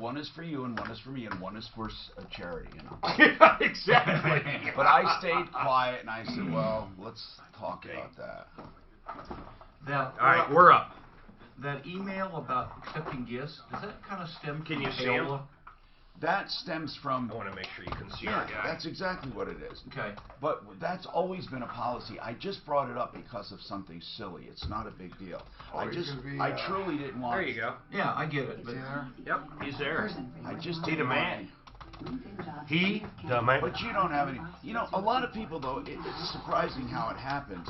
one is for you and one is for me and one is for a charity, you know. Exactly. But I stayed quiet and I said, well, let's talk about that. All right, we're up. That email about accepting gifts, does that kind of stem from Can you see him? Paola? That stems from... I want to make sure you can see Yeah, our guy. that's exactly what it is. Okay. But that's always been a policy. I just brought it up because of something silly. It's not a big deal. I truly didn't want... There you go. Yeah, I get it. But Yep, he's there. I just He the didn't man. want He the man. But you don't have any... You know, a lot of people, though, it's surprising how it happens.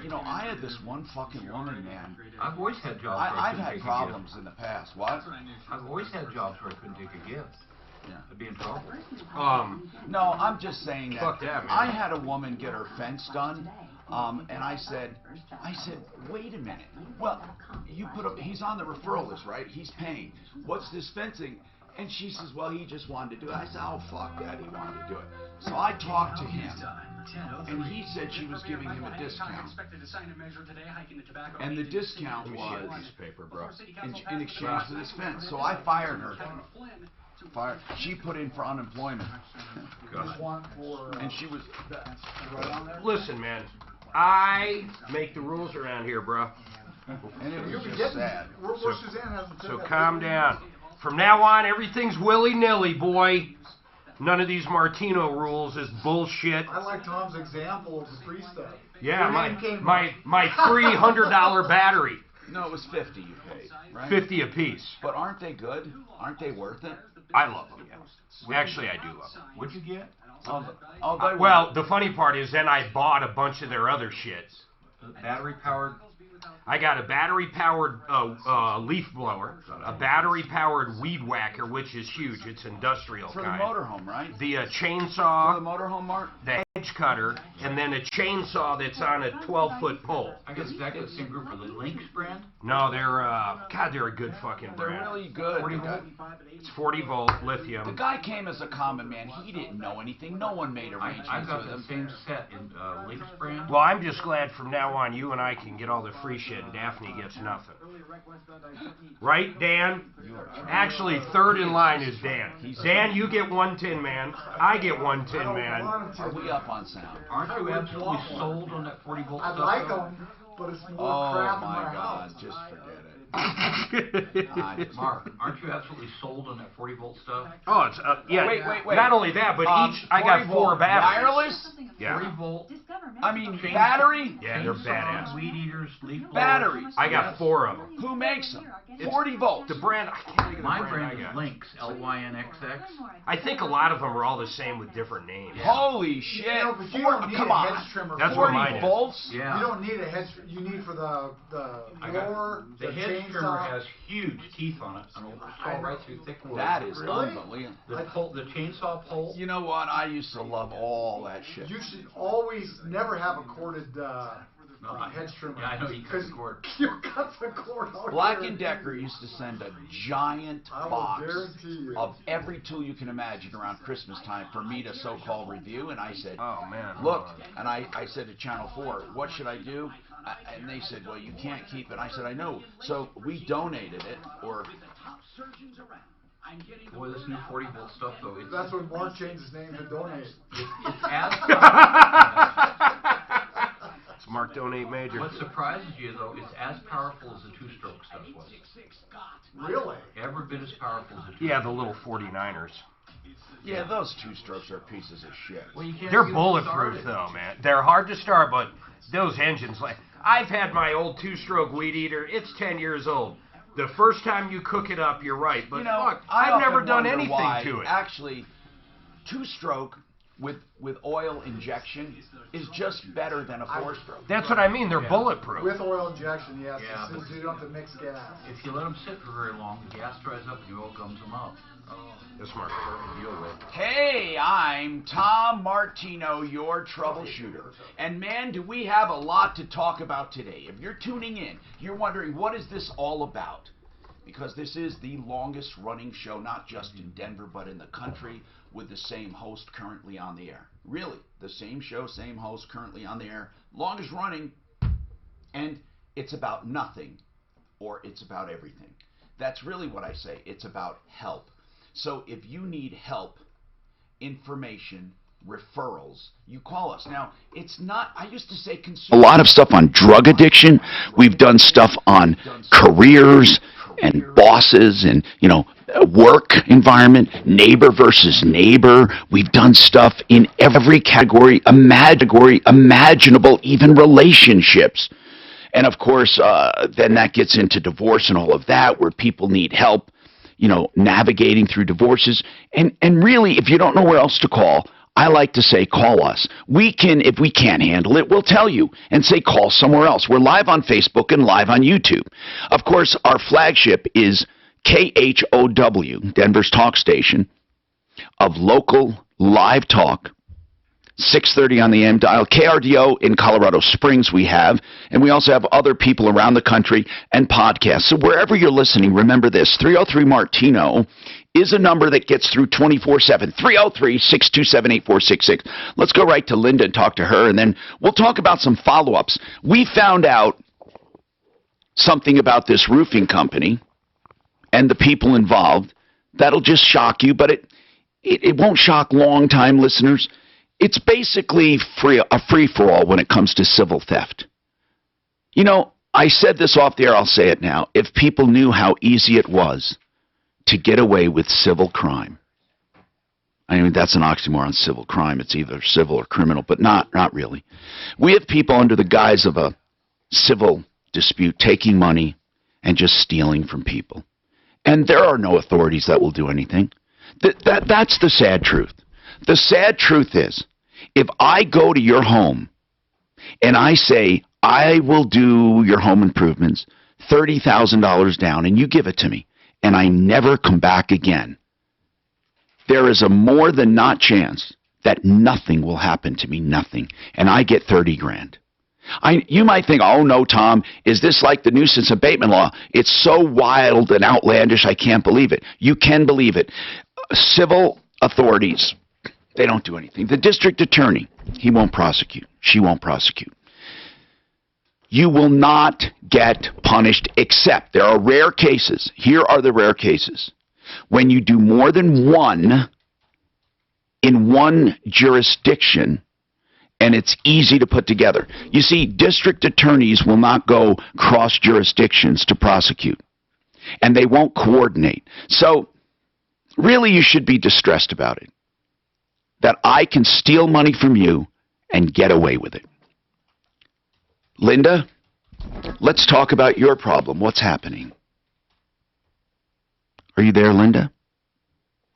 You know, I had this one fucking woman, man. I've always had jobs where I I've couldn't had take a problems in the past. What? gift. I've always had jobs where I couldn't take a gift. Yeah. I'd be in trouble. No, I'm just saying that. Fuck that, man. I had a woman get her fence done, and I said, wait a minute. Well, you put up. He's on the referral list, right? He's paying. What's this fencing? And she says, well, he just wanted to do it. I said, oh fuck that, he wanted to do it. So I talked to him, and he said she was giving him a discount. And the discount was Piece of paper, bro. in exchange for this fence. So I fired her. She put in for unemployment. And she was... Listen, man. I make the rules around here, bro. And it was just sad. So calm down. From now on, everything's willy-nilly, boy. None of these Martino rules is bullshit. I like Tom's example of the free stuff. Yeah, my $300 battery. No, it was 50 you paid, right? 50 apiece. But aren't they good? Aren't they worth it? I love them, yeah. Actually, I do love them. What'd you get? Well, the funny part is then I bought a bunch of their other shits. Battery powered. I got a battery-powered leaf blower, a battery-powered weed whacker, which is huge. It's industrial For kind. the motorhome, right? The For the chainsaw, motorhome, Mark? the hedge cutter, and then a chainsaw that's on a 12-foot pole. I guess exactly the same group for the Lynx brand. No, they're they're a good fucking They're brand. really good. 40 The guy- volt. It's 40-volt The lithium. guy came as a common man. He didn't know anything. No one made I arrangements got with the him. same set in Lynx brand. Well, I'm just glad from now on you and I can get all the free shit and Daphne gets nothing. Right, Dan? Actually, third in line is Dan. Dan, you get one Tin Man. I get one Tin Man. Are we up on sound? Aren't you absolutely sold on that 40 volt I'd stuff? like though? them, but it's more Oh crap in my my God! house. Just forget it. Mark, aren't you absolutely sold on that 40 volt stuff? Oh, it's yeah. Wait. Not only that, but each I got 40 4 volt batteries. Wireless? 40 Yeah. volt. I mean, battery? Yeah, they're chainsaws, badass. Weed eaters, leaf blowers. Batteries. I got 4 of them. Who makes them? 40 volts. The brand, I can't think of the My brand brand I is got. Lynx, Lynxx. I think a lot of them are all the same with different names. Holy shit! You know, but you Four- don't need come a on. hedge trimmer. That's for what 40 mine is. volts? Yeah. You don't need a hedge. You need for the I got- blower, The hedge trimmer chainsaw. has huge teeth on it, and it'll saw right through thick wood. That is Really? unbelievable. The chainsaw pole. You know what? I used to love all that shit. You should always never have a corded hedge trimmer. Yeah, I know you cut the cord. You cut the cord out. Black there. & Decker used to send a giant I will box guarantee you. of every tool you can imagine around Christmas time for me to so-called review, and I said, Oh man. look, and I said to Channel 4, what should I do? And they said, well, you can't keep it. I said, I know. So we donated it, or... Boy, this new 40 volt stuff though, it's, That's when Mark changed his name to donate. it's as It's Mark Donate Major. what surprises you though, it's as powerful as the two-stroke stuff was. Really? Every bit as powerful as the two. Yeah, the little 49ers. Yeah, those two-strokes are pieces of shit. Well, you can't They're get them bulletproof started. though, man. They're hard to start, but those engines, like I've had my old 2-stroke weed eater. It's 10 years old. The first time you cook it up, you're right. But You know, fuck, I I've never often done wonder anything why, to it. Actually, two-stroke with oil injection is just better than a four-stroke. That's what I mean. They're Yeah. bulletproof. With oil injection, yes. Yeah, Since but- you don't have to mix gas. If you let them sit for very long, the gas dries up and the oil gums them up. That's Mark to deal with. Hey, I'm Tom Martino, your troubleshooter. And man, do we have a lot to talk about today. If you're tuning in, you're wondering, what is this all about? Because this is the longest running show, not just in Denver, but in the country, with the same host currently on the air. Really, the same show, same host currently on the air, longest running, and it's about nothing, or it's about everything. That's really what I say. It's about help. So if you need help, information, referrals, you call us. Now, it's not, I used to say consumer. A lot of stuff on drug addiction. We've done stuff on careers and bosses and, work environment, neighbor versus neighbor. We've done stuff in every category imaginable, even relationships. And of course, then that gets into divorce and all of that, where people need help, navigating through divorces. And really, if you don't know where else to call, I like to say, call us. We can, if we can't handle it, we'll tell you and say, call somewhere else. We're live on Facebook and live on YouTube. Of course, our flagship is KHOW, Denver's talk station of local live talk. 6:30 on the AM dial. KRDO in Colorado Springs we have, and we also have other people around the country and podcasts. So wherever you're listening, remember this, 303-MARTINO is a number that gets through 24/7, 303-627-8466. Let's go right to Linda and talk to her, and then we'll talk about some follow-ups. We found out something about this roofing company and the people involved that'll just shock you, but it won't shock long-time listeners. It's basically a free-for-all when it comes to civil theft. I said this off the air, I'll say it now. If people knew how easy it was to get away with civil crime. I mean, that's an oxymoron, civil crime. It's either civil or criminal, but not really. We have people under the guise of a civil dispute taking money and just stealing from people. And there are no authorities that will do anything. That's the sad truth. The sad truth is, if I go to your home and I say, I will do your home improvements, $30,000 down, and you give it to me, and I never come back again, there is a more than not chance that nothing will happen to me, nothing, and I get 30 grand. You might think, oh no, Tom, is this like the nuisance abatement law? It's so wild and outlandish, I can't believe it. You can believe it. Civil authorities, they don't do anything. The district attorney, he won't prosecute. She won't prosecute. You will not get punished, except there are rare cases. Here are the rare cases. When you do more than one in one jurisdiction, and it's easy to put together. You see, district attorneys will not go cross jurisdictions to prosecute, and they won't coordinate. So, really, you should be distressed about it. That I can steal money from you and get away with it. Linda, let's talk about your problem. What's happening? Are you there, Linda?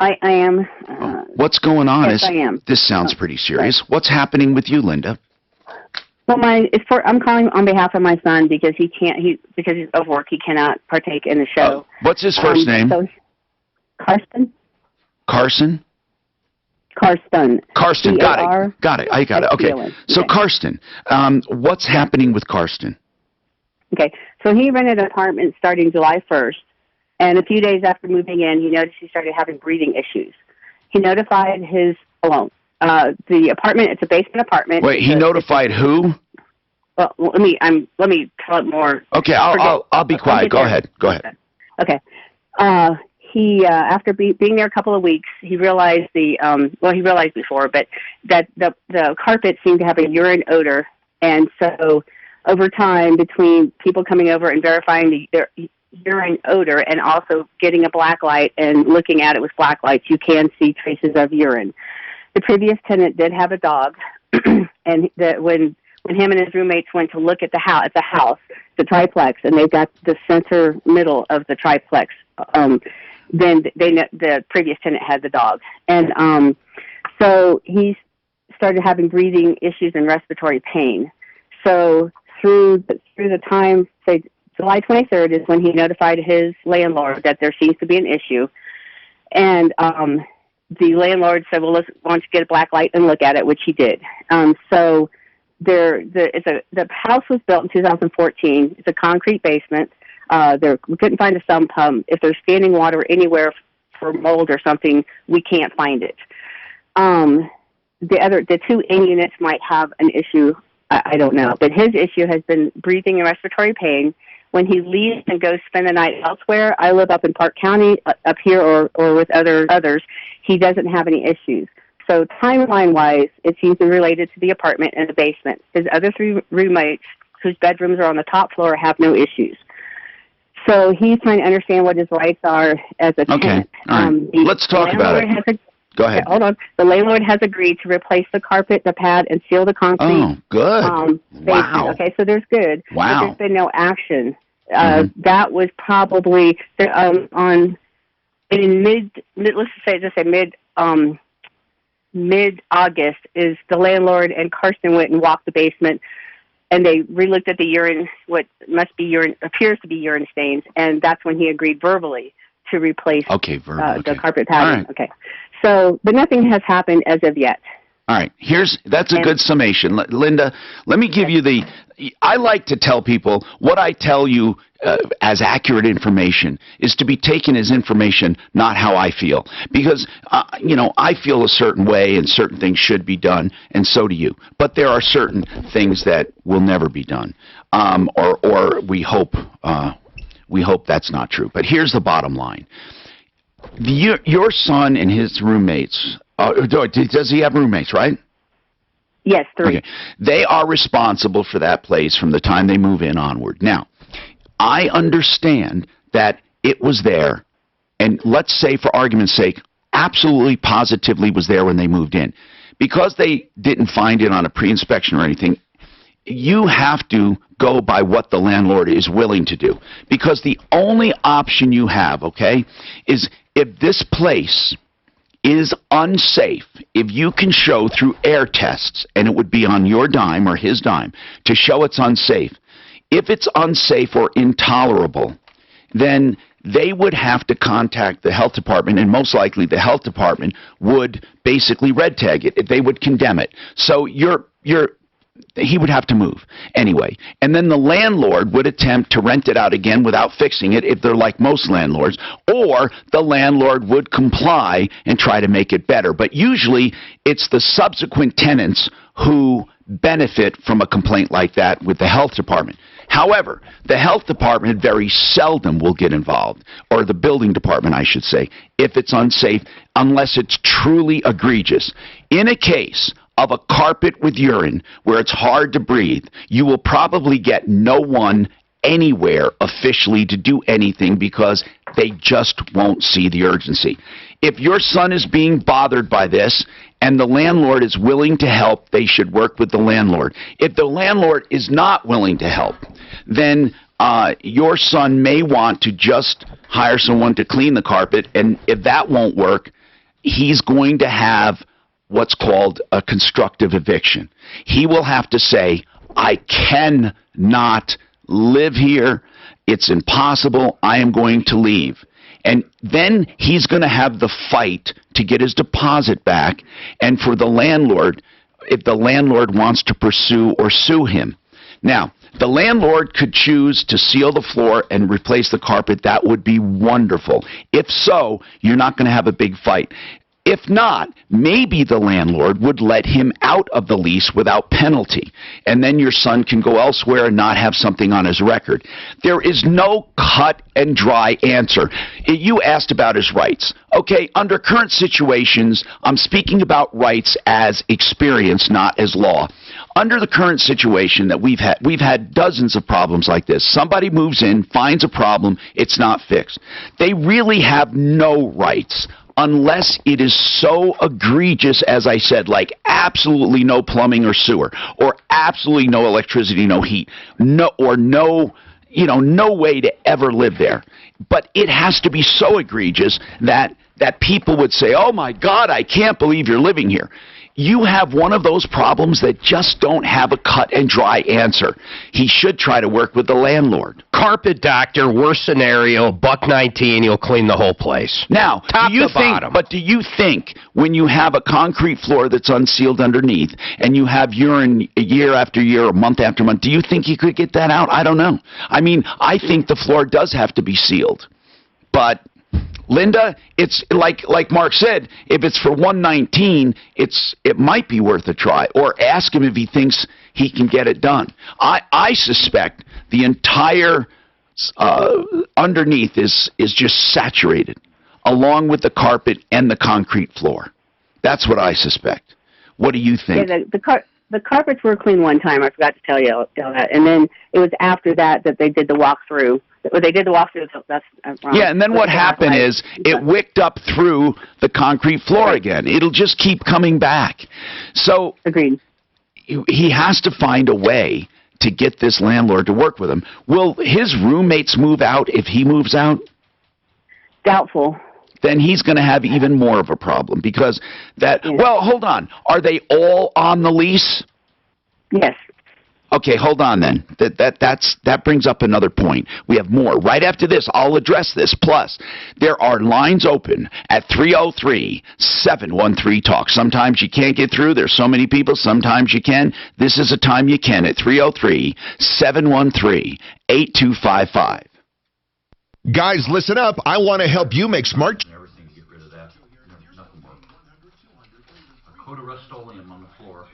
I am. What's going on? Yes, I am. This sounds pretty serious. What's happening with you, Linda? Well, I'm calling on behalf of my son because because he's of work. He cannot partake in the show. What's his first name? So, Karsten. Karsten? Karsten. Karsten, got it. I got it. Okay. So, okay. Karsten, what's happening with Karsten? Okay. So he rented an apartment starting July 1st, and a few days after moving in, he noticed he started having breathing issues. He notified the apartment. It's a basement apartment. Wait, he notified who? Well, let me tell it more. Okay, I'll be quiet. Go ahead. Okay. He after being there a couple of weeks, he realized he realized before, but that the carpet seemed to have a urine odor, and so over time, between people coming over and verifying the urine odor and also getting a black light and looking at it with black lights, you can see traces of urine. The previous tenant did have a dog, and when him and his roommates went to look at the house, the triplex, and they've got the center middle of the triplex, then the previous tenant had the dog. And so he started having breathing issues and respiratory pain. So through the time, say July 23rd is when he notified his landlord that there seems to be an issue. And the landlord said, well, why don't you get a black light and look at it, which he did. So the house was built in 2014. It's a concrete basement. We couldn't find a sump pump. If there's standing water anywhere for mold or something, we can't find it. The two in units might have an issue. I don't know. But his issue has been breathing and respiratory pain. when he leaves and goes spend the night elsewhere, I live up in Park County, up here or with others, he doesn't have any issues. So timeline-wise, it seems to be related to the apartment and the basement. His other 3 roommates, whose bedrooms are on the top floor, have no issues. So he's trying to understand what his rights are as a tenant. All right. Let's talk about it. Go ahead. Hold on. The landlord has agreed to replace the carpet, the pad, and seal the concrete. Oh, good. Wow. Okay, so there's good. Wow. But there's been no action. That was probably mid-August is the landlord and Karsten went and walked the basement, and they relooked at the urine, what appears to be urine stains, and that's when he agreed verbally to replace the carpet padding. Right. Okay. So, but nothing has happened as of yet. All right. That's a good summation. Linda, let me give you I like to tell people what I tell you as accurate information is to be taken as information, not how I feel. Because, I feel a certain way and certain things should be done, and so do you. But there are certain things that will never be done, or we hope that's not true. But here's the bottom line. Your son and his roommates, does he have roommates, right? Yes, 3. Okay. They are responsible for that place from the time they move in onward. Now, I understand that it was there, and let's say for argument's sake, absolutely positively was there when they moved in. Because they didn't find it on a pre-inspection or anything, you have to go by what the landlord is willing to do. Because the only option you have, is if this place is unsafe, if you can show through air tests, and it would be on your dime or his dime, to show it's unsafe. If it's unsafe or intolerable, then they would have to contact the health department, and most likely the health department would basically red tag it. They would condemn it. So he would have to move anyway. And then the landlord would attempt to rent it out again without fixing it if they're like most landlords, or the landlord would comply and try to make it better. But usually it's the subsequent tenants who benefit from a complaint like that with the health department. However, the health department very seldom will get involved, or the building department, I should say, if it's unsafe, unless it's truly egregious. In a case of a carpet with urine where it's hard to breathe, you will probably get no one anywhere officially to do anything because they just won't see the urgency. If your son is being bothered by this and the landlord is willing to help, they should work with the landlord. If the landlord is not willing to help, then your son may want to just hire someone to clean the carpet, and if that won't work, he's going to have what's called a constructive eviction. He will have to say, I cannot live here. It's impossible. I am going to leave. And then he's going to have the fight to get his deposit back, and for the landlord, if the landlord wants to pursue or sue him. Now, the landlord could choose to seal the floor and replace the carpet. That would be wonderful. If so, you're not going to have a big fight. If not, maybe the landlord would let him out of the lease without penalty, and then your son can go elsewhere and not have something on his record. There is no cut and dry answer. You asked about his rights. Okay, under current situations, I'm speaking about rights as experience, not as law. Under the current situation that we've had dozens of problems like this. Somebody moves in, finds a problem, it's not fixed. They really have no rights unless it is so egregious, as I said, like absolutely no plumbing or sewer, or absolutely no electricity, no heat, no way to ever live there. But it has to be so egregious that people would say, oh my God, I can't believe you're living here. You have one of those problems that just don't have a cut and dry answer. He should try to work with the landlord. Carpet doctor, worst scenario, $1.19, you'll clean the whole place. Now, top to bottom. But do you think when you have a concrete floor that's unsealed underneath and you have urine year after year or month after month, do you think you could get that out? I don't know. I mean, I think the floor does have to be sealed. But Linda, it's like Mark said, if it's for $119, it might be worth a try. Or ask him if he thinks he can get it done. I suspect the entire underneath is just saturated, along with the carpet and the concrete floor. That's what I suspect. What do you think? Yeah, the carpets were clean one time. I forgot to tell you that, and then it was after that they did the walkthrough. Well, they did the walkthrough. So that's wrong. Yeah, and then what happened is it wicked up through the concrete floor again. It'll just keep coming back. So Agreed. he has to find a way to get this landlord to work with him. Will his roommates move out if he moves out? Doubtful. Then he's going to have even more of a problem because that. Yeah. Well, hold on. Are they all on the lease? Yes. Okay, hold on then. That brings up another point. We have more. Right after this, I'll address this. Plus, there are lines open at 303-713-TALK. Sometimes you can't get through. There's so many people. Sometimes you can. This is a time you can at 303-713-8255. Guys, listen up. I want to help you make smart. Everything to get rid of that. Nothing more. A coat of Rust-Oleum on the floor.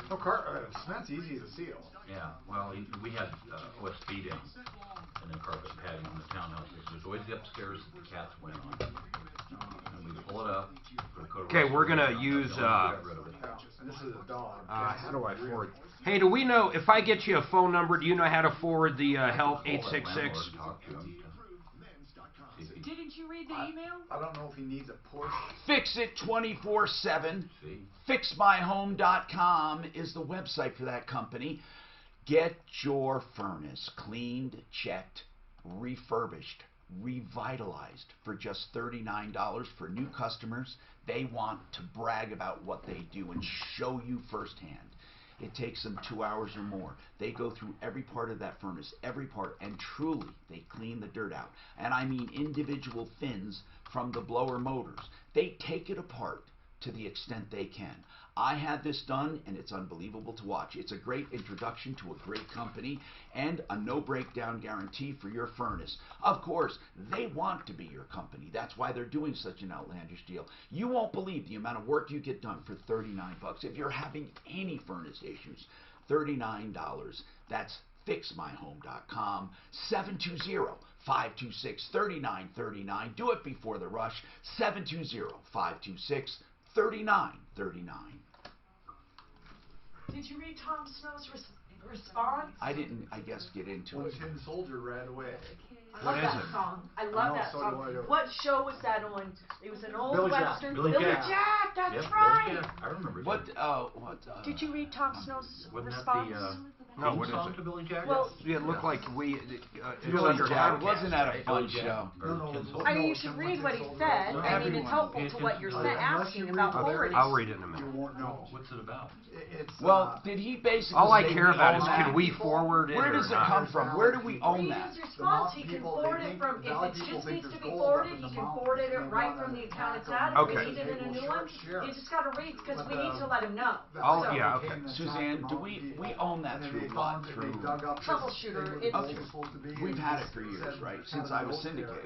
No, cement's easy to seal. Yeah, well, we had OSB down, and then carpet padding on the townhouse. There's always the upstairs that the cats went on. And we pull it up. Put a coat of Okay, we're gonna Rust-Oleum, use, got rid of it. And this is a dog. how do I forward? Hey, do we know, if I get you a phone number, do you know how to forward the help Call that 866? landlord, talk to him, see if he- Didn't you read the email? I don't know if he needs a push. Fix it 24/7. see? FixMyHome.com is the website for that company. Get your furnace cleaned, checked, refurbished, revitalized for just $39 for new customers. They want to brag about what they do and show you firsthand. It takes them 2 hours or more. They go through every part of that furnace, every part, and truly they clean the dirt out. And I mean individual fins from the blower motors. They take it apart to the extent they can. I had this done, and it's unbelievable to watch. It's a great introduction to a great company and a no breakdown guarantee for your furnace. Of course, they want to be your company. That's why they're doing such an outlandish deal. You won't believe the amount of work you get done for $39. If you're having any furnace issues, $39. That's fixmyhome.com, 720-526-3939. Do it before the rush, 720-526-3939. Did you read Tom Snow's response? I didn't, I guess, get into When it. the Tin Soldier ran away. I love What that is it? song. I love know, that so song. do I. What show was that on? It was an old Billy Jack. western. Billy Jack. That's Yep, right. Billy Jack. I remember What, that. Did you read Tom Snow's Wasn't response? that the No, theme what is song it? to Billy Jack? Well, Yeah, it looked like we, Billy your Jack, podcast, wasn't that a right? fun Billy Jack. show? Or No, Tin no, Soldier. I mean, you should read what he said. I mean, it's helpful to what you're asking about forwarding. I'll read it in a You minute. won't know. What's it about? It's Well, did he basically All I say care we about own is that? can we forward it Where or does it not? come from? Where do we own Read that? his response. He can forward it from, if it just needs to be forwarded, he can forward it right from the account it's at. If Okay. we need it in a new one, you just gotta read, because we need to let him know. Oh, So, yeah, okay. Suzanne, do we own that through what? Through Troubleshooter, it's- we've had it for years, right? Since I was syndicated.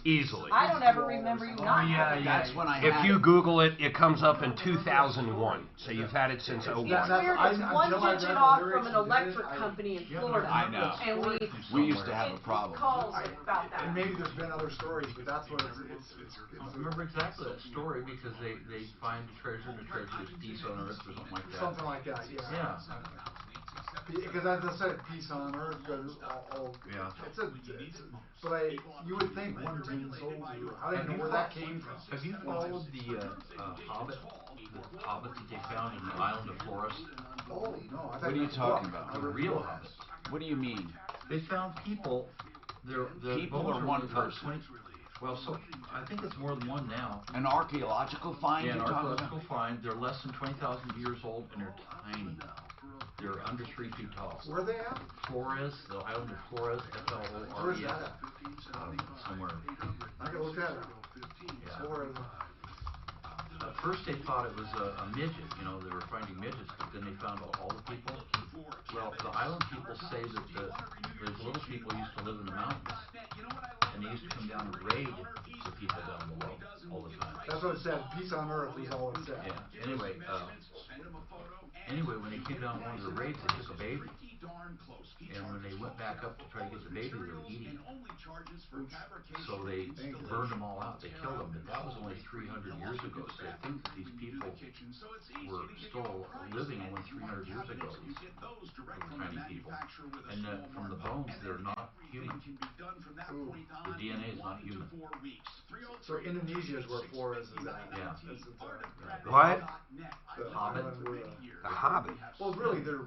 Easily. I don't ever remember you not yeah, having it. That's when I If had you it. Google it, it comes up in 2001. So you've had it since 01. It's weird, it's one digit off from an electric company in Florida. I know. And We used to have a it problem. calls about that. And maybe there's been other stories, but that's what it's I remember exactly that story because they find a treasure and the treasure is peace on earth or something like that. something like that, yeah. Yeah. Because as I said, peace on earth goes all. Yeah. But you would think one Tin Soldier. I didn't know where that came from. Have you followed the Hobbit? The Hobbit that they found in the island of Forest? Oh, no. I thought What are you that's talking book. about? The real Hobbit. What do you mean? They found people. The People bones or are one only about person? 20 well, so I think it's more than one now. An archaeological find Yeah, an you're talking archaeological about? find. They're less than 20,000 years old and they're tiny. They're under 3 feet tall. Where are they at? Flores, the island of Flores, F-L-O-R-E-S. Where's that at? Somewhere. I can look at it. Yeah. Where is it? At first they thought it was a midget, you know, they were finding midgets, but then they found all the people. Well, the island people say that the little people used to live in the mountains, and they used to come down and raid the people down below all the time. That's what it said. Peace on earth is all it said. Yeah, anyway, when they came down one of the raids, they took a baby. And when they went back up to try to get the baby, they were eating it. So they burned them all out. They killed them. But that was only 300 years ago. So I think that these people were still living only 300 years ago. These tiny people. And from the bones, they're not human. The DNA is not human. So Indonesia is where Flores is at. Yeah. What? The Hobbit? The Hobbit. Well, really, they're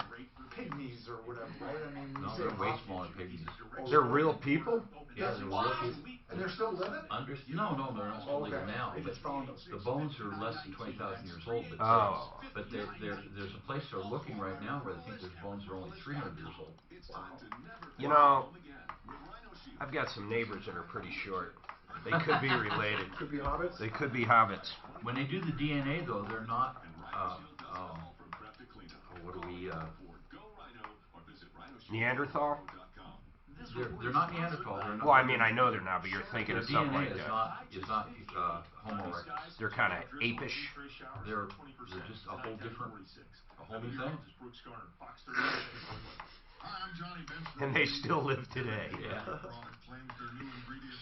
pygmies or whatever, right? I mean, you No, say they're way Hobbit. smaller pygmies. They're real people? Yeah, they're real people. And they're still living? No, they're not still living now. They But just found them. the bones are less than 20,000 years old. But, Oh. but there's a place they're looking right now where they think there's bones that are only 300 years old. You know, I've got some neighbors that are pretty short. They could be related. Could be hobbits? They could be hobbits. When they do the DNA, though, they're not. What do we? Neanderthal? They're not Neanderthal. They're not, Well, I mean, I know they're not, but you're thinking their of something DNA like that. is not Homo erectus. They're kind of apish. They're just a whole new thing. And they still live today. Yeah.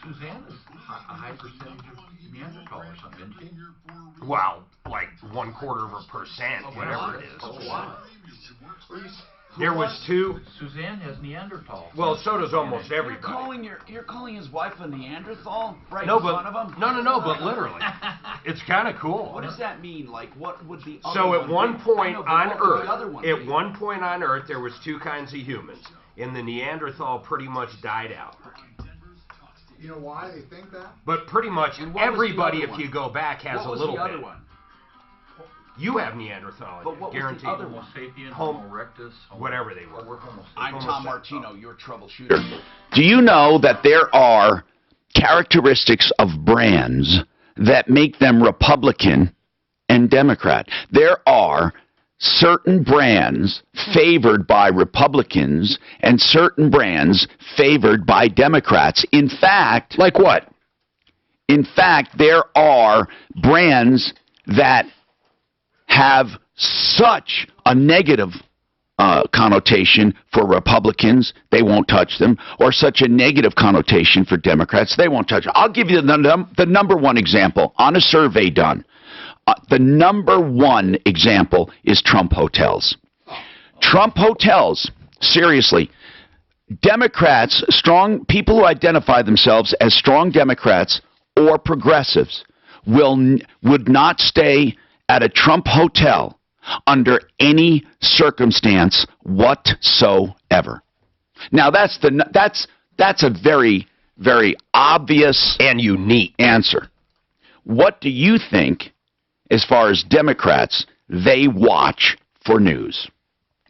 Suzanne is a high percentage of Neanderthal or something, isn't she? Well, like 1/4%, whatever it is. Oh, wow. There was two. Suzanne has Neanderthal. Well, so does almost You're everybody. calling his wife a Neanderthal right No, in but front of him? no, but literally, it's kind of cool. What does that mean? Like, what would the other So at one one be? point I know, but on what would Earth, the other one at be? one point on Earth, there was two kinds of humans, and the Neanderthal pretty much died out. You know why they think that? But pretty much And what was the everybody, other if one? you go back, has What a was little the other bit. one? You have Neanderthal, But what was the guaranteed. other Homo one? sapien, Homo- Homo erectus, Whatever they were. We're Homo sapien. I'm Homo Tom sap- Martino, your troubleshooter. Do you know that there are characteristics of brands that make them Republican and Democrat? There are certain brands favored by Republicans and certain brands favored by Democrats. In fact, like what? In fact, there are brands that have such a negative connotation for Republicans, they won't touch them, or such a negative connotation for Democrats, they won't touch them. I'll give you the number one example on a survey done. The number one example is Trump hotels. Trump hotels, seriously, Democrats, strong people who identify themselves as strong Democrats or progressives would not stay at a Trump hotel under any circumstance whatsoever. Now that's a very, very obvious And unique. answer. What do you think, as far as Democrats, they watch for news?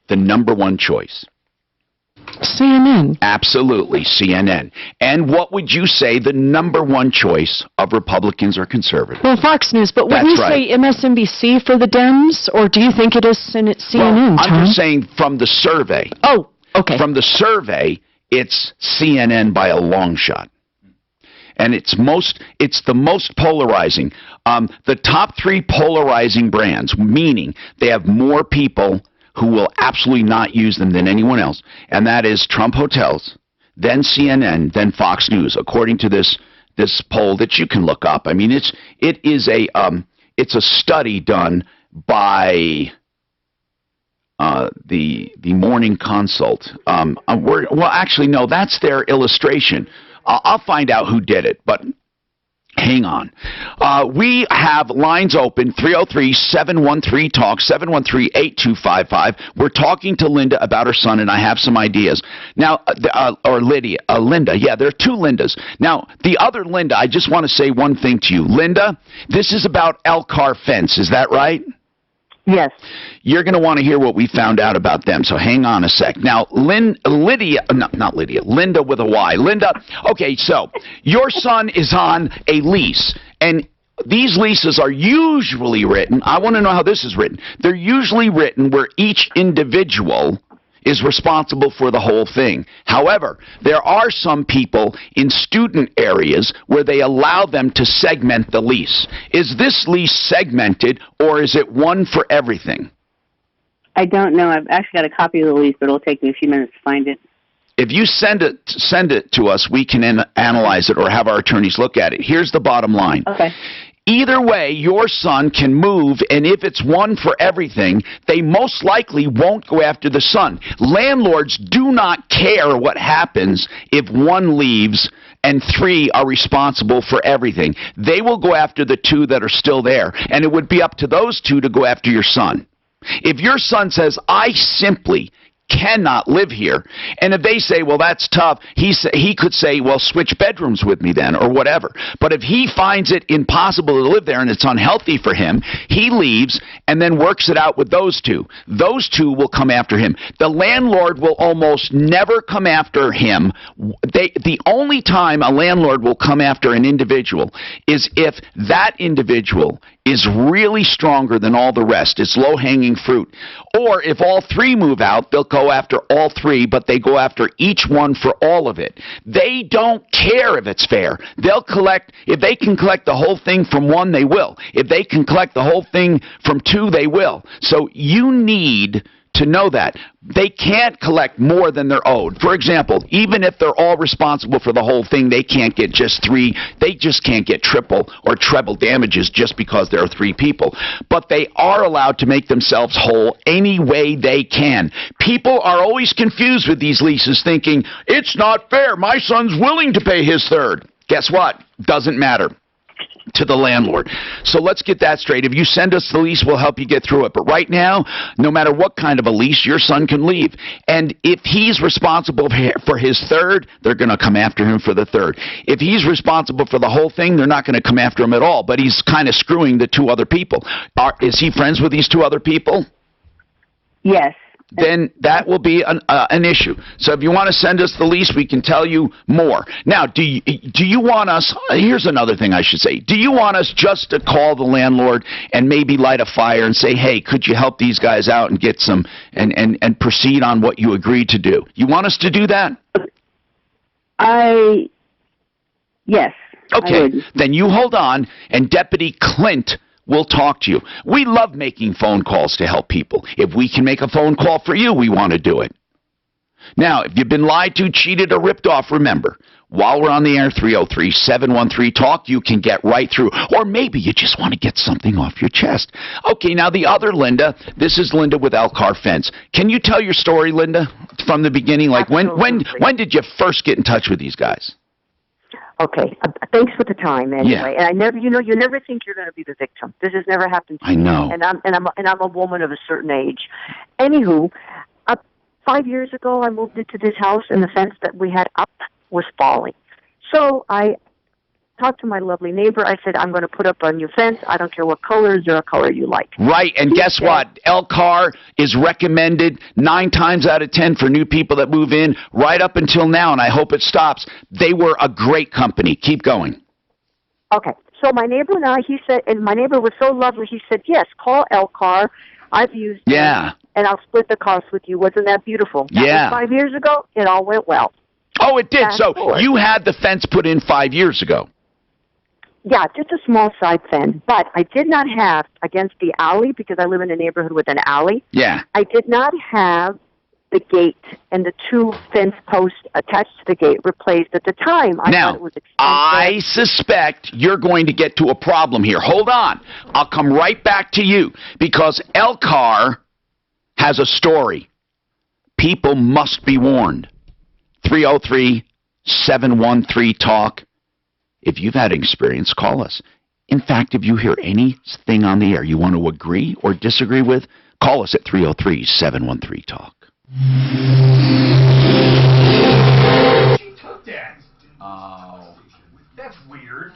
The number one choice. CNN. Absolutely, CNN. And what would you say the number one choice of Republicans or conservatives? Well, Fox News, but would That's you right. say MSNBC for the Dems, or do you think it is CNN, Well, I'm Tom? just saying from the survey. Oh, okay. From the survey, it's CNN by a long shot. And it's the most polarizing. The top three polarizing brands, meaning they have more people who will absolutely not use them than anyone else, and that is Trump Hotels, then CNN, then Fox News, according to this poll that you can look up. I mean, it's a study done by the Morning Consult. Well, actually, no, that's their illustration. I'll find out who did it, but hang on. We have lines open, 303-713-TALK, 713-8255. We're talking to Linda about her son, and I have some ideas. Now, or Linda. Yeah, there are two Lindas. Now, the other Linda, I just want to say one thing to you. Linda, this is about Elkhart Fence. Is that right? Yes. You're going to want to hear what we found out about them, so hang on a sec. Now, Linda with a Y. Linda, okay, so your son is on a lease, and these leases are usually written, I want to know how this is written, they're usually written where each individual is responsible for the whole thing. However, there are some people in student areas where they allow them to segment the lease. Is this lease segmented, or is it one for everything? I don't know. I've actually got a copy of the lease, but it'll take me a few minutes to find it. If you send it to us, we can analyze it or have our attorneys look at it. Here's the bottom line. Okay. Either way, your son can move, and if it's one for everything, they most likely won't go after the son. Landlords do not care what happens if one leaves and 3 are responsible for everything. They will go after the 2 that are still there, and it would be up to those 2 to go after your son. If your son says, I simply cannot live here, and if they say, well, that's tough, he could say, well, switch bedrooms with me then, or whatever. But if he finds it impossible to live there and it's unhealthy for him, he leaves and then works it out with those 2. Those 2 will come after him. The landlord will almost never come after him. The only time a landlord will come after an individual is if that individual is really stronger than all the rest. It's low-hanging fruit. Or if all 3 move out, they'll go after all 3, but they go after each one for all of it. They don't care if it's fair. They'll collect, if they can collect the whole thing from 1, they will. If they can collect the whole thing from 2, they will. So you need to know that. They can't collect more than they're owed. For example, even if they're all responsible for the whole thing, they can't get just 3. They just can't get triple or treble damages just because there are 3 people. But they are allowed to make themselves whole any way they can. People are always confused with these leases, thinking, it's not fair. My son's willing to pay his third. Guess what? Doesn't matter to the landlord. So let's get that straight. If you send us the lease, we'll help you get through it. But right now, no matter what kind of a lease, your son can leave. And if he's responsible for his third, they're going to come after him for the third. If he's responsible for the whole thing, they're not going to come after him at all. But he's kind of screwing the 2 other people. Is he friends with these 2 other people? Yes. Then that will be an issue. So if you want to send us the lease, we can tell you more. Now, do you want us, here's another thing I should say, do you want us just to call the landlord and maybe light a fire and say, hey, could you help these guys out and get some, and proceed on what you agreed to do? You want us to do that? Yes. Okay, then you hold on, and Deputy Clint will talk to you. We love making phone calls to help people. If we can make a phone call for you, we want to do it. Now, if you've been lied to, cheated, or ripped off, remember, while we're on the air, 303-713-TALK, you can get right through. Or maybe you just want to get something off your chest. Okay, now the other Linda, this is Linda with Elkhart Fence. Can you tell your story, Linda, from the beginning? Like, when did you first get in touch with these guys? Okay, thanks for the time anyway. Yeah. And I never, you never think you're going to be the victim. This has never happened to me. I know. And I'm a woman of a certain age. Anywho, 5 years ago, I moved into this house, and the fence that we had up was falling. So I talked to my lovely neighbor. I said, I'm going to put up a new fence. I don't care what color. Is there a color you like? Right, and guess what? Elkhart is recommended 9 times out of 10 for new people that move in right up until now, and I hope it stops. They were a great company. Keep going. Okay, so my neighbor and I, he said, and my neighbor was so lovely, he said, yes, call Elkhart. I've used Yeah. it, and I'll split the cost with you. Wasn't that beautiful? That Yeah. was 5 years ago. It all went well. Oh, it did. Fast So forward. you had the fence put in 5 years ago. Yeah, just a small side fence. But I did not have, against the alley, because I live in a neighborhood with an alley, Yeah. I did not have the gate and the 2 fence posts attached to the gate replaced at the time. I Now, thought it was expensive. I suspect you're going to get to a problem here. Hold on. I'll come right back to you because Elkhart has a story. People must be warned. 303-713-TALK. If you've had experience, call us. In fact, if you hear anything on the air you want to agree or disagree with, call us at 303-713-TALK. She took that. Oh. That's weird.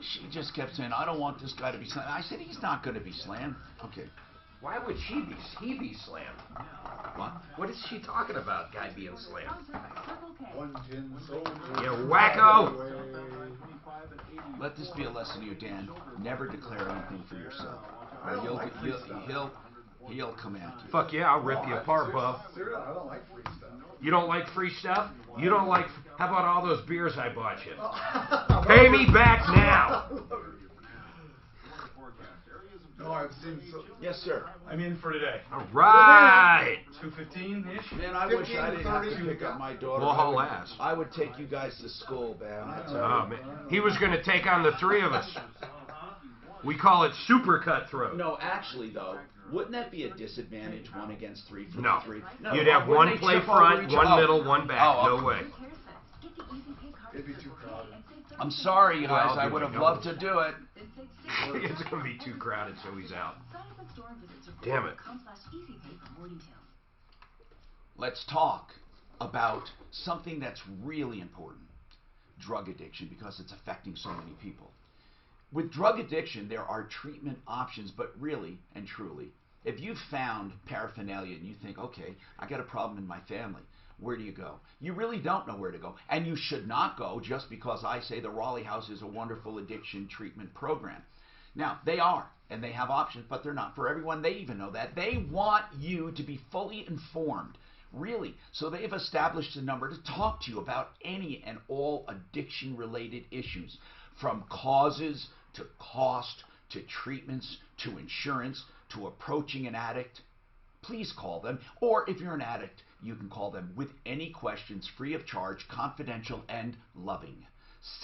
She just kept saying, I don't want this guy to be slammed. I said, he's not going to be slammed. Okay. Why would he be slammed? What? What is she talking about, guy being slammed? One tin soldier. You wacko! Let this be a lesson to you, Dan. Never declare anything for yourself. Or he'll come after you. Fuck yeah, I'll rip you apart, Bub. Seriously, I don't like free stuff. You don't like free stuff? You don't like... How about all those beers I bought you? Pay me back now! No, I've seen so. Yes, sir. I'm in for today. All right. 2:15-ish? Man, I wish I didn't have to pick up my daughter. We'll haul ass. I would take you guys to school, man. I tell Oh, you. man. He was going to take on the three of us. We call it super cutthroat. No, actually, though, wouldn't that be a disadvantage, 1 against 3 for No. the 3? You'd have wouldn't one they play trip over front, each one other? middle, one back. Oh, No way. It'd be too crowded. I'm sorry, you guys. Well, I would have loved to do it. It's going to be too crowded, so he's out. Damn it. Let's talk about something that's really important. Drug addiction, because it's affecting so many people. With drug addiction, there are treatment options, but really and truly, if you've found paraphernalia and you think, okay, I got a problem in my family, where do you go? You really don't know where to go. And you should not go just because I say the Raleigh House is a wonderful addiction treatment program. Now, they are, and they have options, but they're not for everyone. They even know that. They want you to be fully informed, really. So they've established a number to talk to you about any and all addiction-related issues, from causes to cost to treatments to insurance to approaching an addict. Please call them, or if you're an addict, you can call them with any questions, free of charge, confidential, and loving.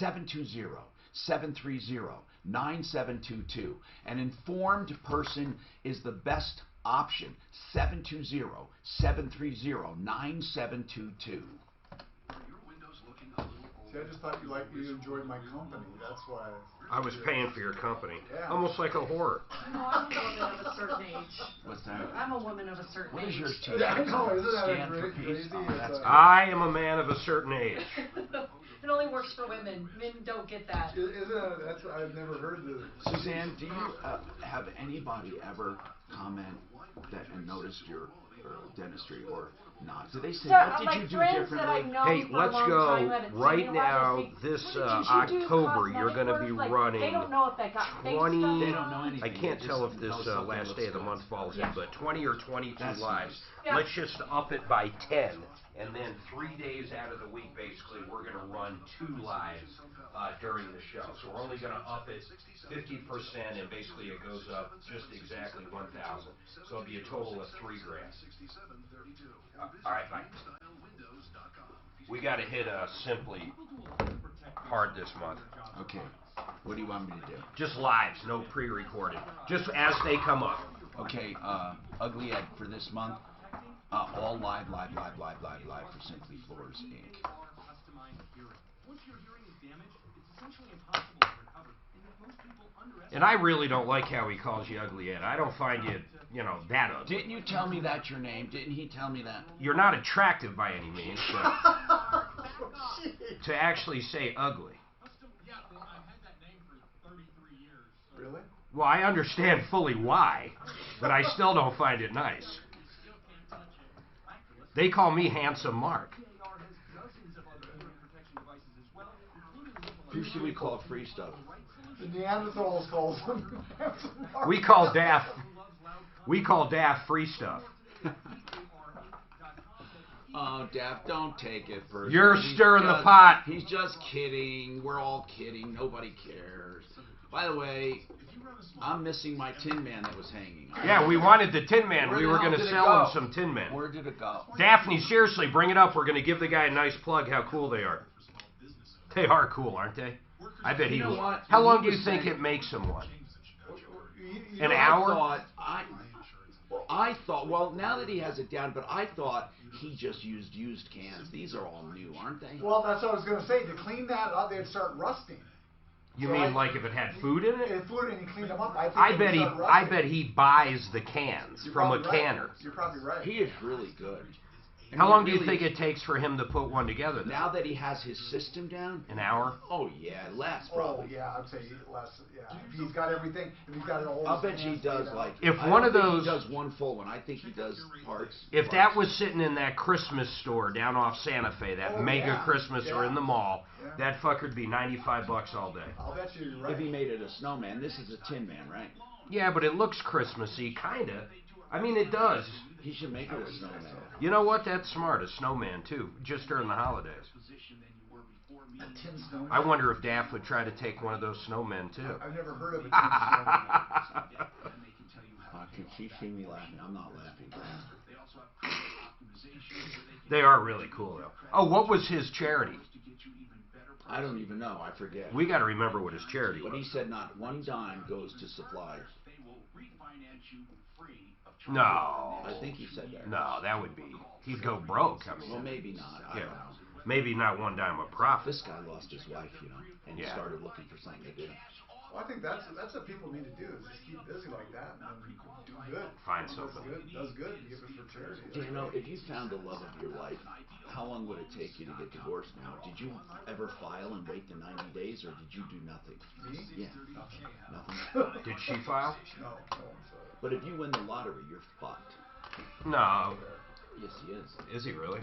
720-730-9722. An informed person is the best option. 720-730-9722. See, I just thought you enjoyed my company. That's why. I was paying for your company. Yeah. Almost like a whore. No, I'm a woman of a certain age. What's that? I'm a woman of a certain What age. is yours, T? Yeah, I know, isn't that Stand for peace. crazy? Oh, It's, that's I am a man of a certain age. It only works for women. Men don't get that. That's I've never heard this. Suzanne, do you have anybody ever comment that and noticed your dentistry or not? Do they say, what did you do differently? Hey, let's go right now. This October, you're going to be running They don't know if they got 20. They don't know anything. I can't They tell just if this know something last looks day of the good. month falls in, but 20 or 22 That's lives. nice. Yeah. Let's just up it by 10, and then 3 days out of the week, basically, we're going to run 2 lives during the show. So we're only going to up it 50%, and basically it goes up just exactly 1,000. So it'll be a total of $3,000. All right, bye. We got to hit Simply hard this month. Okay. What do you want me to do? Just lives, no pre-recorded. Just as they come up. Okay, Ugly Ed for this month, all live for Simply Floors, Inc. And I really don't like how he calls you Ugly Ed. I don't find you, that ugly. Didn't you tell me that's your name? Didn't he tell me that? You're not attractive by any means, but to actually say ugly. Really? Well, I understand fully why, but I still don't find it nice. They call me Handsome Mark. Who should we call free stuff? The Neanderthals calls them. We call Daff free stuff. Oh, Daff, don't take it personally. You're stirring the pot. He's just kidding. We're all kidding. Nobody cares. By the way, I'm missing my Tin Man that was hanging. Yeah, we wanted the Tin Man. Where We the were hell going to did it sell go? him some Tin Man. Where did it go? Daphne, seriously, bring it up. We're going to give the guy a nice plug how cool they are. They are cool, aren't they? I bet he You know was. what? How long He do you was think saying- it makes him one? You An know, hour? I thought, well, now that he has it down, but I thought he just used cans. These are all new, aren't they? Well, that's what I was going to say. To clean that up, they'd start rusting. You So mean like if it had food in it? If food and you clean them up, I think I they'd bet he, start I rusting. bet he buys the cans You're from a probably right. canner. You're probably right. He is really good. And How he long do you really- think it takes for him to put one together? Then? Now that he has his system down? An hour? Oh yeah, less Oh, probably. yeah, I'd say less. Yeah, if he's got everything, if he's got it all. I'll bet he does like. If I one don't of think those- He does one full one. I think he does parts. If that was sitting in that Christmas store down off Santa Fe, that Oh, mega yeah. Christmas or in the mall, Yeah. that fucker'd be $95 all day. I'll bet you're right. If he made it a snowman, this is a Tin Man, right? Yeah, but it looks Christmassy, kinda. I mean, it does. He should make it a snowman. You know what? That's smart. A snowman, too, just during the holidays. A tin snowman? I wonder if Daff would try to take one of those snowmen too. I've never heard of a tin snowman. Can she see me laughing? I'm not laughing. They are really cool though. Oh, what was his charity? I don't even know. I forget. We got to remember what his charity But he was. said not one dime goes to suppliers. No. I think he said that. No, that would be. He'd go broke. I mean, Well, maybe not. I don't know. maybe not one dime of profit. This guy lost his wife, and he Yeah. started looking for something to do. Well, I think that's what people need to do, is just keep busy like that and then do good. Find Does something. good, does good, and give it for charity. Do you know, if you found the love of your life, how long would it take you to get divorced now? Did you ever file and wait the 90 days, or did you do nothing? Me? Yeah. Nothing. Did she file? No, But if you win the lottery, you're fucked. No. Yes, he is. Is he really?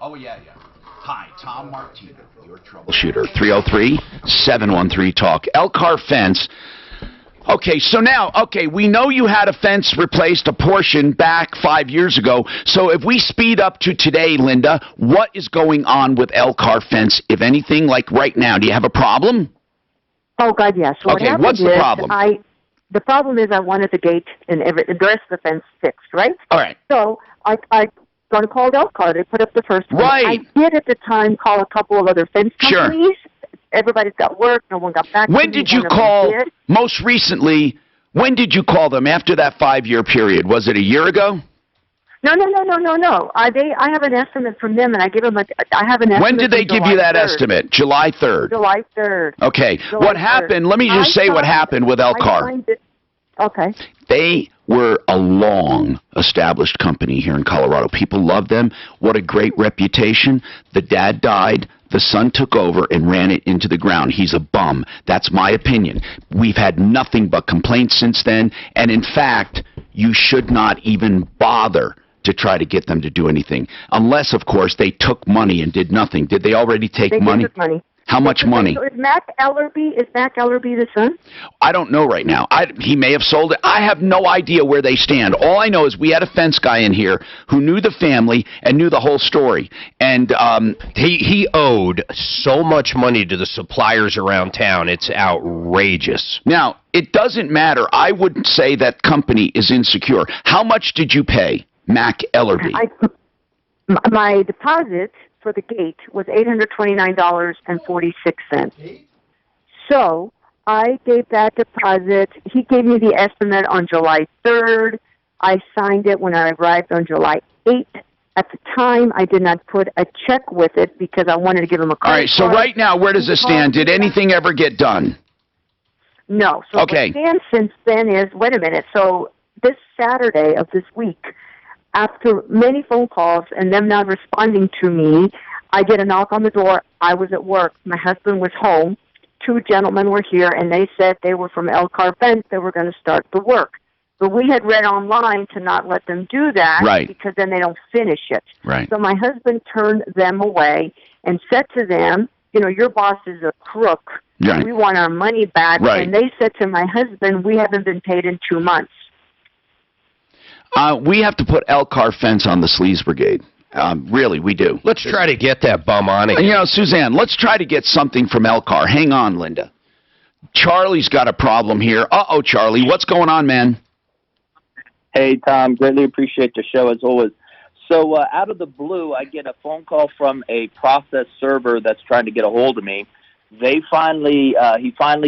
Oh, yeah. Hi, Tom Martino, your troubleshooter. 303-713-TALK. Elkhart Fence. Okay, so now, we know you had a fence replaced, a portion, back 5 years ago. So if we speed up to today, Linda, what is going on with Elkhart Fence, if anything, like right now? Do you have a problem? Oh God, yes. What Okay, what's the happened problem? is the problem is I wanted the gate and the rest of the fence fixed, right? All right. So I called Elkhart. They put up the first one. Right. I did at the time call a couple of other fence Sure. companies. Everybody's got work. No one got back to me. When did you One of them call, did. most recently, when did you call them after that 5-year period? Was it a year ago? No. I have an estimate from them, and I give them I have an estimate. When did they from give you July that 3rd. estimate? July 3rd. July 3rd. Okay. July What 3rd. happened, let me just say what happened with Elkhart. Okay. They were a long-established company here in Colorado. People loved them. What a great reputation. The dad died. The son took over and ran it into the ground. He's a bum. That's my opinion. We've had nothing but complaints since then. And in fact, you should not even bother to try to get them to do anything. Unless, of course, they took money and did nothing. Did they already take money? They took money. How much money? So is Mac Ellerby the son? I don't know right now. He may have sold it. I have no idea where they stand. All I know is we had a fence guy in here who knew the family and knew the whole story. And He owed so much money to the suppliers around town. It's outrageous. now, it doesn't matter. I would say that company is insecure. How much did you pay Mac Ellerby? My deposit for the gate was $829.46. So I gave that deposit. He gave me the estimate on July 3rd. I signed it when I arrived on July 8th. At the time, I did not put a check with it because I wanted to give him a credit All right, so card. right now, where does it stand? Did anything ever get done? No. So Okay. what stands since then is, wait a minute, so this Saturday of this week, after many phone calls and them not responding to me, I get a knock on the door. I was at work. My husband was home. 2 gentlemen were here, and they said they were from Elkhart Fence. They were going to start the work. But we had read online to not let them do that Right. because then they don't finish it. Right. So my husband turned them away and said to them, your boss is a crook. Right. We want our money back. Right. And they said to my husband, we haven't been paid in 2 months. We have to put Elkhart Fence on the Sleaze Brigade. Really, we do. Let's try to get that bum on again. Suzanne, let's try to get something from Elkhart. Hang on, Linda. Charlie's got a problem here. Uh-oh, Charlie. What's going on, man? Hey, Tom. Greatly appreciate the show, as always. So out of the blue, I get a phone call from a process server that's trying to get a hold of me. He finally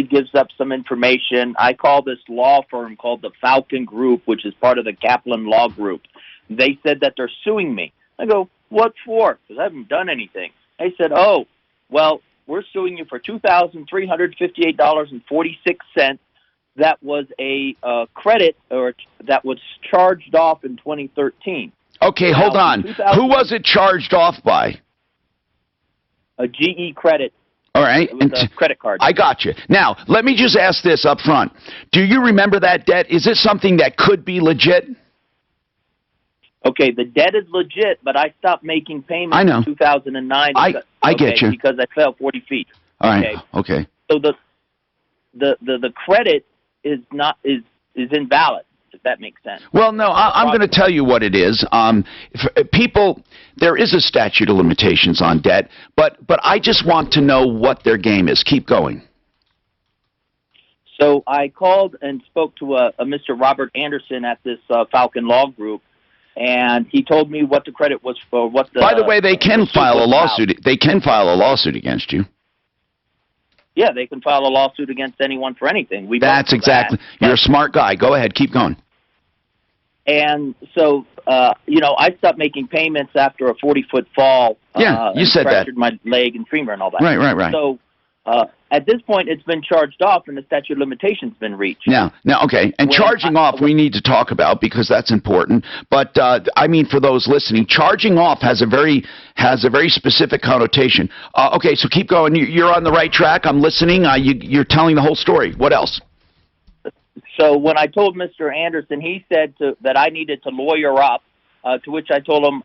gives up some information. I call this law firm called the Falcon Group, which is part of the Kaplan Law Group. They said that they're suing me. I go, what for? Because I haven't done anything. They said, oh, well, we're suing you for $2,358.46. That was a credit, or that was charged off in 2013. Okay, hold on. Who was it charged off by? A GE credit. All right. It was a credit card. I got you. Now, let me just ask this up front. Do you remember that debt? Is it something that could be legit? Okay, the debt is legit, but I stopped making payments I know. in 2009. I get you. Because I fell 40 feet. All right. Okay. So the credit is invalid. if that makes sense. Well, no, I'm going to tell you what it is. People, there is a statute of limitations on debt, but I just want to know what their game is. Keep going. So I called and spoke to a Mr. Robert Anderson at this Falcon Law Group, and he told me what the credit was for. What the, by the way, they can file a lawsuit. About. They can file a lawsuit against you. Yeah, they can file a lawsuit against anyone for anything. That's exactly. You're a smart guy. Go ahead, keep going. And so, I stopped making payments after a 40-foot fall. Yeah, you said that. Fractured my leg and femur and all that. Right. So, at this point, it's been charged off, and the statute of limitations been reached. Now, okay. And charging off, we need to talk about because that's important. But I mean, for those listening, charging off has a very specific connotation. Okay, so keep going. You're on the right track. I'm listening. You're telling the whole story. What else? So when I told Mr. Anderson, he said that I needed to lawyer up. To which I told him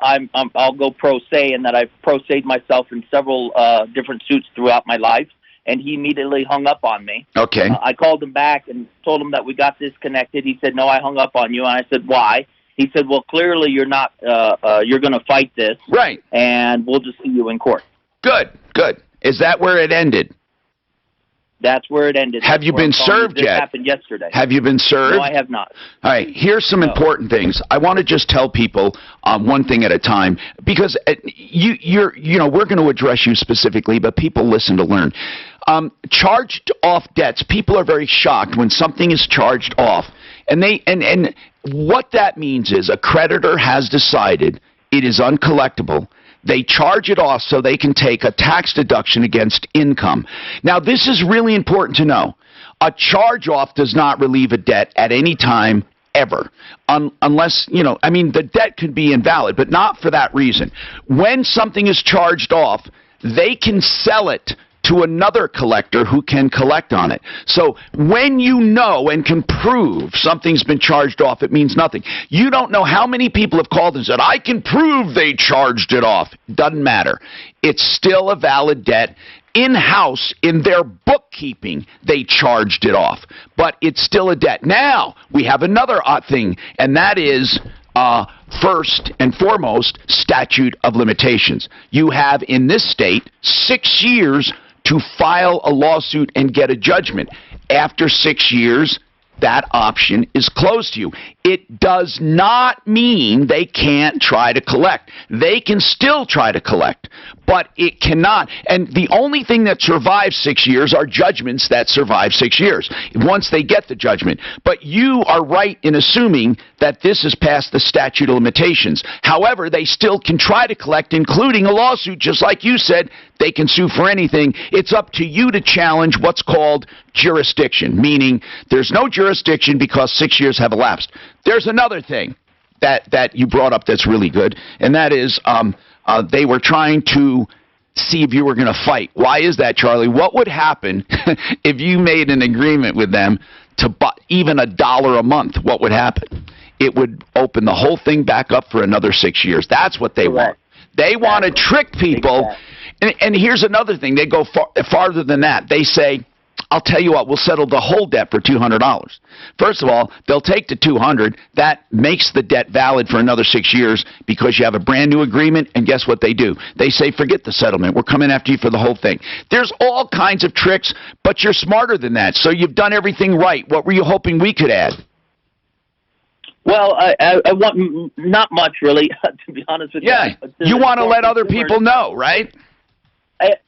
I'll go pro se, and that I've pro se'd myself in several different suits throughout my life. And he immediately hung up on me. Okay. I called him back and told him that we got disconnected. He said, no, I hung up on you. And I said, why? He said, well, clearly you're not, you're going to fight this. Right. And we'll just see you in court. Good. Is that where it ended? That's where it ended. Have you been served yet? This happened yesterday. Have you been served? No, I have not. All right, here's some important things. I want to just tell people one thing at a time because we're going to address you specifically, but people listen to learn. Charged off debts. People are very shocked when something is charged off, and what that means is a creditor has decided it is uncollectible. They charge it off so they can take a tax deduction against income. Now, this is really important to know. A charge-off does not relieve a debt at any time, ever. Unless, the debt could be invalid, but not for that reason. When something is charged off, they can sell it to another collector who can collect on it. So when you know and can prove something's been charged off, it means nothing. You don't know how many people have called and said, I can prove they charged it off. Doesn't matter. It's still a valid debt. In-house, in their bookkeeping, they charged it off. But it's still a debt. Now, we have another thing, and that is... first and foremost, statute of limitations. You have in this state 6 years to file a lawsuit and get a judgment. After 6 years, that option is closed to you. It does not mean they can't try to collect. They can still try to collect, but it cannot. And the only thing that survives 6 years are judgments that survive 6 years, once they get the judgment. But you are right in assuming that this is past the statute of limitations. However, they still can try to collect, including a lawsuit, just like you said. They can sue for anything. It's up to you to challenge what's called jurisdiction, meaning there's no jurisdiction because 6 years have elapsed. There's another thing that you brought up that's really good, and that is they were trying to see if you were going to fight. Why is that, Charlie? What would happen if you made an agreement with them to buy even $1 a month? What would happen? It would open the whole thing back up for another 6 years. That's what they want. They want to trick people. And here's another thing. They go farther than that. They say, I'll tell you what, we'll settle the whole debt for $200. First of all, they'll take the $200. That makes the debt valid for another 6 years because you have a brand new agreement, and guess what they do? They say, forget the settlement. We're coming after you for the whole thing. There's all kinds of tricks, but you're smarter than that, so you've done everything right. What were you hoping we could add? Well, I want not much, really, to be honest with you. Yeah, you want to let other people know, right?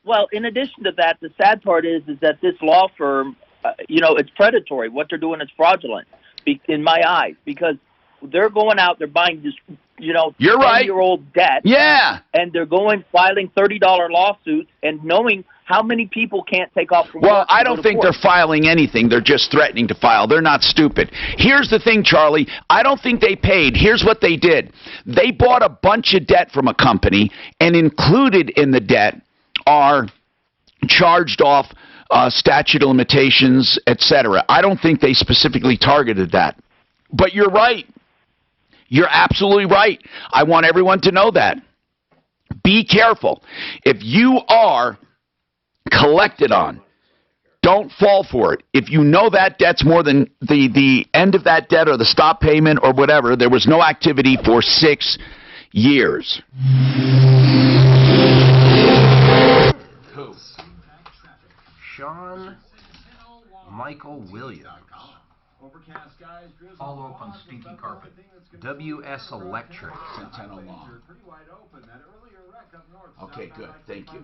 Well, in addition to that, the sad part is that this law firm, it's predatory. What they're doing is fraudulent, in my eyes, because they're going out, they're buying this, You're right. 10-year-old debt. Yeah. And they're filing $30 lawsuits and knowing how many people can't take off from Well, work. I don't think they're filing anything. They're just threatening to file. They're not stupid. Here's the thing, Charlie. I don't think they paid. Here's what they did. They bought a bunch of debt from a company, and included in the debt are charged off statute of limitations, etc. I don't think they specifically targeted that. But you're right. You're absolutely right. I want everyone to know that. Be careful. If you are collected on, Don't fall for it. If you know that debt's more than the end of that debt or the stop payment or whatever, there was no activity for 6 years. Who? Sean Michael Williams. Follow up on stinky carpet. WS Electric. Centennial Law. Okay, good. Thank you.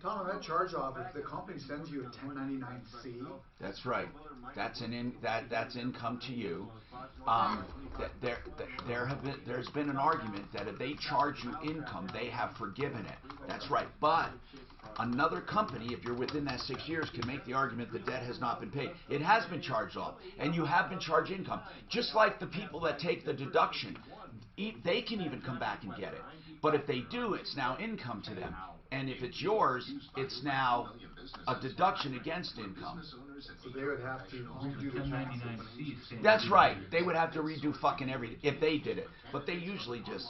Tom, on that charge off, if the company sends you a 1099-C. That's right. That's that's income to you. There's been an argument that if they charge you income, they have forgiven it. That's right. But another company, if you're within that 6 years, can make the argument the debt has not been paid. It has been charged off, and you have been charged income. Just like the people that take the deduction, they can even come back and get it. But if they do, it's now income to them. And if it's yours, it's now a deduction against income. So they would have to redo the 1099-C. That's right. They would have to redo fucking everything if they did it. But they usually just...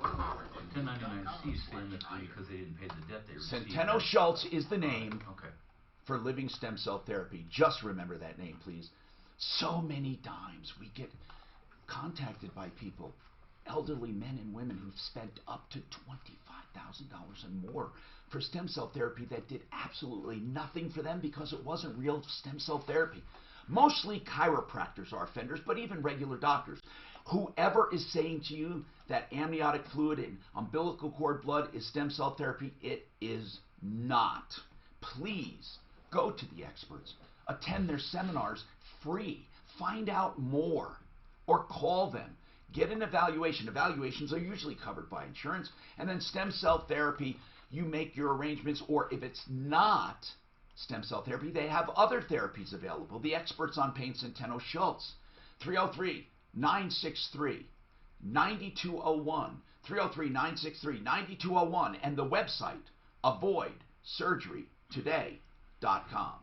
1099-C stand up because they didn't pay the debt they received. Centeno Schultz is the name Okay. for living stem cell therapy. Just remember that name, please. So many times we get contacted by people, elderly men and women who've spent up to $25,000 and more for stem cell therapy that did absolutely nothing for them because it wasn't real stem cell therapy. Mostly chiropractors are offenders, but even regular doctors. Whoever is saying to you that amniotic fluid and umbilical cord blood is stem cell therapy, it is not. Please go to the experts. Attend their seminars free. Find out more. Or call them. Get an evaluation. Evaluations are usually covered by insurance. And then stem cell therapy, you make your arrangements. Or if it's not stem cell therapy, they have other therapies available. The experts on pain, Centeno Schultz. 303-963-9201. 303-963-9201. And the website, avoidsurgerytoday.com.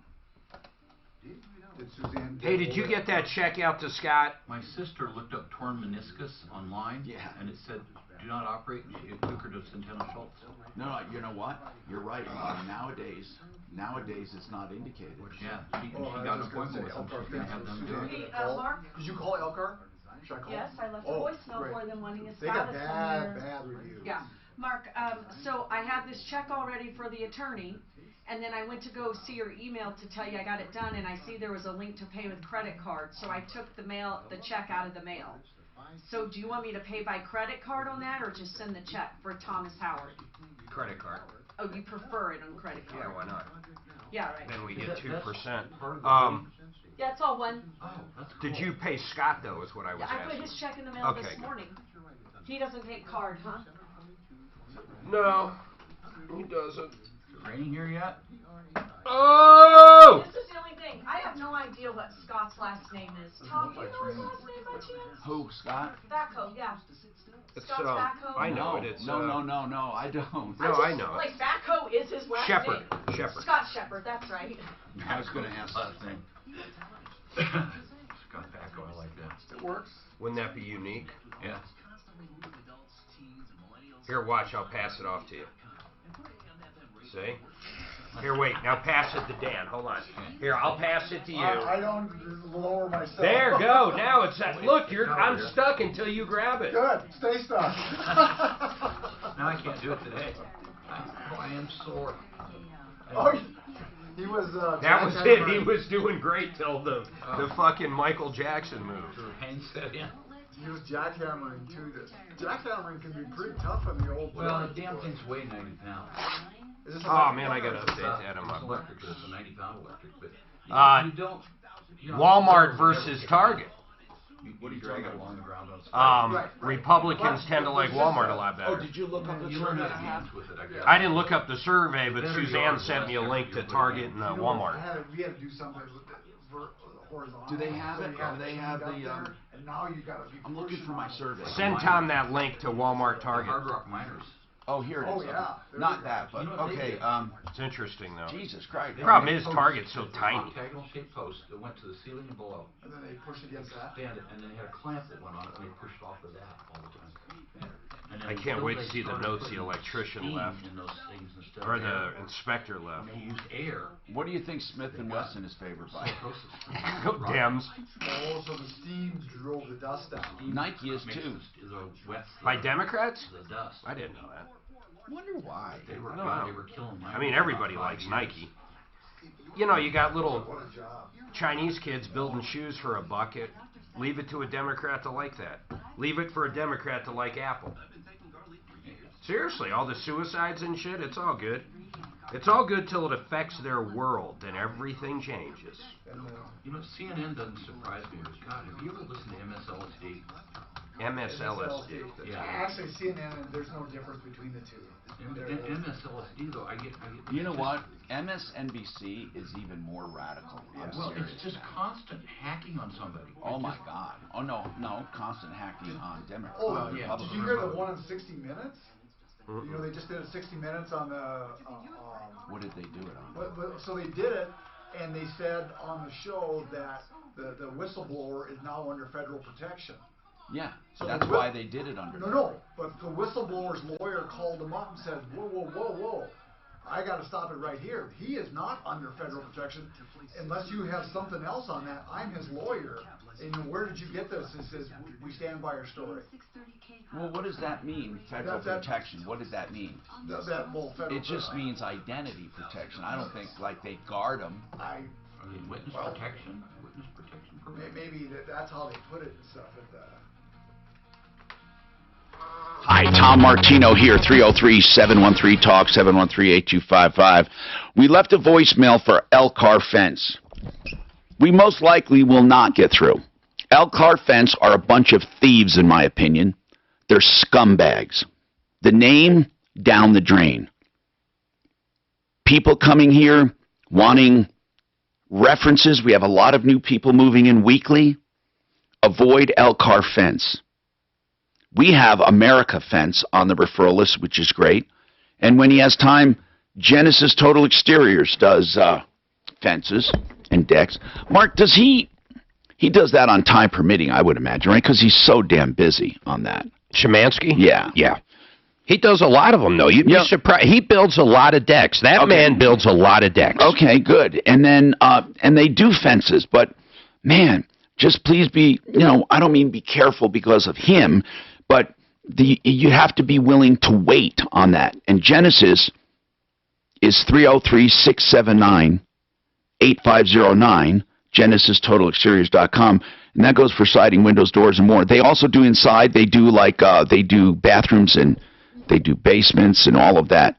Hey, did you get that check out to Scott? My sister looked up torn meniscus online, and it said, do not operate, it took her to Centeno Schultz. No, you know what? You're right. Nowadays it's not indicated. Yeah, she got an appointment with them. She's going to have them do it. Hey, Mark? Did you call Elcar? Should I call? Yes, I left a voicemail for them wanting a status. They got on bad reviews. Yeah. Mark, so I have this check already for the attorney, and then I went to go see your email to tell you I got it done, and I see there was a link to pay with credit card, so I took the check out of the mail. So do you want me to pay by credit card on that, or just send the check for Thomas Howard? Credit card. Oh, you prefer it on credit card? Yeah, why not? Yeah, right. Then we get 2%. Yeah, it's all one. Did you pay Scott, though, is what I was Yeah, I asking. put his check in the mail this Okay, good. morning. He doesn't take card, huh? No, he doesn't. Is it raining here yet? Oh! This is the only thing. I have no idea what Scott's last name is. Tom, do you know his last name by chance? Who, Scott? Backhoe, yeah. It's, Scott's backhoe? I know it. It's, no, I don't. No, I know. Like, backhoe is his last Shepherd. name. Shepherd. Scott Shepherd, that's right. I was going to ask that thing. Scott Backo, I like that. It works. Wouldn't that be unique? Yeah. Here, watch. I'll pass it off to you. See? Here, wait. Now pass it to Dan. Hold on. Here,Ll pass it to you. I don't lower myself. There, go. Now it's that. Look, I'm stuck until you grab it. Good. Stay stuck. Now I can't do it today. I am sore. Oh, he was. That was it. He was doing great till the fucking Michael Jackson move. Pain set in. He was jackhammering too. Jackhammering can be pretty tough on the old. Well, the damn thing's weigh 90 pounds. Oh man, I gotta update that on my It's book. electric, so it's a 90-pound electric, but you don't. Walmart versus Target. What are you talking about along the ground on Republicans tend to like Walmart a lot better. Oh, did you look up the You learn survey? how to dance with it, I guess. I didn't look up the survey, but Suzanne sent me a link to Target and Walmart. We had to do something with the horizontal. Do they have it? So Do they have the? and now you gotta be. I'm looking for my survey. Send Tom that link to Walmart Target. Hard Rock Miners. Oh, here it is. Oh, yeah. Not that, but okay. It's interesting though. Jesus Christ. The problem is Target's so tiny. Octagonal shaped post that went to the ceiling and below. And then they push against that. Stand it, and then they had a clamp that went on it, and they pushed off of that all the time. And I can't wait to see the notes the electrician left, in those things instead or of the air. inspector left. When you use air, What do you think Smith and Wesson is favored by? Go Dems. Oh, so the steam drove the dust out. Nike is Makes too. the wet By Democrats? the dust. I didn't know that. Wonder why. They were I don't know. they were killing I mean, everybody likes Nike. You know, you got little What a job. Chinese kids building shoes for a bucket. Leave it to a Democrat to like that. Leave it for a Democrat to like Apple. Seriously, all the suicides and shit, it's all good. It's all good till it affects their world, then everything changes. You know, CNN doesn't surprise me, but God, have you ever listened to MSLSD? MSLSD. Yeah. Actually, CNN, there's no difference between the two. MSLSD though, I get. You know what? MSNBC is even more radical. I'm Well, serious it's just now. constant hacking on somebody. Oh It's my just- God. Oh no, constant hacking on Democrats. Oh, Well, yeah. did you hear the one on 60 Minutes? Mm-mm. You know, they just did a 60 Minutes on the. What did they do it on? So they did it, and they said on the show that the whistleblower is now under federal protection. Yeah, So that's the why they did it under. No, but the whistleblower's lawyer called him up and said, whoa, I got to stop it right here. He is not under federal protection unless you have something else on that. I'm his lawyer. And where did you get this? It says, we stand by our story. Well, what does that mean, federal That- protection? What did that mean? Federal It just means identity protection. I don't think like they guard them. Are they witness Well- protection? Witness protection program? Maybe that's how they put it and stuff. Hi, Tom Martino here, 303-713-TALK, 713-8255. We left a voicemail for Elkhart Fence. We most likely will not get through. Elkhart Fence are a bunch of thieves, in my opinion. They're scumbags. The name, down the drain. People coming here wanting references. We have a lot of new people moving in weekly. Avoid Elkhart Fence. We have America Fence on the referral list, which is great. And when he has time, Genesis Total Exteriors does fences and decks. Mark, does he does that on time permitting, I would imagine, right? Because he's so damn busy on that. Shemansky? Yeah. Yeah. He does a lot of them, though. You'd be surprised. He builds a lot of decks. That man builds a lot of decks. Okay, good. And then, and they do fences, but man, just please be, I don't mean be careful because of him, but you have to be willing to wait on that. And Genesis is 303-679-8509, GenesisTotalExteriors.com, and that goes for siding, windows, doors, and more. They also do inside. They do they do bathrooms and they do basements and all of that.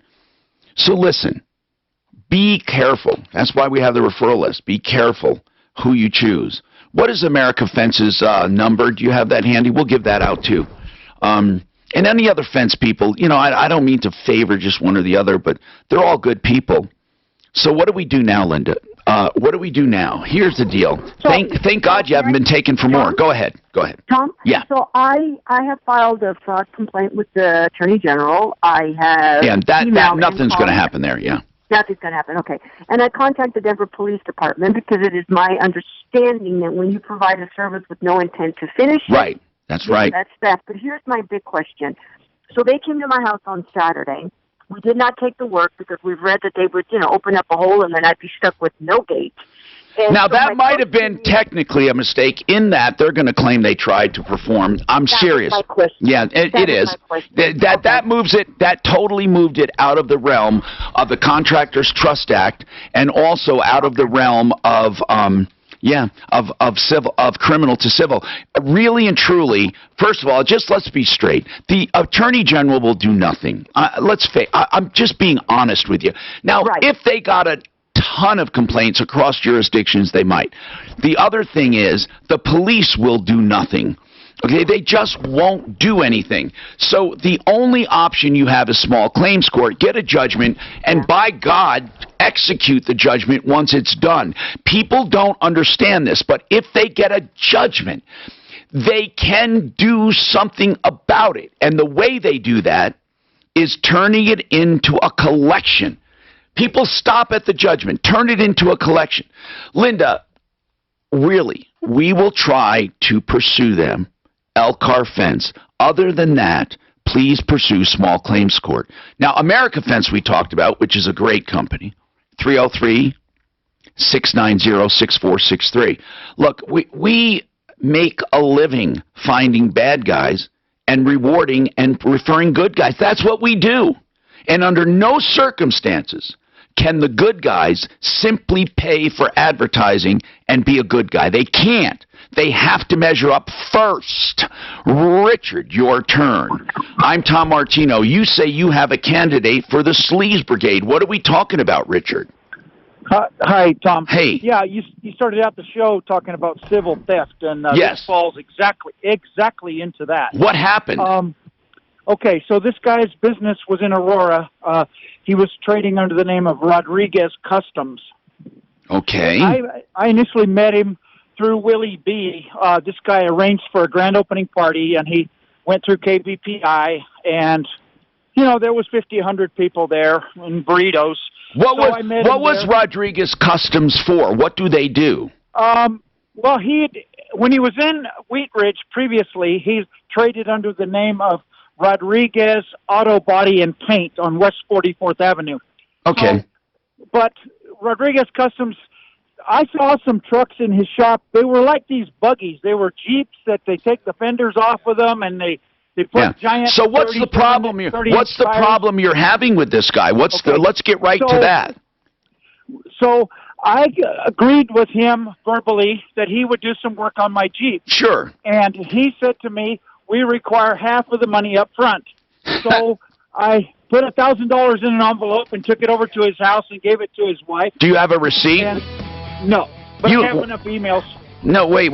So listen, be careful. That's why we have the referral list. Be careful who you choose. What is America Fence's number? Do you have that handy? We'll give that out too. And any other fence people, I don't mean to favor just one or the other, but they're all good people. So what do we do now, Linda? What do we do now? Here's the deal. So, thank God you haven't been taken for more. Go ahead. Tom? Yeah. So I have filed a fraud complaint with the Attorney General. I have Yeah, that emailed nothing's and going to called- happen there, yeah. Nothing's going to happen, okay. And I contacted the Denver Police Department because it is my understanding that when you provide a service with no intent to finish it, Right. That's right. that's theft. But here's my big question. So they came to my house on Saturday. We did not take the work because we've read that they would, open up a hole and then I'd be stuck with no gate. And Now, so that my might have been question is- technically a mistake in that they're going to claim they tried to perform. I'm That was serious. my question. Yeah, it That is. was my question. That moves it. That totally moved it out of the realm of the Contractors Trust Act, and also out of the realm of criminal to civil. Really and truly, first of all, just let's be straight. The Attorney General will do nothing. I'm just being honest with you. Now, if they got a ton of complaints across jurisdictions, they might. The other thing is the police will do nothing. Okay, they just won't do anything. So the only option you have is small claims court. Get a judgment, and by God, execute the judgment once it's done. People don't understand this, but if they get a judgment, they can do something about it. And the way they do that is turning it into a collection. People stop at the judgment, turn it into a collection. Linda, really, we will try to pursue them. Elkhart Fence. Other than that, please pursue small claims court. Now, America Fence we talked about, which is a great company, 303-690-6463. Look, we make a living finding bad guys and rewarding and referring good guys. That's what we do. And under no circumstances can the good guys simply pay for advertising and be a good guy. They can't. They have to measure up first. Richard, your turn. I'm Tom Martino. You say you have a candidate for the Sleaze Brigade. What are we talking about, Richard? Hi, Tom. Hey. Yeah, you started out the show talking about civil theft, and yes. This falls exactly into that. What happened? Okay, so this guy's business was in Aurora. He was trading under the name of Rodriguez Customs. Okay. I initially met him through Willie B. This guy arranged for a grand opening party, and he went through KBPI, and, you know, there was 50, 100 people there in burritos. What was Rodriguez Customs for? What do they do? Well, when he was in Wheat Ridge previously, he traded under the name of Rodriguez Auto Body and Paint on West 44th Avenue. Okay. But Rodriguez Customs, I saw some trucks in his shop. They were like these buggies. They were Jeeps that they take the fenders off of them, and they put giant. So what's the problem? What's the problem you're having with this guy? Let's get right to that. So I agreed with him verbally that he would do some work on my Jeep. Sure. And he said to me, "We require half of the money up front." So I put $1,000 in an envelope and took it over to his house and gave it to his wife. Do you have a receipt? No, but I have enough emails. No, wait.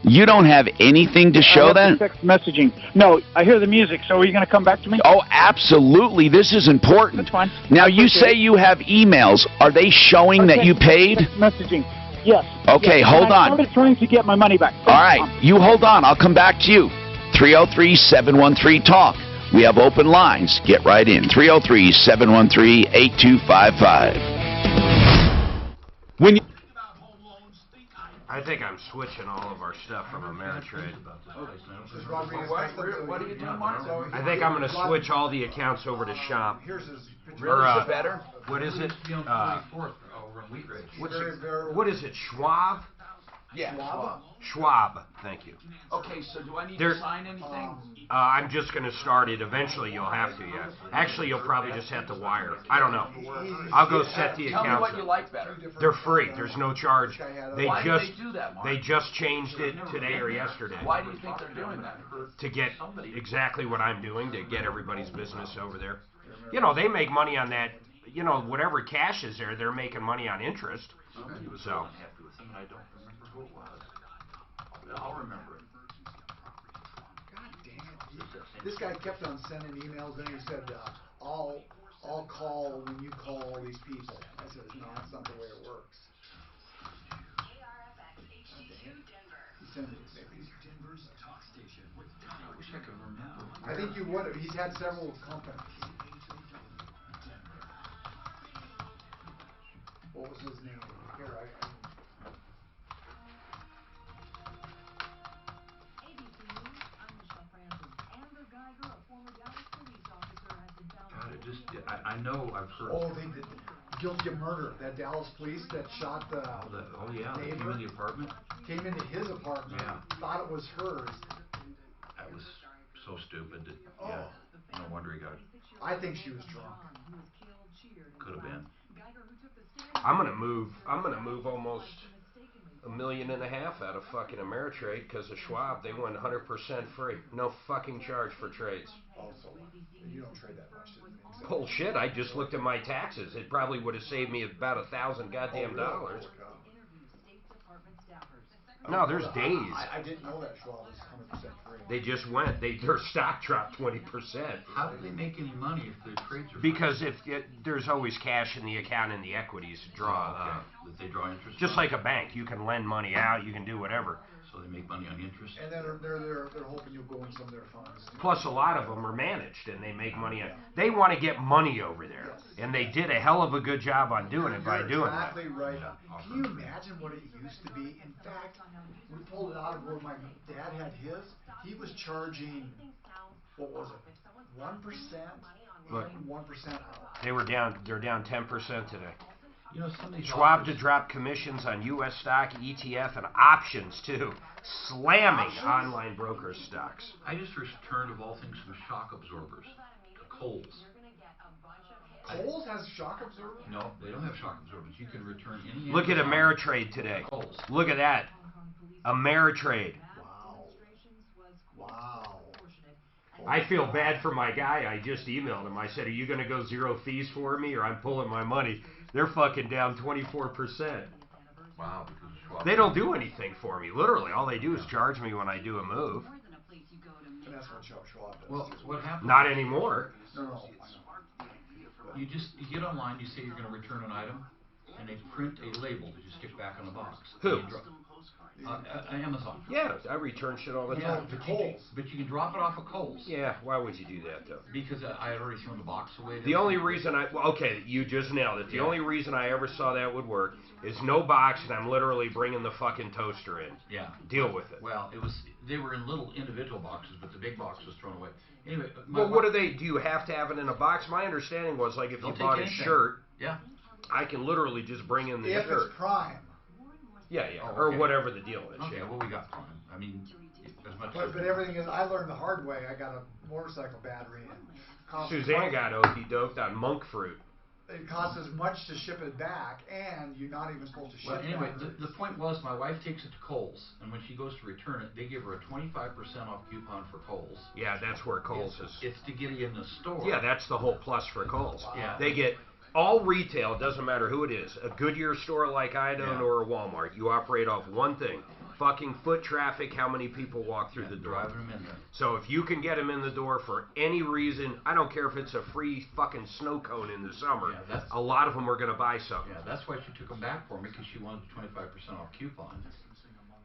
You don't have anything to show that? Text messaging. No, I hear the music. So are you going to come back to me? Oh, absolutely. This is important. That's fine. Now, you say you have emails. Are they showing that you paid? Text messaging. Yes. Okay, yes. hold on. I'm trying to get my money back. All right. You hold on. I'll come back to you. 303-713-TALK. We have open lines. Get right in. 303-713-8255. When you I think I'm switching all of our stuff from Ameritrade. What are you doing, Mark? I think I'm going to switch all the accounts over to Shop. Or, better? What is it? What is it? Schwab? Yeah, Schwab. Thank you. Okay, so do I need to sign anything? I'm just going to start it. Eventually, you'll have to, yeah. Actually, you'll probably just have to wire. I don't know. I'll go set the accounts. Tell me what you like better. They're free. There's no charge. Why did they do that, Mark? They just changed it today or yesterday. Why do you think they're doing that? To get exactly what I'm doing, to get everybody's business over there. You know, they make money on that. You know, whatever cash is there, they're making money on interest. So. I'll remember it. God damn it. This guy kept on sending emails and he said, I'll call when you call these people. I said, no, that's not the way it works. He sent it to me. I wish I could remember. I think you would have. He's had several companies. What was his name? Here, I know I've heard. Oh, they did guilty of murder. That Dallas police that shot the yeah, they came in the apartment. Came into his apartment. Yeah. Thought it was hers. That was so stupid. Yeah. No wonder he got. I think she was drunk. Could have been. I'm gonna move almost $1.5 million out of fucking Ameritrade because of Schwab. They went 100% free, no fucking charge for trades. Also, you don't trade that much. Bullshit! I just looked at my taxes. It probably would have saved me about $1,000 goddamn dollars. No, there's days. I didn't know that Schwab was 100% free. They just went. Their stock dropped 20%. How do they make any money if their trades are? Because there's always cash in the account and the equities draw. That they draw interest Just on? like a bank, you can lend money out, you can do whatever. So they make money on interest? And then they're hoping you'll go in some of their funds. Plus, a lot of them are managed, and they make money on. They want to get money over there, and they did a hell of a good job on doing it by doing that. Exactly right. Can you imagine what it used to be? In fact, we pulled it out of where my dad had his. He was charging, what was it, 1% Look. in, 1% out. They're down 10% today. You know, some of these Schwab offers- to drop commissions on U.S. stock, ETF, and options too, slamming online broker stocks. I just returned, of all things, some shock absorbers to Kohl's. Kohl's has shock absorbers? No, they don't have shock absorbers. You can return any. Look at Amazon Ameritrade today. to Kohl's. Look at that, Ameritrade. Wow. Wow. I feel bad for my guy. I just emailed him. I said, "Are you going to go zero fees for me, or I'm pulling my money?" They're fucking down 24%. Wow, because of Schwab. They don't do anything for me. Literally, all they do is charge me when I do a move. And that's what Schwab does. Well, what happens? Not anymore. No. You get online, you say you're going to return an item, and they print a label that you stick back on the box. Who? You Amazon. Yeah, I return shit all the Yeah, time. but you can drop it off of Kohl's. Yeah, why would you do that though? Because I had already thrown the box away. The only reason okay, you just nailed it. The only reason I ever saw that would work is no box, and I'm literally bringing the fucking toaster in. Yeah. Deal with it. Well, they were in little individual boxes, but the big box was thrown away. Anyway, Well, what do you have to have it in a box? My understanding was, like, if They'll you take bought a anything. shirt, Yeah. I can literally just bring in the If shirt. it's Prime. Yeah, Oh, or okay. whatever the deal is. Okay, Yeah. well, we got Prime. I mean, as much as... But everything is, I learned the hard way. I got a motorcycle battery and cost Suzanne got okey doked on monk fruit. it costs as much to ship it back, and you're not even supposed to ship Well, anyway, batteries. the point was, my wife takes it to Kohl's, and when she goes to return it, they give her a 25% off coupon for Kohl's. Yeah, that's where Kohl's is. It's to get it in the store. Yeah, that's the whole plus for Kohl's. Yeah. They get all retail, doesn't matter who it is, a Goodyear store like I Yeah. or a Walmart. You operate off one thing: fucking foot traffic, how many people walk through the door. Driving them in there. So if you can get them in the door for any reason, I don't care if it's a free fucking snow cone in the summer, Yeah, that's- a lot of them are going to buy something. Yeah, that's why she took them back for me, because she wanted the 25% off coupon.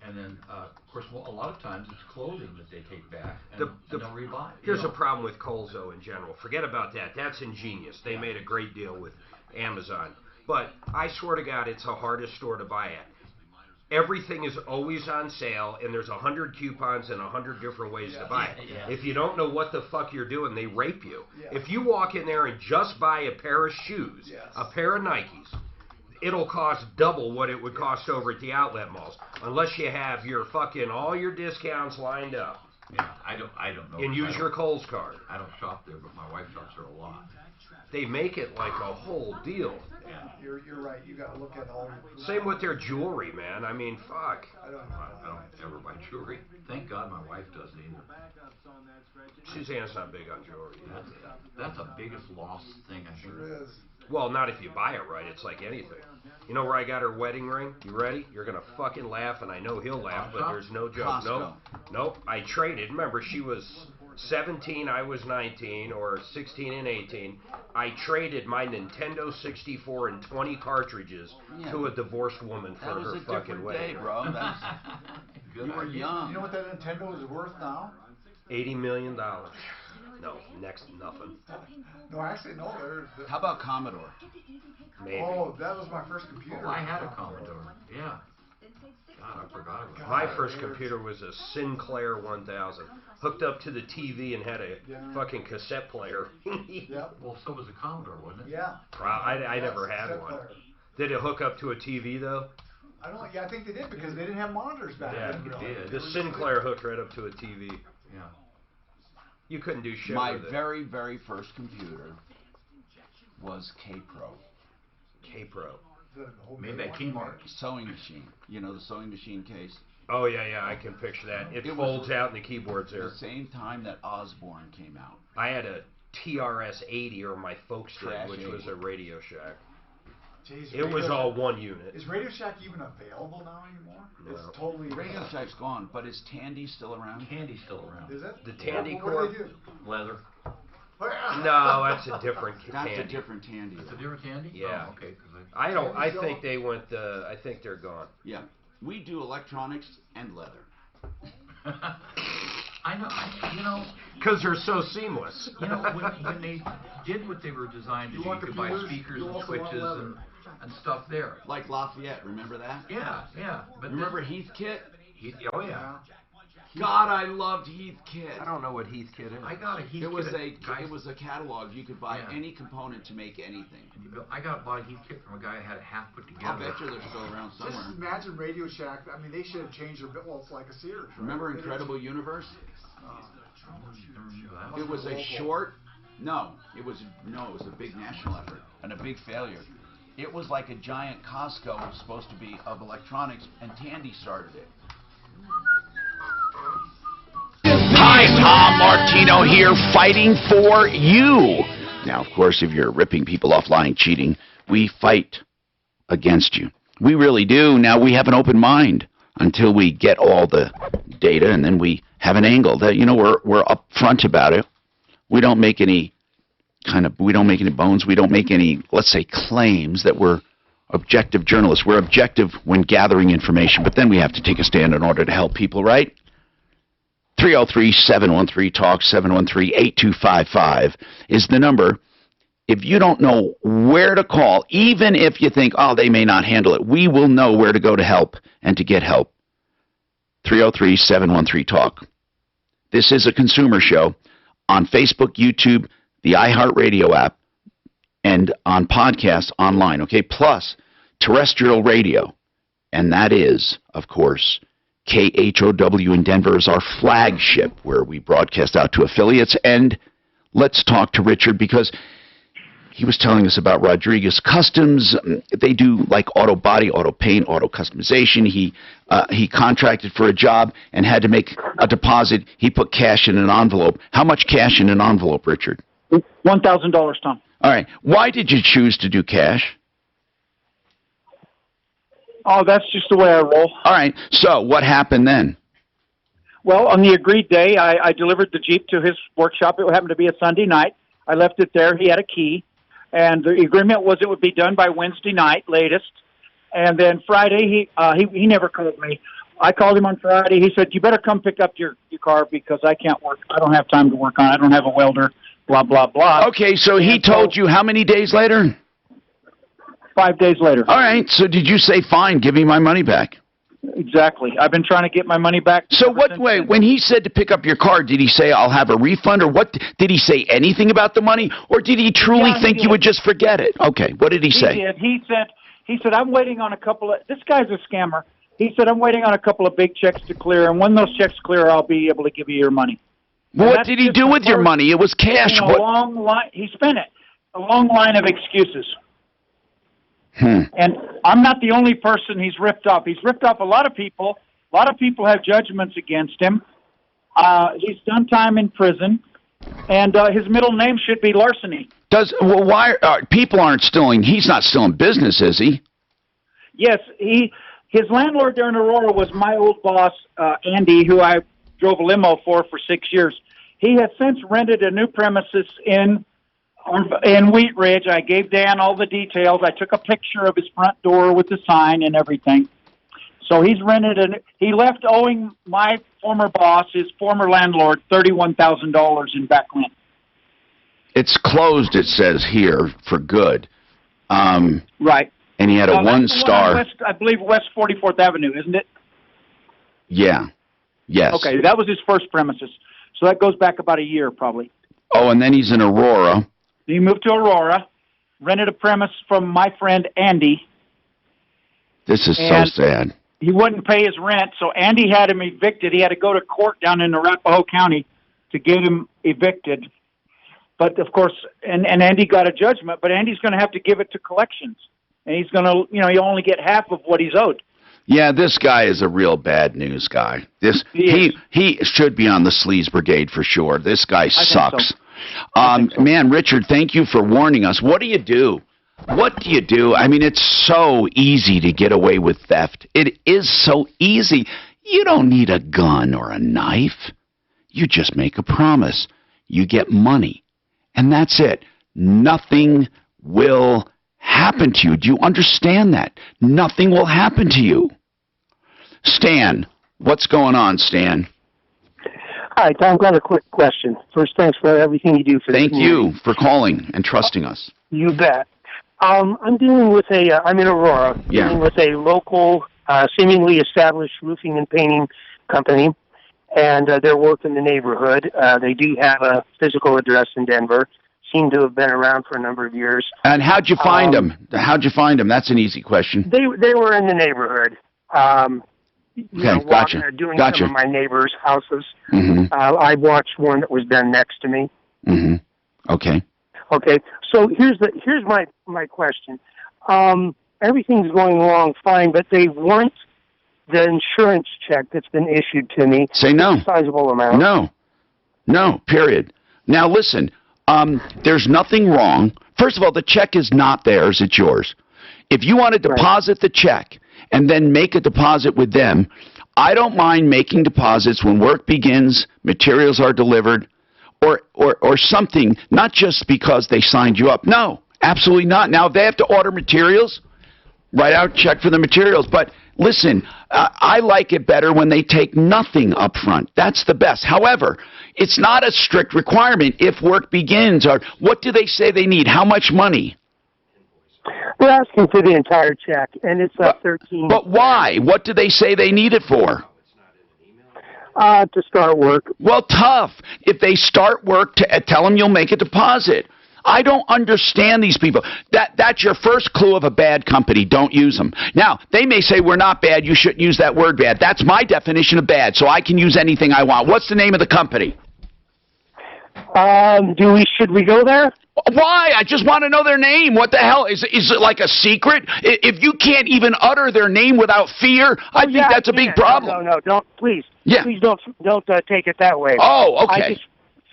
And then, of course, a lot of times it's clothing that they take back, and, The- and they'll rebuy. Here's a problem with Kohl's, though, in general. Forget about that. That's ingenious. They made a great deal with Amazon. But I swear to God, it's the hardest store to buy at. Everything is always on sale, and there's 100 coupons and 100 different ways to buy it. Yeah. If you don't know what the fuck you're doing, they rape you. Yeah. If you walk in there and just buy a pair of shoes, Yes. a pair of Nikes, it'll cost double what it would cost over at the outlet malls, unless you have your fucking all your discounts lined up Yeah, I don't know. and use your Kohl's card. I don't shop there, but my wife shops there a lot. They make it like a whole deal. Yeah, you're right. You got to look at all your. Same with their jewelry, man. I mean, fuck. I don't I don't ever buy jewelry. Thank God my wife doesn't either. Suzanne's not big on jewelry. That's the biggest lost thing I think. Sure is. Well, not if you buy it right. It's like anything. You know where I got her wedding ring? You ready? You're gonna fucking laugh, and I know he'll laugh, but there's no joke. Costco. Nope. I traded. Remember, she was 17, I was 19, or 16 and 18. I traded my Nintendo 64 and 20 cartridges Yeah. to a divorced woman for That was her a fucking different day, wedding. bro. That's, Good you were idea. young. You know what that Nintendo is worth now? $80 million. No, next nothing. No, actually, no. They're How about Commodore? Maybe. oh, that was my first computer. Oh, I had a Commodore. Yeah. God, I forgot about that. My first computer was a Sinclair 1000, hooked up to the TV and had a Yeah. fucking cassette player. Yep. Well, so was a Commodore, wasn't it? Yeah. I never Yes, had cassette one. player. Did it hook up to a TV though? I don't. Yeah, I think they did because they didn't have monitors back Yeah, then. it really. did. The Sinclair hooked right up to a TV. Yeah. You couldn't do shit My with it. very, very first computer was K-Pro. K-Pro. The whole Made big by one. Kmart. Sewing machine. You know, the sewing machine case. Oh yeah, I can picture that. It It was folds out and the keyboard's there. The same time that Osborne came out. I had a TRS-80, or my folks did, Trash which 80. was a Radio Shack. Jeez, It was Radio- all one unit. Is Radio Shack even available now anymore? No. It's totally. Radio Shack's gone, but is Tandy still around? Candy's still around. Is it? The Tandy What do they Corp. do? Leather. No, that's a different That's candy. a different candy. It's a different candy? Yeah. Oh, okay. 'Cause I don't. I think they went. I think they're gone. Yeah. We do electronics and leather. I know, you know, Because they're so seamless. when they did what they were designed to do, you could buy speakers and switches and stuff there. Like Lafayette, remember that? Yeah. But Remember Heathkit? Oh yeah. God, I loved Heathkit. I don't know what Heathkit is. I got a Heathkit. It was a catalog. You could buy any component to make anything. I bought a Heathkit from a guy that had it half put together. I'll bet you they're still around somewhere. Just imagine Radio Shack. I mean, they should have changed their bit. Well, it's like a Sears. Right? Remember Incredible Universe? That It was a short. No, it was a big national effort and a big failure. It was like a giant Costco. It was supposed to be of electronics, and Tandy started it. Hi, Tom Martino here, fighting for you. Now, of course, if you're ripping people off, lying, cheating, we fight against you. We really do. Now, we have an open mind until we get all the data, and then we have an angle that, we're upfront about it. We don't make any bones. We don't make any, let's say, claims that we're objective journalists. We're objective when gathering information, but then we have to take a stand in order to help people, right? 303-713-TALK, 713-8255 is the number. If you don't know where to call, even if you think, they may not handle it, we will know where to go to help and to get help. 303-713-TALK. This is a consumer show on Facebook, YouTube, the iHeartRadio app, and on podcasts online, okay? Plus terrestrial radio. And that is, of course, KHOW in Denver is our flagship where we broadcast out to affiliates. And let's talk to Richard because he was telling us about Rodriguez Customs. They do like auto body, auto paint, auto customization. He contracted for a job and had to make a deposit. He put cash in an envelope. How much cash in an envelope, Richard? $1,000, Tom. All right. Why did you choose to do cash? Oh, that's just the way I roll. All right. So what happened then? Well, on the agreed day, I delivered the Jeep to his workshop. It happened to be a Sunday night. I left it there. He had a key. And the agreement was it would be done by Wednesday night, latest. And then Friday, he never called me. I called him on Friday. He said, you better come pick up your car because I can't work. I don't have time to work on it. I don't have a welder, blah, blah, blah. Okay, so he told you how many days later? 5 days later. All right, so did you say, fine, give me my money back? Exactly. I've been trying to get my money back. So when he said to pick up your car, did he say, I'll have a refund, or what? Did he say anything about the money, or did he truly think you would just forget it? Okay, what did he say? He did. He said, I'm waiting on a couple of, this guy's a scammer. He said, I'm waiting on a couple of big checks to clear, and when those checks clear, I'll be able to give you your money. What did he do with your money? It was cash. He spent it. A long line of excuses. And I'm not the only person he's ripped off. He's ripped off a lot of people. A lot of people have judgments against him. He's done time in prison, and his middle name should be larceny. Why people aren't stealing? He's not still in business, is he? Yes, his landlord there in Aurora was my old boss, Andy, who I drove a limo for 6 years. He has since rented a new premises in Wheat Ridge. I gave Dan all the details. I took a picture of his front door with the sign and everything. So he's he left owing my former boss, his former landlord, $31,000 in back rent. It's closed, it says here, for good. Right. And he had a 1-star. I believe West 44th Avenue, isn't it? Yeah. Yes. Okay, that was his first premises. So that goes back about a year, probably. Oh, and then he's in Aurora. He moved to Aurora, rented a premise from my friend Andy. This is so sad. He wouldn't pay his rent, so Andy had him evicted. He had to go to court down in Arapahoe County to get him evicted. But, of course, and Andy got a judgment, but Andy's going to have to give it to collections. And he's going to, he'll only get half of what he's owed. Yeah, this guy is a real bad news guy. He should be on the sleaze brigade for sure. This guy sucks. Man, Richard, thank you for warning us. What do you do? What do you do? I mean, it's so easy to get away with theft. It is so easy. You don't need a gun or a knife. You just make a promise. You get money. And that's it. Nothing will happen to you. Do you understand that? Nothing will happen to you. Stan, what's going on, Stan? Hi, Tom. Got a quick question. First, thanks for everything you do for the community. Thank you for calling and trusting us. You bet. I'm dealing with I'm in Aurora, dealing with a local, seemingly established roofing and painting company, and they're working in the neighborhood. They do have a physical address in Denver, seem to have been around for a number of years. And how'd you find them? How'd you find them? That's an easy question. They were in the neighborhood. Doing some of my neighbors' houses. I watched one that was done next to me. Okay. Okay. So here's my question. Everything's going along fine, but they want the insurance check that's been issued to me. Say no. A sizable amount. No. Period. Now listen. There's nothing wrong. First of all, the check is not theirs; it's yours. If you want to deposit the check and then make a deposit with them, I don't mind making deposits when work begins, materials are delivered, or something, not just because they signed you up. No, absolutely not. Now, if they have to order materials, write out a check for the materials. But listen, I like it better when they take nothing up front. That's the best. However, it's not a strict requirement if work begins. Or what do they say they need? How much money? They're asking for the entire check, and it's 13. But why? What do they say they need it for? To start work. Well, tough. If they start work, tell them you'll make a deposit. I don't understand these people. That's your first clue of a bad company. Don't use them. Now, they may say we're not bad. You shouldn't use that word bad. That's my definition of bad, so I can use anything I want. What's the name of the company? Should we go there? Why? I just want to know their name. What the hell? Is it like a secret? If you can't even utter their name without fear, I think that's a big problem. No, don't, please. Yeah. Please don't take it that way. Oh, okay. I just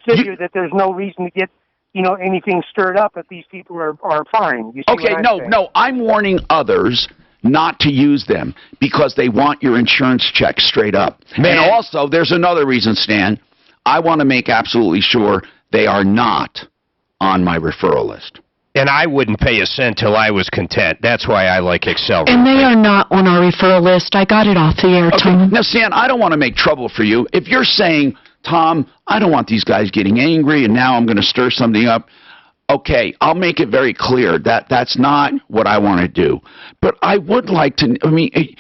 figure that there's no reason to get, anything stirred up if these people are fine. You see okay, no, I'm warning others not to use them because they want your insurance check straight up. Man. And also, there's another reason, Stan. I want to make absolutely sure they are not on my referral list. And I wouldn't pay a cent till I was content. That's why I like Excel. And they are not on our referral list. I got it off the air, Tom. Now, Stan, I don't want to make trouble for you. If you're saying, Tom, I don't want these guys getting angry and now I'm going to stir something up, okay, I'll make it very clear that that's not what I want to do. But I would like to,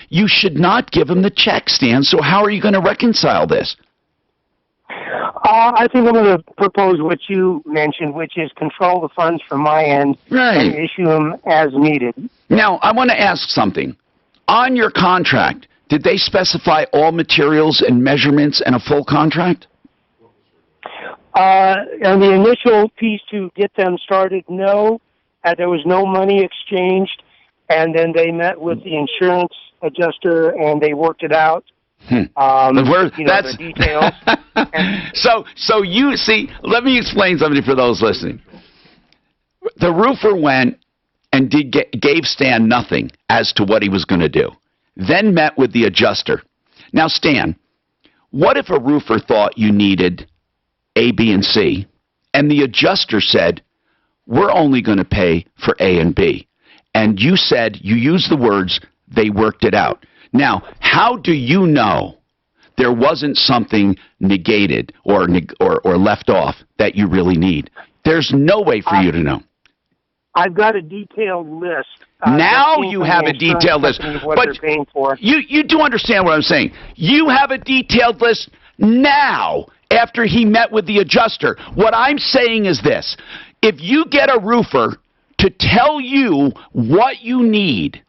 you should not give them the check, Stan, so how are you going to reconcile this? I think I'm going to propose what you mentioned, which is control the funds from my end and issue them as needed. Now, I want to ask something. On your contract, did they specify all materials and measurements and a full contract? On the initial piece to get them started, no. There was no money exchanged, and then they met with the insurance adjuster, and they worked it out. That's the details. So you see, let me explain something for those listening. The roofer went and gave Stan nothing as to what he was going to do, then met with the adjuster. Now, Stan, what if a roofer thought you needed A, B, and C, and the adjuster said, we're only going to pay for A and B, and you said, you used the words, they worked it out. Now, how do you know there wasn't something negated or left off that you really need? There's no way for you to know. I've got a detailed list. Now you have a detailed list. But you do understand what I'm saying. You have a detailed list now after he met with the adjuster. What I'm saying is this. If you get a roofer to tell you what you need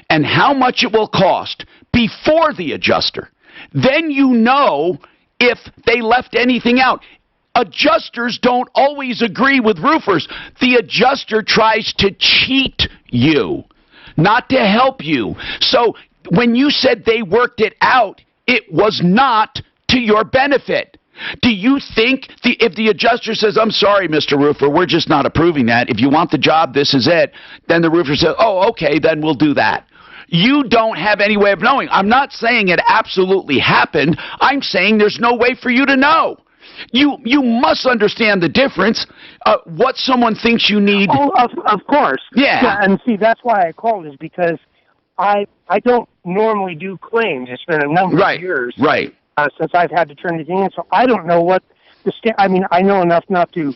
and how much it will cost before the adjuster, then you know if they left anything out. Adjusters don't always agree with roofers. The adjuster tries to cheat you, not to help you. So when you said they worked it out, it was not to your benefit. Do you think if the adjuster says, I'm sorry, Mr. Roofer, we're just not approving that. If you want the job, this is it. Then the roofer says, oh, okay, then we'll do that. You don't have any way of knowing. I'm not saying it absolutely happened. I'm saying there's no way for you to know. You must understand the difference. What someone thinks you need. Oh, of course. Yeah. And see, that's why I called, is because I don't normally do claims. It's been a number of years since I've had to turn these in, so I don't know what the I mean, I know enough not to,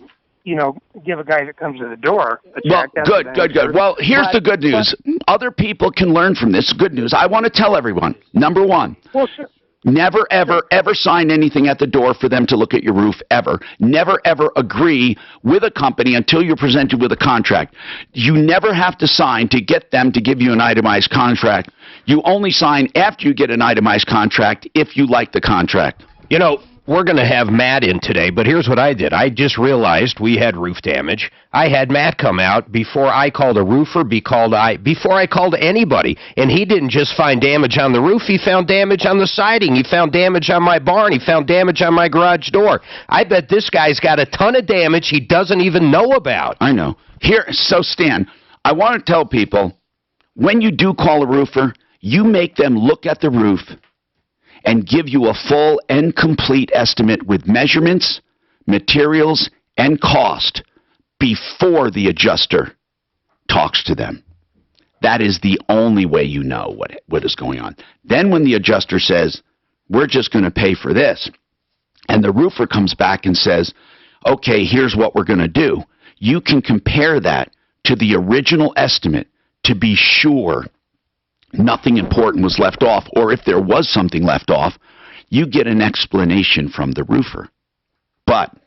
give a guy that comes to the door a check. Well, good. Well, here's the good news. Other people can learn from this. Good news. I want to tell everyone. Number one. Well, sure. Never, ever sign anything at the door for them to look at your roof, ever. Never, ever agree with a company until you're presented with a contract. You never have to sign to get them to give you an itemized contract. You only sign after you get an itemized contract if you like the contract. You know, we're going to have Matt in today, but here's what I did. I just realized we had roof damage. I had Matt come out before I called a roofer, before I called anybody. And he didn't just find damage on the roof. He found damage on the siding. He found damage on my barn. He found damage on my garage door. I bet this guy's got a ton of damage he doesn't even know about. I know. So Stan, I want to tell people, when you do call a roofer, you make them look at the roof and give you a full and complete estimate with measurements, materials, and cost before the adjuster talks to them. That is the only way you know what is going on. Then when the adjuster says, we're just going to pay for this, and the roofer comes back and says, okay, here's what we're going to do, you can compare that to the original estimate to be sure nothing important was left off, or if there was something left off, you get an explanation from the roofer. But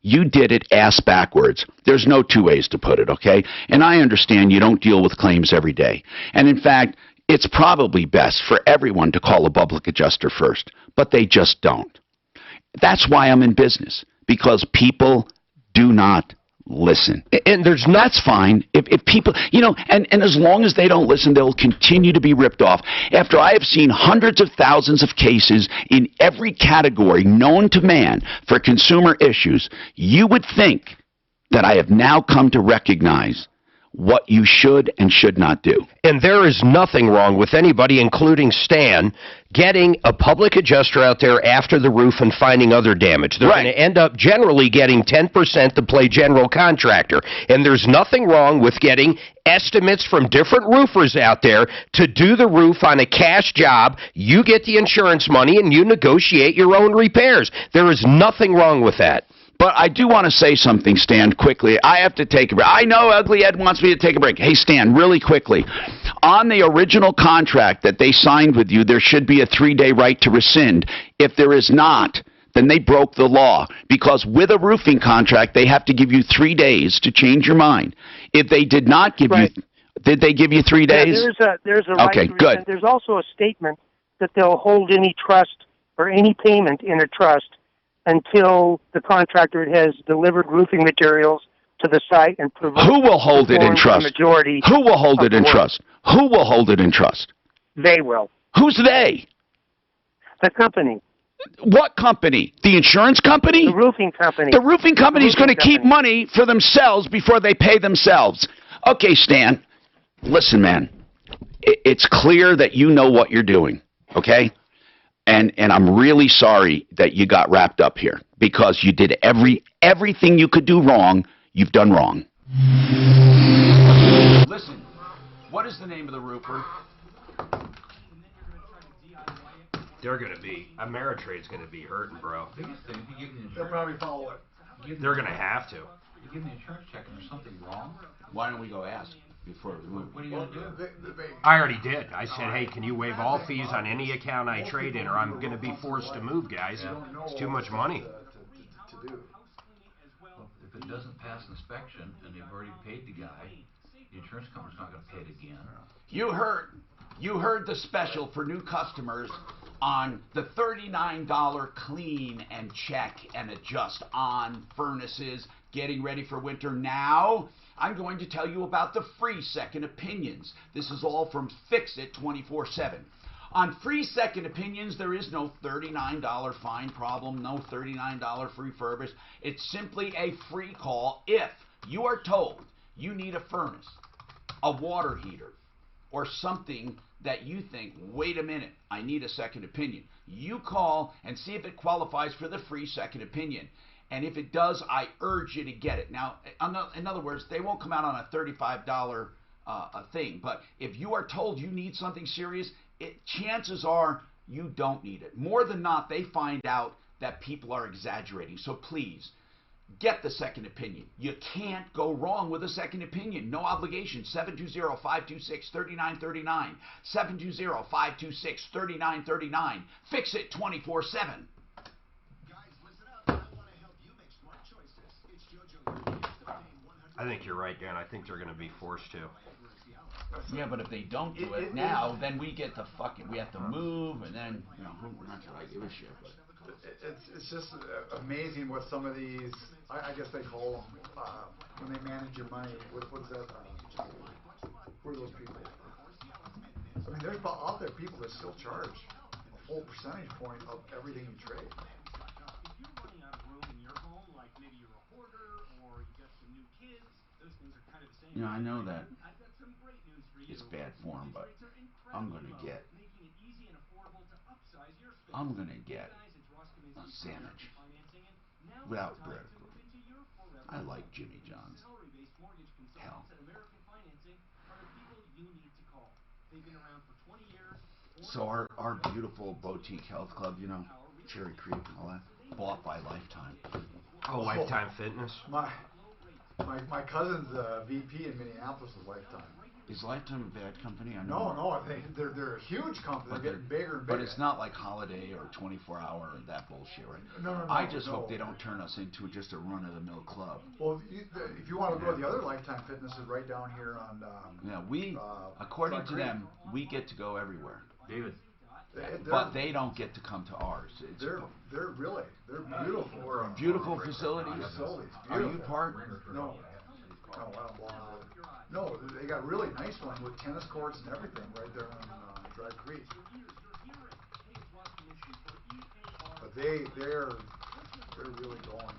you did it ass backwards. There's no two ways to put it, okay? And I understand you don't deal with claims every day. And in fact, it's probably best for everyone to call a public adjuster first, but they just don't. That's why I'm in business, because people do not listen. And that's fine. If people, and as long as they don't listen, they'll continue to be ripped off. After I have seen hundreds of thousands of cases in every category known to man for consumer issues, you would think that I have now come to recognize what you should and should not do. And there is nothing wrong with anybody, including Stan, getting a public adjuster out there after the roof and finding other damage. They're going to end up generally getting 10% to play general contractor. And there's nothing wrong with getting estimates from different roofers out there to do the roof on a cash job. You get the insurance money and you negotiate your own repairs. There is nothing wrong with that. But I do want to say something, Stan, quickly. I have to take a break. I know Ugly Ed wants me to take a break. Hey, Stan, really quickly. On the original contract that they signed with you, there should be a 3-day right to rescind. If there is not, then they broke the law. Because with a roofing contract, they have to give you 3 days to change your mind. If they did not give you... Did they give you 3 days? Yeah, there's a right to rescind. Good. There's also a statement that they'll hold any trust or any payment in a trust until the contractor has delivered roofing materials to the site and provided. Who will hold it in trust? Majority. Who will hold it in trust? Who will hold it in trust? They will. Who's they? The company. What company? The insurance company? The roofing company. The roofing company is going to keep money for themselves before they pay themselves. Okay, Stan, listen, man. It's clear that you know what you're doing, okay? And I'm really sorry that you got wrapped up here, because you did everything you could do wrong, you've done wrong. Listen, what is the name of the roofer? They're going to be, Ameritrade's going to be hurting, bro. They'll probably follow it. They're going to have to. You give me an insurance check and there's something wrong? Why don't we go ask before we move? What are you going to do? I already did. I said, hey, can you waive all fees on any account I trade in, or I'm going to be forced to move, guys. It's too much money. Well, if it doesn't pass inspection and they've already paid the guy, the insurance company's not going to pay it again. You heard the special for new customers on the $39 clean and check and adjust on furnaces, getting ready for winter. Now I'm going to tell you about the free second opinions. This is all from Fix It 24/7. On free second opinions, there is no $39 fine problem, no $39 free refurbish. It's simply a free call if you are told you need a furnace, a water heater, or something that you think, wait a minute, I need a second opinion, you call and see if it qualifies for the free second opinion. And if it does, I urge you to get it. Now, in other words, they won't come out on a $35 thing. But if you are told you need something serious, chances are you don't need it. More than not, they find out that people are exaggerating. So please, get the second opinion. You can't go wrong with a second opinion. No obligation. 720-526-3939. 720-526-3939. Fix it 24/7. I think you're right, Dan. I think they're going to be forced to. Yeah, but if they don't do it now, then we get to we have to move, and then, not that I give a shit, but. It's just amazing what some of these, I guess they call them, when they manage your money, what's that, who are those people? I mean, there's out there people that still charge a full percentage point of everything you trade. I know that it's bad form, but I'm gonna get a sandwich without bread. I like Jimmy John's. Hell. So our beautiful boutique health club, Cherry Creek and all that, bought by Lifetime. Oh, Lifetime Fitness. My cousin's VP in Minneapolis is Lifetime. Is Lifetime a bad company? No, they're a huge company. They're getting bigger and bigger. But it's not like Holiday or 24-hour or that bullshit, right? No. I just hope they don't turn us into just a run-of-the-mill club. Well, if you want to go to the other Lifetime Fitness is right down here on. According to them, we get to go everywhere. David. But they don't get to come to ours. They're beautiful. Beautiful facilities. Are you part? No, I don't belong to it. No, they got really nice one with tennis courts and everything right there on Dry Creek. But they're really growing.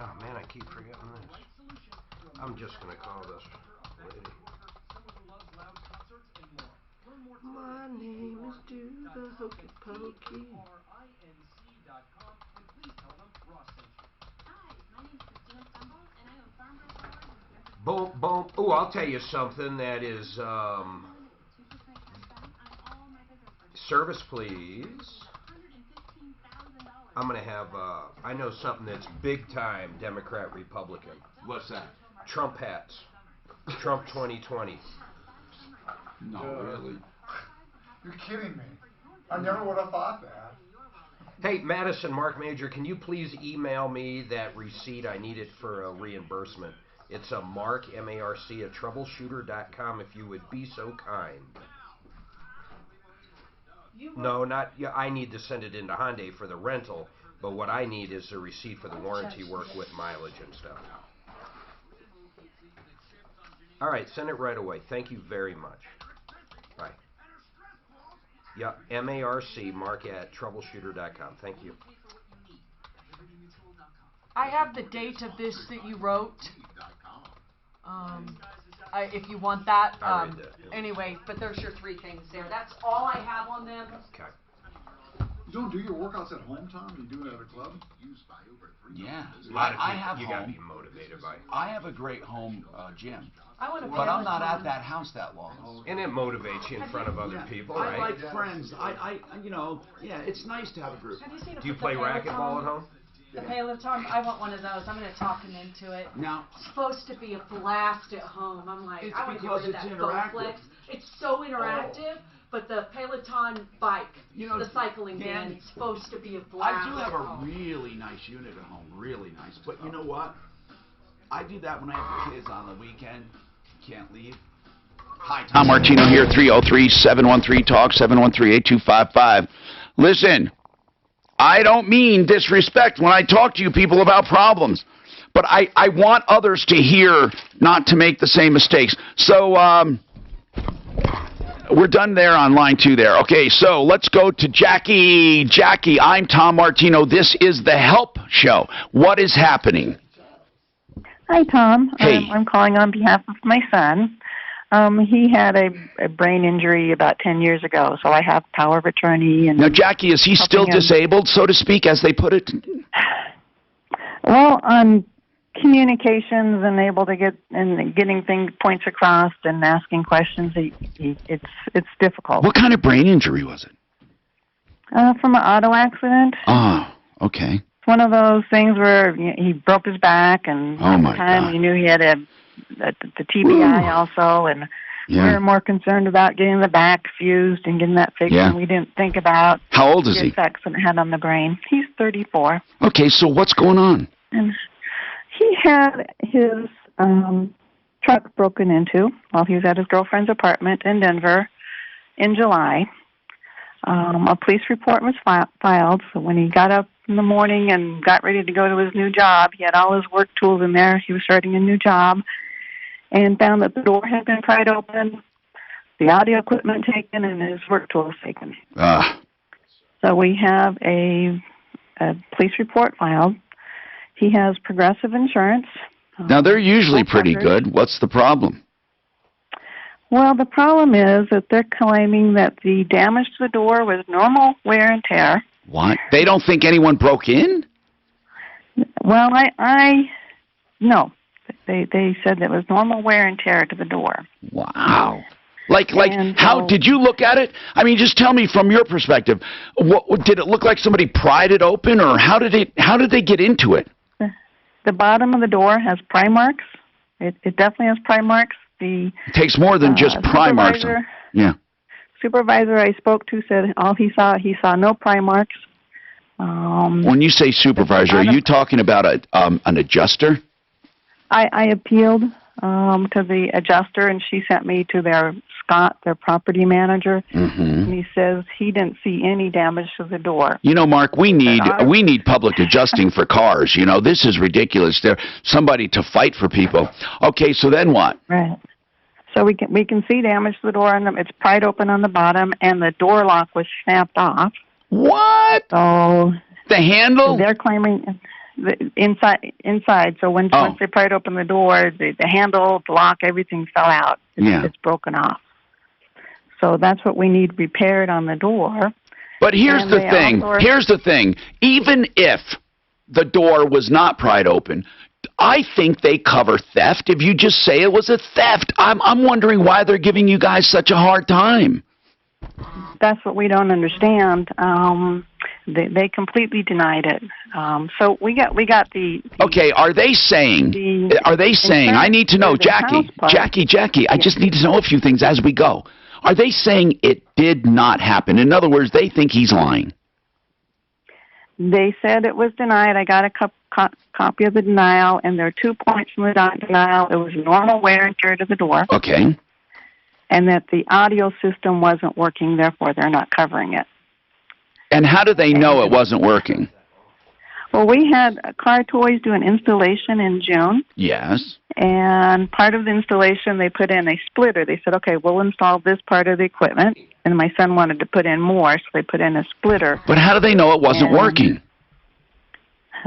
Oh man, I keep forgetting this. I'm just gonna call this lady. My name is Do the Hokey Pokey. Boom, boom. Oh, I'll tell you something that is, service please. I'm going to have, I know something that's big time Democrat, Republican. What's that? Trump hats. Trump 2020. No, really? You're kidding me. I never would have thought that. Hey, Madison, Mark Major, can you please email me that receipt? I need it for a reimbursement. It's a Mark, M-A-R-C, at Troubleshooter.com, if you would be so kind. No, not, I need to send it into Hyundai for the rental, but what I need is a receipt for the warranty work with mileage and stuff. All right, send it right away. Thank you very much. Bye. Yeah, M-A-R-C, Mark at Troubleshooter.com. Thank you. I have the date of this that you wrote. If you want that. I read that. Yeah. Anyway, but there's your 3 things there. That's all I have on them. Okay. You don't do your workouts at home, Tom? You do it at a club? Yeah. I have you gotta be motivated by it. I have a great home gym. But I'm not at that house that long. And it motivates you in front of other people, I right? like friends. It's nice to have a group. Do you play racquetball at home? The Peloton, I want one of those. I'm going to talk him into it. Now, it's supposed to be a blast at home. I'm like, I want to get rid of that interactive. It's so interactive, but the Peloton bike, the cycling band, it's supposed to be a blast. I do have a really nice unit at home, really nice. But you know what? I do that when I have the kids on the weekend. Can't leave. Hi, Tom Martino here, 303-713-TALK, 713-8255. Listen, I don't mean disrespect when I talk to you people about problems, but I want others to hear not to make the same mistakes. So, we're done there on line 2 there. Okay, so let's go to Jackie. Jackie, I'm Tom Martino. This is the Help Show. What is happening? Hi, Tom. Hey. I'm calling on behalf of my son. He had a brain injury about 10 years ago, so I have power of attorney. And now, Jackie, is he still disabled, so to speak, as they put it? Well, on communications and able to getting points across and asking questions, it's difficult. What kind of brain injury was it? From an auto accident. Oh, okay. It's one of those things where he broke his back, and oh at my the time God. we knew he had the TBI also, and we were more concerned about getting the back fused and getting that fixed, and we didn't think about how old is the he? effects it had on the brain. He's 34. Okay, so what's going on? And he had his truck broken into while he was at his girlfriend's apartment in Denver in July. A police report was filed, so when he got up in the morning and got ready to go to his new job, he had all his work tools in there. He was starting a new job and found that the door had been pried open, the audio equipment taken, and his work tools taken. So we have a police report filed. He has Progressive insurance. Now, they're usually pretty good. What's the problem? Well, the problem is that they're claiming that the damage to the door was normal wear and tear. What? They don't think anyone broke in? Well, no. They said that it was normal wear and tear to the door. Wow. Like, how did you look at it? I mean, just tell me from your perspective. What did it look like? Somebody pried it open, or how did they get into it? The bottom of the door has pry marks. It definitely has pry marks. It takes more than just pry marks. Yeah. Supervisor I spoke to said all he saw no pry marks. When you say supervisor, are you talking about an adjuster? I appealed to the adjuster, and she sent me to Scott, their property manager. And he says he didn't see any damage to the door. You know, Mark, we need public adjusting for cars. You know, this is ridiculous. There's somebody to fight for people. Okay, so then what? Right. So we can see damage to the door, and it's pried open on the bottom, and the door lock was snapped off. What? So the handle? They're claiming inside. So once they pried open the door, the handle, the lock, everything fell out. It's broken off. So that's what we need repaired on the door. But here's the thing. Here's the thing. Even if the door was not pried open, I think they cover theft if you just say it was a theft. I'm wondering why they're giving you guys such a hard time. That's what we don't understand. They completely denied it. So we got the okay, are they saying I need to know, Jackie, I just need to know a few things as we go. Are they saying it did not happen? In other words, they think he's lying. They said it was denied. I got a copy of the denial, and there are 2 points from the denial. It was normal wear and tear to the door. Okay. And that the audio system wasn't working, therefore they're not covering it. And how did they know it wasn't working? Well, we had Car Toys do an installation in June. Yes. And part of the installation, they put in a splitter. They said, okay, we'll install this part of the equipment. And my son wanted to put in more, so they put in a splitter. But how did they know it wasn't working?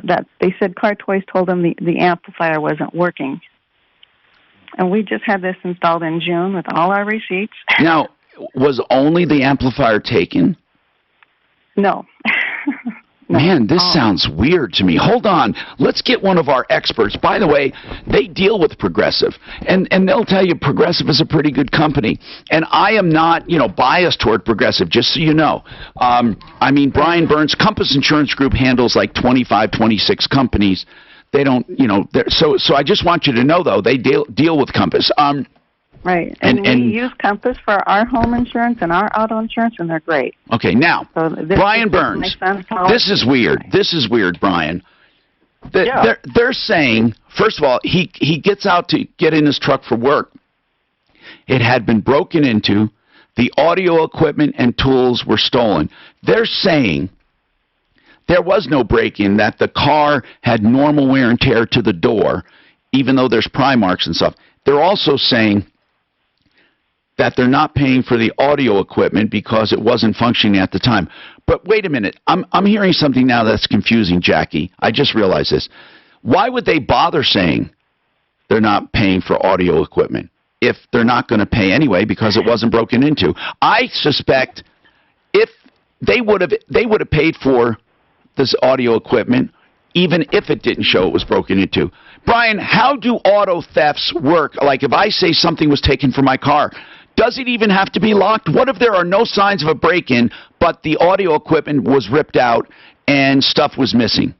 They said Car Toys told them the amplifier wasn't working. And we just had this installed in June with all our receipts. Now, was only the amplifier taken? No. Man, this sounds weird to me. Hold on. Let's get one of our experts. By the way, they deal with Progressive, and they'll tell you Progressive is a pretty good company. And I am not, biased toward Progressive, just so you know. I mean, Brian Burns, Compass Insurance Group handles like 25, 26 companies. They don't, so I just want you to know, though, they deal with Compass. Right, and we use Compass for our home insurance and our auto insurance, and they're great. Okay, now, Brian Burns, this is weird. This is weird, Brian. They're saying, first of all, he gets out to get in his truck for work, it had been broken into, the audio equipment and tools were stolen. They're saying there was no break-in, that the car had normal wear and tear to the door, even though there's pry marks and stuff. They're also saying that they're not paying for the audio equipment because it wasn't functioning at the time. But wait a minute, I'm hearing something now that's confusing, Jackie. I just realized this. Why would they bother saying they're not paying for audio equipment if they're not going to pay anyway because it wasn't broken into? I suspect if they would have paid for this audio equipment even if it didn't show it was broken into. Brian, how do auto thefts work? Like if I say something was taken from my car, does it even have to be locked? What if there are no signs of a break-in, but the audio equipment was ripped out and stuff was missing?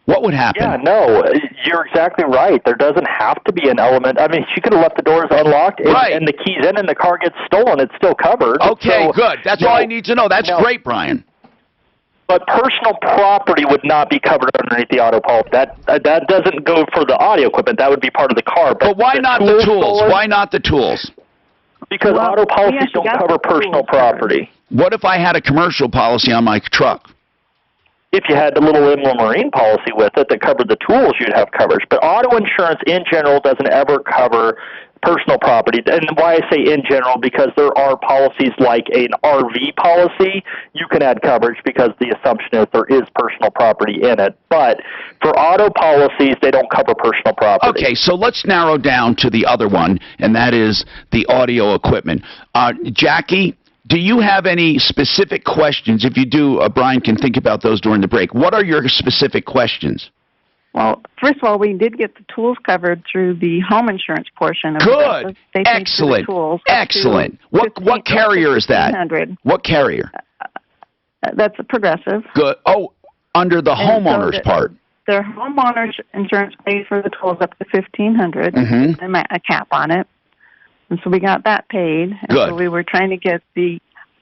What would happen? Yeah, no, you're exactly right. There doesn't have to be an element. I mean, she could have left the doors unlocked and the keys in and the car gets stolen. It's still covered. Okay, so, good. That's all I need to know. That's great, Brian. But personal property would not be covered underneath the auto policy. That doesn't go for the audio equipment. That would be part of the car. But why not the tools? Why not the tools? Because auto policies don't cover personal property. What if I had a commercial policy on my truck? If you had the little inland marine policy with it that covered the tools, you'd have coverage. But auto insurance in general doesn't ever cover personal property. And why I say in general, because there are policies like an RV policy, you can add coverage because the assumption is there is personal property in it. But for auto policies, they don't cover personal property. Okay, so let's narrow down to the other one, and that is the audio equipment. Jackie, do you have any specific questions? If you do, Brian can think about those during the break. What are your specific questions? Well, first of all, we did get the tools covered through the home insurance portion of Good. They Excellent. Tools Excellent. What carrier is that? What carrier? That's a Progressive. Good. Oh, under the homeowner's part. Their homeowner's insurance pays for the tools up to $1,500 and a cap on it. And so we got that paid. And Good. So we were trying to get the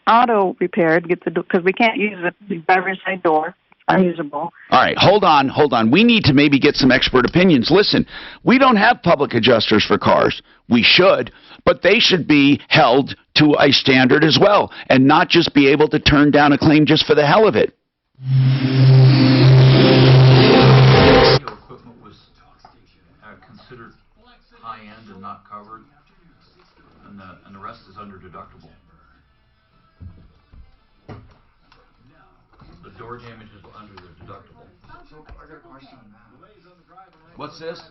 auto repaired, because we can't use the driver's side door. Unusable. All right, hold on. We need to maybe get some expert opinions. Listen, we don't have public adjusters for cars. We should, but they should be held to a standard as well, and not just be able to turn down a claim just for the hell of it. Your equipment was considered high-end and not covered, and the rest is under deductible. The door damage is under the deductible. So I got a question on that. What's this?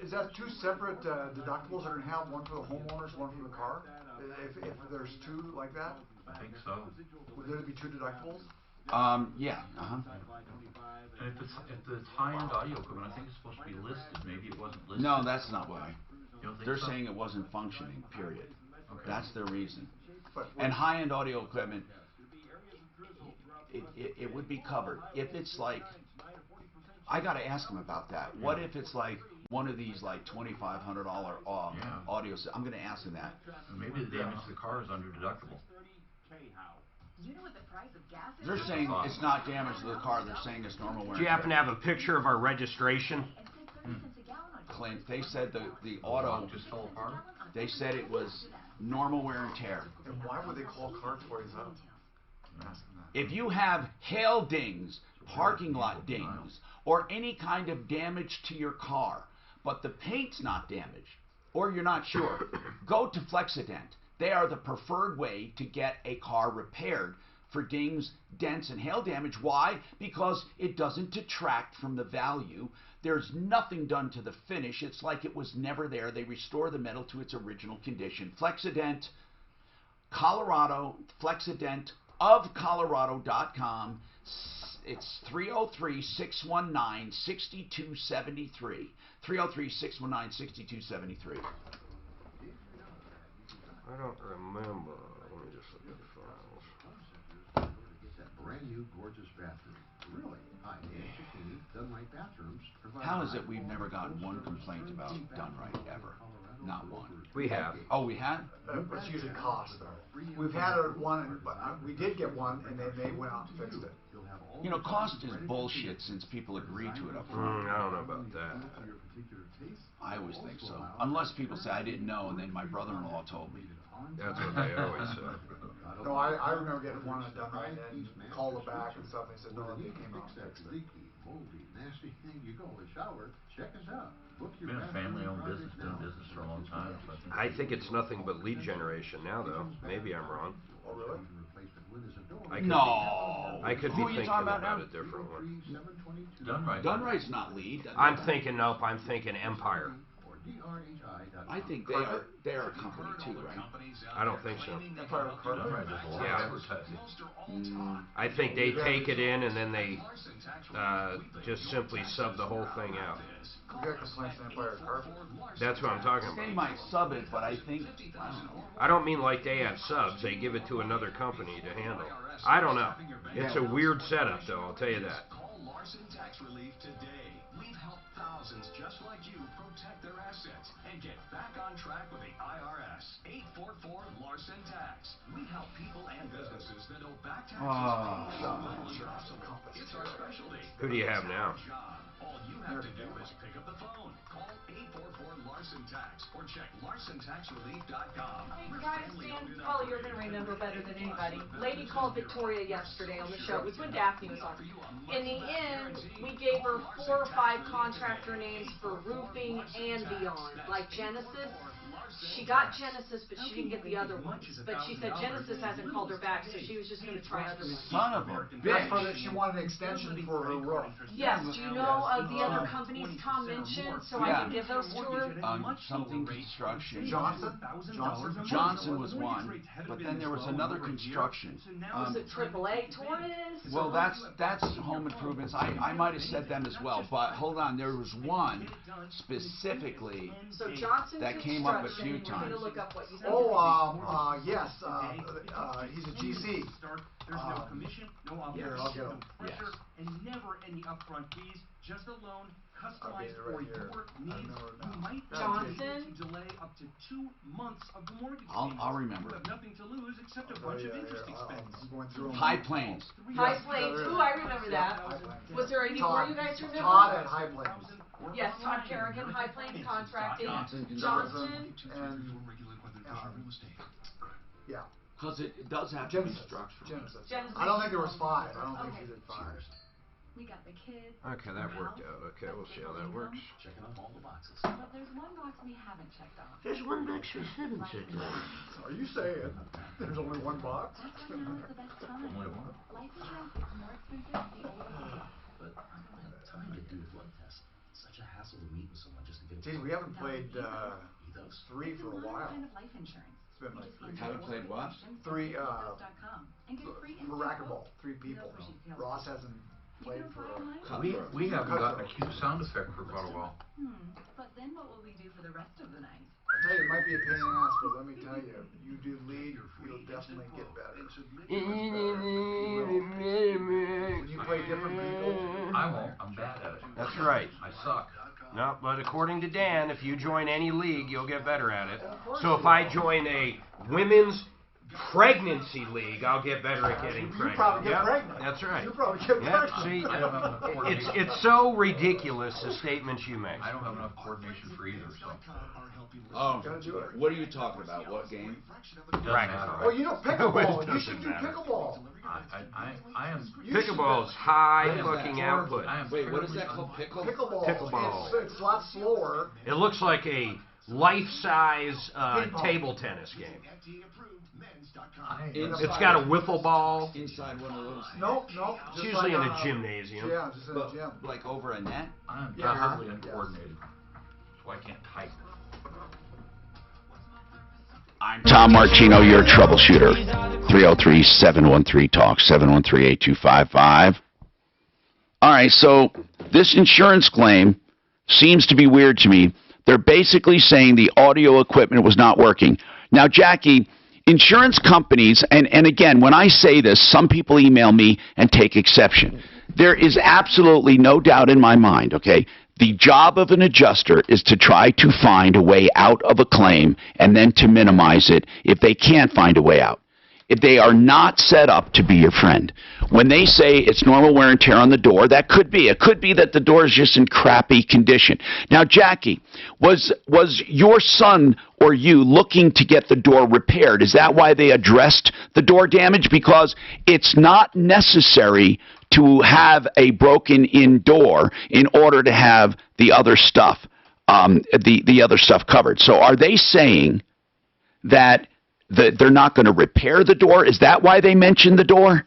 Is that two separate deductibles that are going to have one for the homeowners, one for the car? If there's two like that? I think so. Would there be two deductibles? Yeah. And if it's high-end audio equipment, I think it's supposed to be listed. Maybe it wasn't listed. No, that's not why. You don't think They're so? saying it wasn't functioning, period. Okay. That's their reason. And high-end audio equipment, it would be covered. If it's like, I got to ask them about that. What if it's like one of these like $2,500 audio? I'm going to ask them that. Maybe the damage to the car is under deductible. They're saying it's not damage to the car. They're saying it's normal wear. Do you happen to have a picture of our registration? Clint, they said the auto just fell apart. They said it was normal wear and tear. And why would they call car toys up? If you have hail dings, parking lot dings, or any kind of damage to your car, but the paint's not damaged, or you're not sure, go to Flexident. They are the preferred way to get a car repaired for dings, dents, and hail damage. Why? Because it doesn't detract from the value. There's nothing done to the finish. It's like it was never there. They restore the metal to its original condition. Flexident, Colorado, Flexident of Colorado.com. It's 303-619-6273. 303-619-6273. I don't remember. Let me just look at the files. That brand new gorgeous bathroom. Really high-end, clean, done-right bathrooms. How is it we've never gotten one complaint about done right ever? Not one. We have. Oh, we had? It's usually cost, though. We've had one, but we did get one, and then they went out and fixed it. You know, cost is bullshit since people agree to it up front. I don't know about that. I always think so. Unless people say I didn't know, and then my brother-in-law told me. That's what they always say. No, I remember getting one done right and called it back and stuff, and they said, no, they came out and fixed it. Moldy, nasty thing, you go in the shower, check us out. Book your Been a family-owned business, doing business for a long time. So I think it's nothing but lead generation now, though. Maybe I'm wrong. Oh, really? I could be thinking about a different one. Dunright's not lead. I'm thinking Empire. I think they are a company too, right? I don't think so. Yeah. I think they take it in and then they just simply sub the whole thing out. That's what I'm talking about. They might sub it, but I think, I don't know. I don't mean like they have subs. They give it to another company to handle. I don't know. It's a weird setup, though, I'll tell you that. Call Larson Tax Relief today. We've helped thousands just like you protect their assets and get back on track with the IRS. 844 Larson Tax. We help people and businesses that owe back taxes. It's our specialty. Who do you have now? All you have to do is pick up the phone. Call 844 Larson Tax or check LarsonTaxRelief.com. Hey guys, Dan, probably you're going to remember better than anybody. Lady called Victoria yesterday on the show. It was when Daphne was on. In the end, we gave her 4 or 5 contractor names for roofing and beyond, like Genesis. She got Genesis, but she didn't get the other ones. But she said Genesis hasn't called her back, so she was just going to try other ones. Son of a bitch. She wanted an extension for her roof. Yes, do you know of the other companies Tom mentioned, so I can give those to her? Something construction. Johnson was one, but then there was another construction. Was it AAA Torres? Well, that's home improvements. I might have said them as well, but hold on, there was one specifically that came up a few times. Oh, yes, he's a GC. There's no commission, no Here, obligation, I'll get no him. pressure, and never any upfront fees, just a loan customized for your needs. You might Johnson? delay up to 2 months of the mortgage payments. I'll remember. You have nothing to lose except a bunch of interest expense. I'm going through them. High Plains. High Plains. Ooh, I remember that. Was there any more you guys remember? Todd at High Plains. Yes, Todd Kerrigan, High Plains Contracting. Johnson. And, yeah. Because it does have to be structural. Genesis. I don't think there was 5. I don't think she did 5. We got the kids. Okay, that worked out. Okay, we'll see how that works. Checking off all the boxes. But there's one box we haven't checked off. There's one box we haven't checked off. Are you saying there's only one box? That's why now's the best time. Life insurance is more expensive the older you get. But I don't have time to do the blood test. Such a hassle to meet with someone just to get a Gee, we haven't played 3 for a while. Kind of life insurance. It's been like 3. Haven't played what? 3, and get free for racquetball. 3 people. Ross hasn't played for we haven't gotten a cute sound effect for quite a while. But then what will we do for the rest of the night? I tell you, it might be a pain in the ass, but let me tell you, you do lead, you'll definitely get better. When you play different people. I won't. I'm bad at it. That's right. I suck. No, but according to Dan, if you join any league, you'll get better at it. So if I join a women's pregnancy league, I'll get better at getting pregnant. You probably get pregnant. That's right. You probably get pregnant. See, I don't have enough coordination. it's so ridiculous, the statements you make. I don't have enough coordination for either, so. Oh, what are you talking about? What game? Racquetball. Oh, you know pickleball. You should do pickleball. I am. Pickleball's high fucking output. Wait, what is that called? Pickleball. Pickleball. It's a lot slower. It looks like a life-size table tennis game. It's got a wiffle ball. Inside one of those. No. It's usually in a gymnasium. Yeah, just in a gym. Like over a net? I'm terribly uncoordinated, so I can't type. I'm Tom Martino, your troubleshooter. 303-713-TALK, 713-8255. All right, so this insurance claim seems to be weird to me. They're basically saying the audio equipment was not working. Now, Jackie, insurance companies, and again, when I say this, some people email me and take exception. There is absolutely no doubt in my mind, okay? The job of an adjuster is to try to find a way out of a claim and then to minimize it if they can't find a way out. if they are not set up to be your friend. When they say it's normal wear and tear on the door, that could be. It could be that the door is just in crappy condition. Now, Jackie, was your son or you looking to get the door repaired? Is that why they addressed the door damage? Because it's not necessary to have a broken-in door in order to have the other stuff, the other stuff covered. So are they saying that they're not going to repair the door? Is that why they mentioned the door?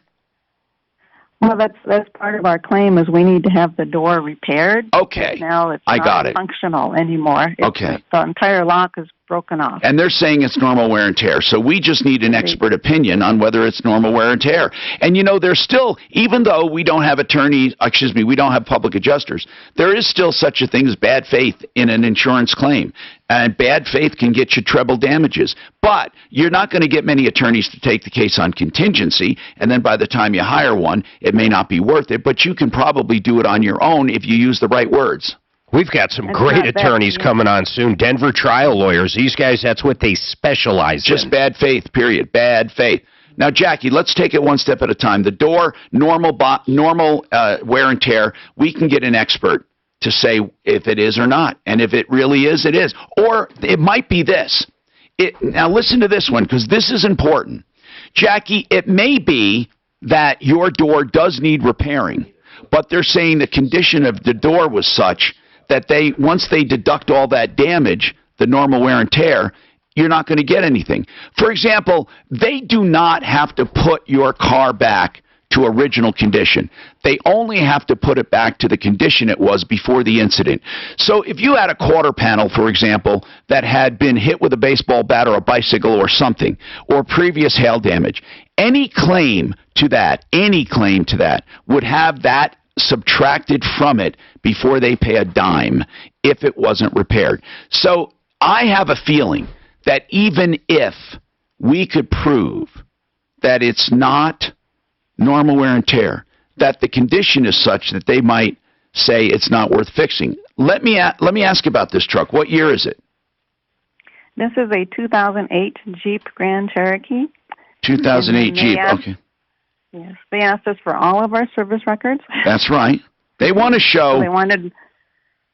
Well, that's part of our claim is we need to have the door repaired. Okay. Now it's not functional anymore. Okay. The entire lock is broken off. And they're saying it's normal wear and tear. So we just need an expert opinion on whether it's normal wear and tear. And you know, there's still, even though we don't have we don't have public adjusters, there is still such a thing as bad faith in an insurance claim. And bad faith can get you treble damages. But you're not going to get many attorneys to take the case on contingency, and then by the time you hire one, it may not be worth it, but you can probably do it on your own if you use the right words. We've got some great attorneys coming on soon. Denver trial lawyers. These guys, that's what they specialize in. Just bad faith, period. Bad faith. Now, Jackie, let's take it one step at a time. The door, normal wear and tear, we can get an expert to say if it is or not. And if it really is, it is. Or it might be this. Now, listen to this one, because this is important. Jackie, it may be that your door does need repairing, but they're saying the condition of the door was such that once they deduct all that damage, the normal wear and tear, you're not going to get anything. For example, they do not have to put your car back to original condition. They only have to put it back to the condition it was before the incident. So if you had a quarter panel, for example, that had been hit with a baseball bat or a bicycle or something, or previous hail damage, any claim to that would have that subtracted from it before they pay a dime if it wasn't repaired. So I have a feeling that even if we could prove that it's not normal wear and tear, that the condition is such that they might say it's not worth fixing. Let me ask about this truck. What year is it? This is a 2008 Jeep Grand Cherokee. 2008 Jeep, okay. Yes, they asked us for all of our service records. That's right. They want to show. So they wanted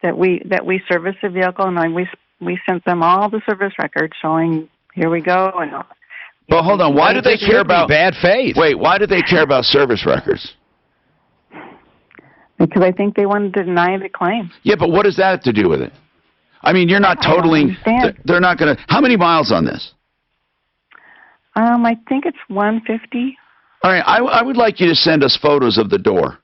that we service the vehicle, and we sent them all the service records showing here we go. And well, hold on. Why do they care about bad faith? Wait, why do they care about service records? Because I think they wanted to deny the claim. Yeah, but what does that have to do with it? I mean, you're not totaling. They're not going to. How many miles on this? I think it's 150. All right, I would like you to send us photos of the door.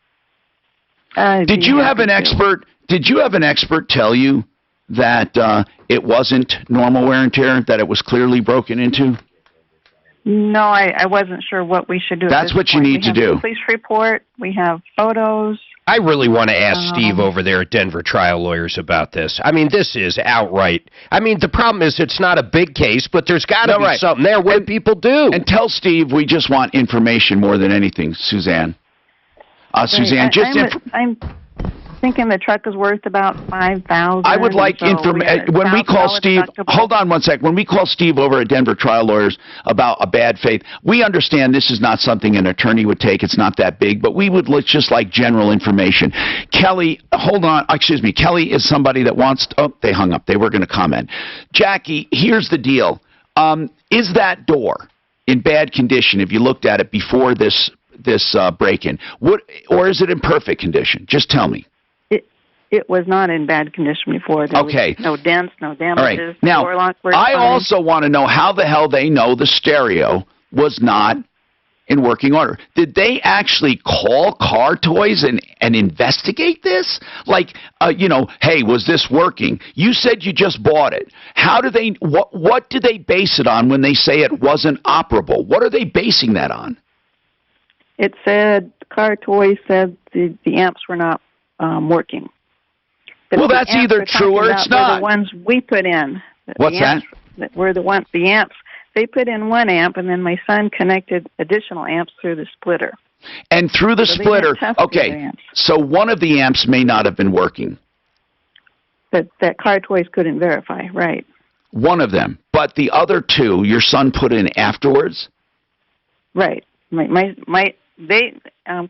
Did you have an expert? Did you have an expert tell you that it wasn't normal wear and tear? That it was clearly broken into? No, I wasn't sure what we should do. That's what you need to do. We have a police report. We have photos. I really want to ask Steve over there at Denver Trial Lawyers about this. I mean, this is outright. I mean, the problem is it's not a big case, but there's got to be something there. What people do? And tell Steve we just want information more than anything, Suzanne. Suzanne, I'm thinking the truck is worth about $5,000. I would like information. When we call Steve, hold on one sec. When we call Steve over at Denver Trial Lawyers about a bad faith, we understand this is not something an attorney would take. It's not that big, but we would just like general information. Kelly, hold on. Excuse me. Kelly is somebody that wants to, oh, they hung up. They were going to comment. Jackie, here's the deal. Is that door in bad condition if you looked at it before this break-in? Or is it in perfect condition? Just tell me. It was not in bad condition before. There was no dents, no damages. All right. Now, I also want to know how the hell they know the stereo was not in working order. Did they actually call Car Toys and investigate this? Like, hey, was this working? You said you just bought it. How do they? What do they base it on when they say it wasn't operable? What are they basing that on? It said Car Toys said the amps were not working. Well, that's either true or it's not. The ones we put in. What's that? Were the amps. They put in one amp, and then my son connected additional amps through the splitter. And through the splitter, okay, so one of the amps may not have been working. That Car Toys couldn't verify, right. One of them. But the other two, your son put in afterwards? Right.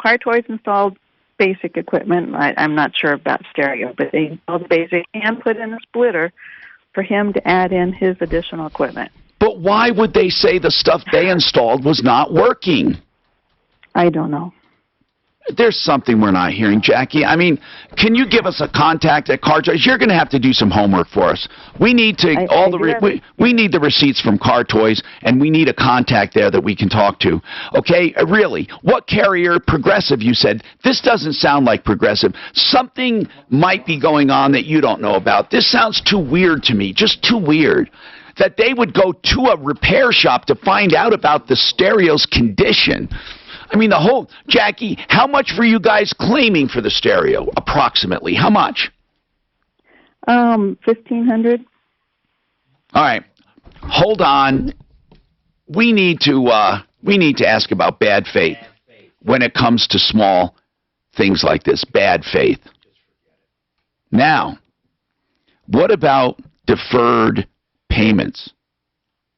Car Toys installed basic equipment. I'm not sure about stereo, but they installed basic and put in a splitter for him to add in his additional equipment. But why would they say the stuff they installed was not working? I don't know. There's something we're not hearing, Jackie. I mean, can you give us a contact at Car Toys? You're going to have to do some homework for us. We need to we need the receipts from Car Toys, and we need a contact there that we can talk to. Okay, really, what carrier? Progressive? You said this doesn't sound like Progressive. Something might be going on that you don't know about. This sounds too weird to me. Just too weird. That they would go to a repair shop to find out about the stereo's condition. I mean, Jackie, how much were you guys claiming for the stereo, approximately? How much? $1,500. All right. Hold on. We need to ask about bad faith when it comes to small things like this, bad faith. Now, what about deferred payments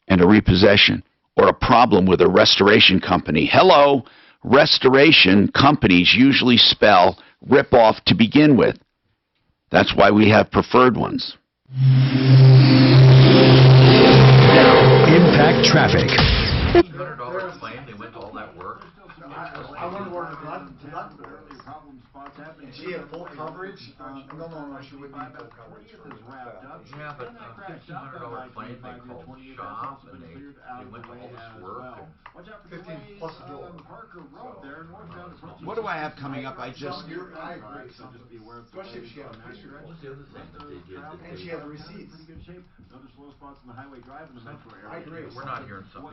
and a repossession or a problem with a restoration company? Hello? Restoration companies usually spell rip-off to begin with. That's why we have preferred ones. Impact Traffic. $1,500 claim, they went to all that work. I wonder where the deductible is. And she had full coverage? No, she wouldn't need full coverage. Yeah, but $1,500 claim, they called shop, and they went to all this work. 15 plus a door. What do I have coming up? I agree. Especially if she had a picture. What was the other thing that they did? And she had the receipts. I agree. We're not hearing something.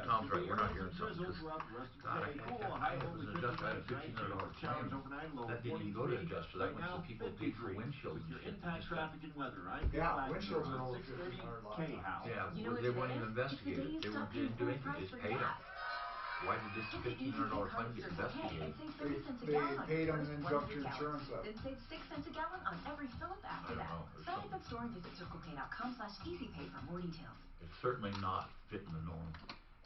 Tom's right. We're not hearing something. God, I was an adjuster. I had a $1,500 claim. That didn't even go to adjuster. That went to the people who paid for windshields and shit. Yeah, windshields are over $1,500. Yeah, they weren't even investigated. They didn't do anything. They just paid them. Why did this $1,500 claim get investigated? They paid them and then jumped your insurance up. Then save 6 cents a gallon on every fill-up after that. Sign up at store and visit circlepay.com/easypay for more details. It's certainly not fitting the norm.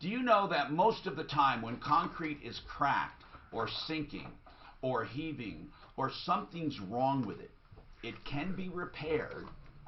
Do you know that most of the time when concrete is cracked or sinking or heaving or something's wrong with it, it can be repaired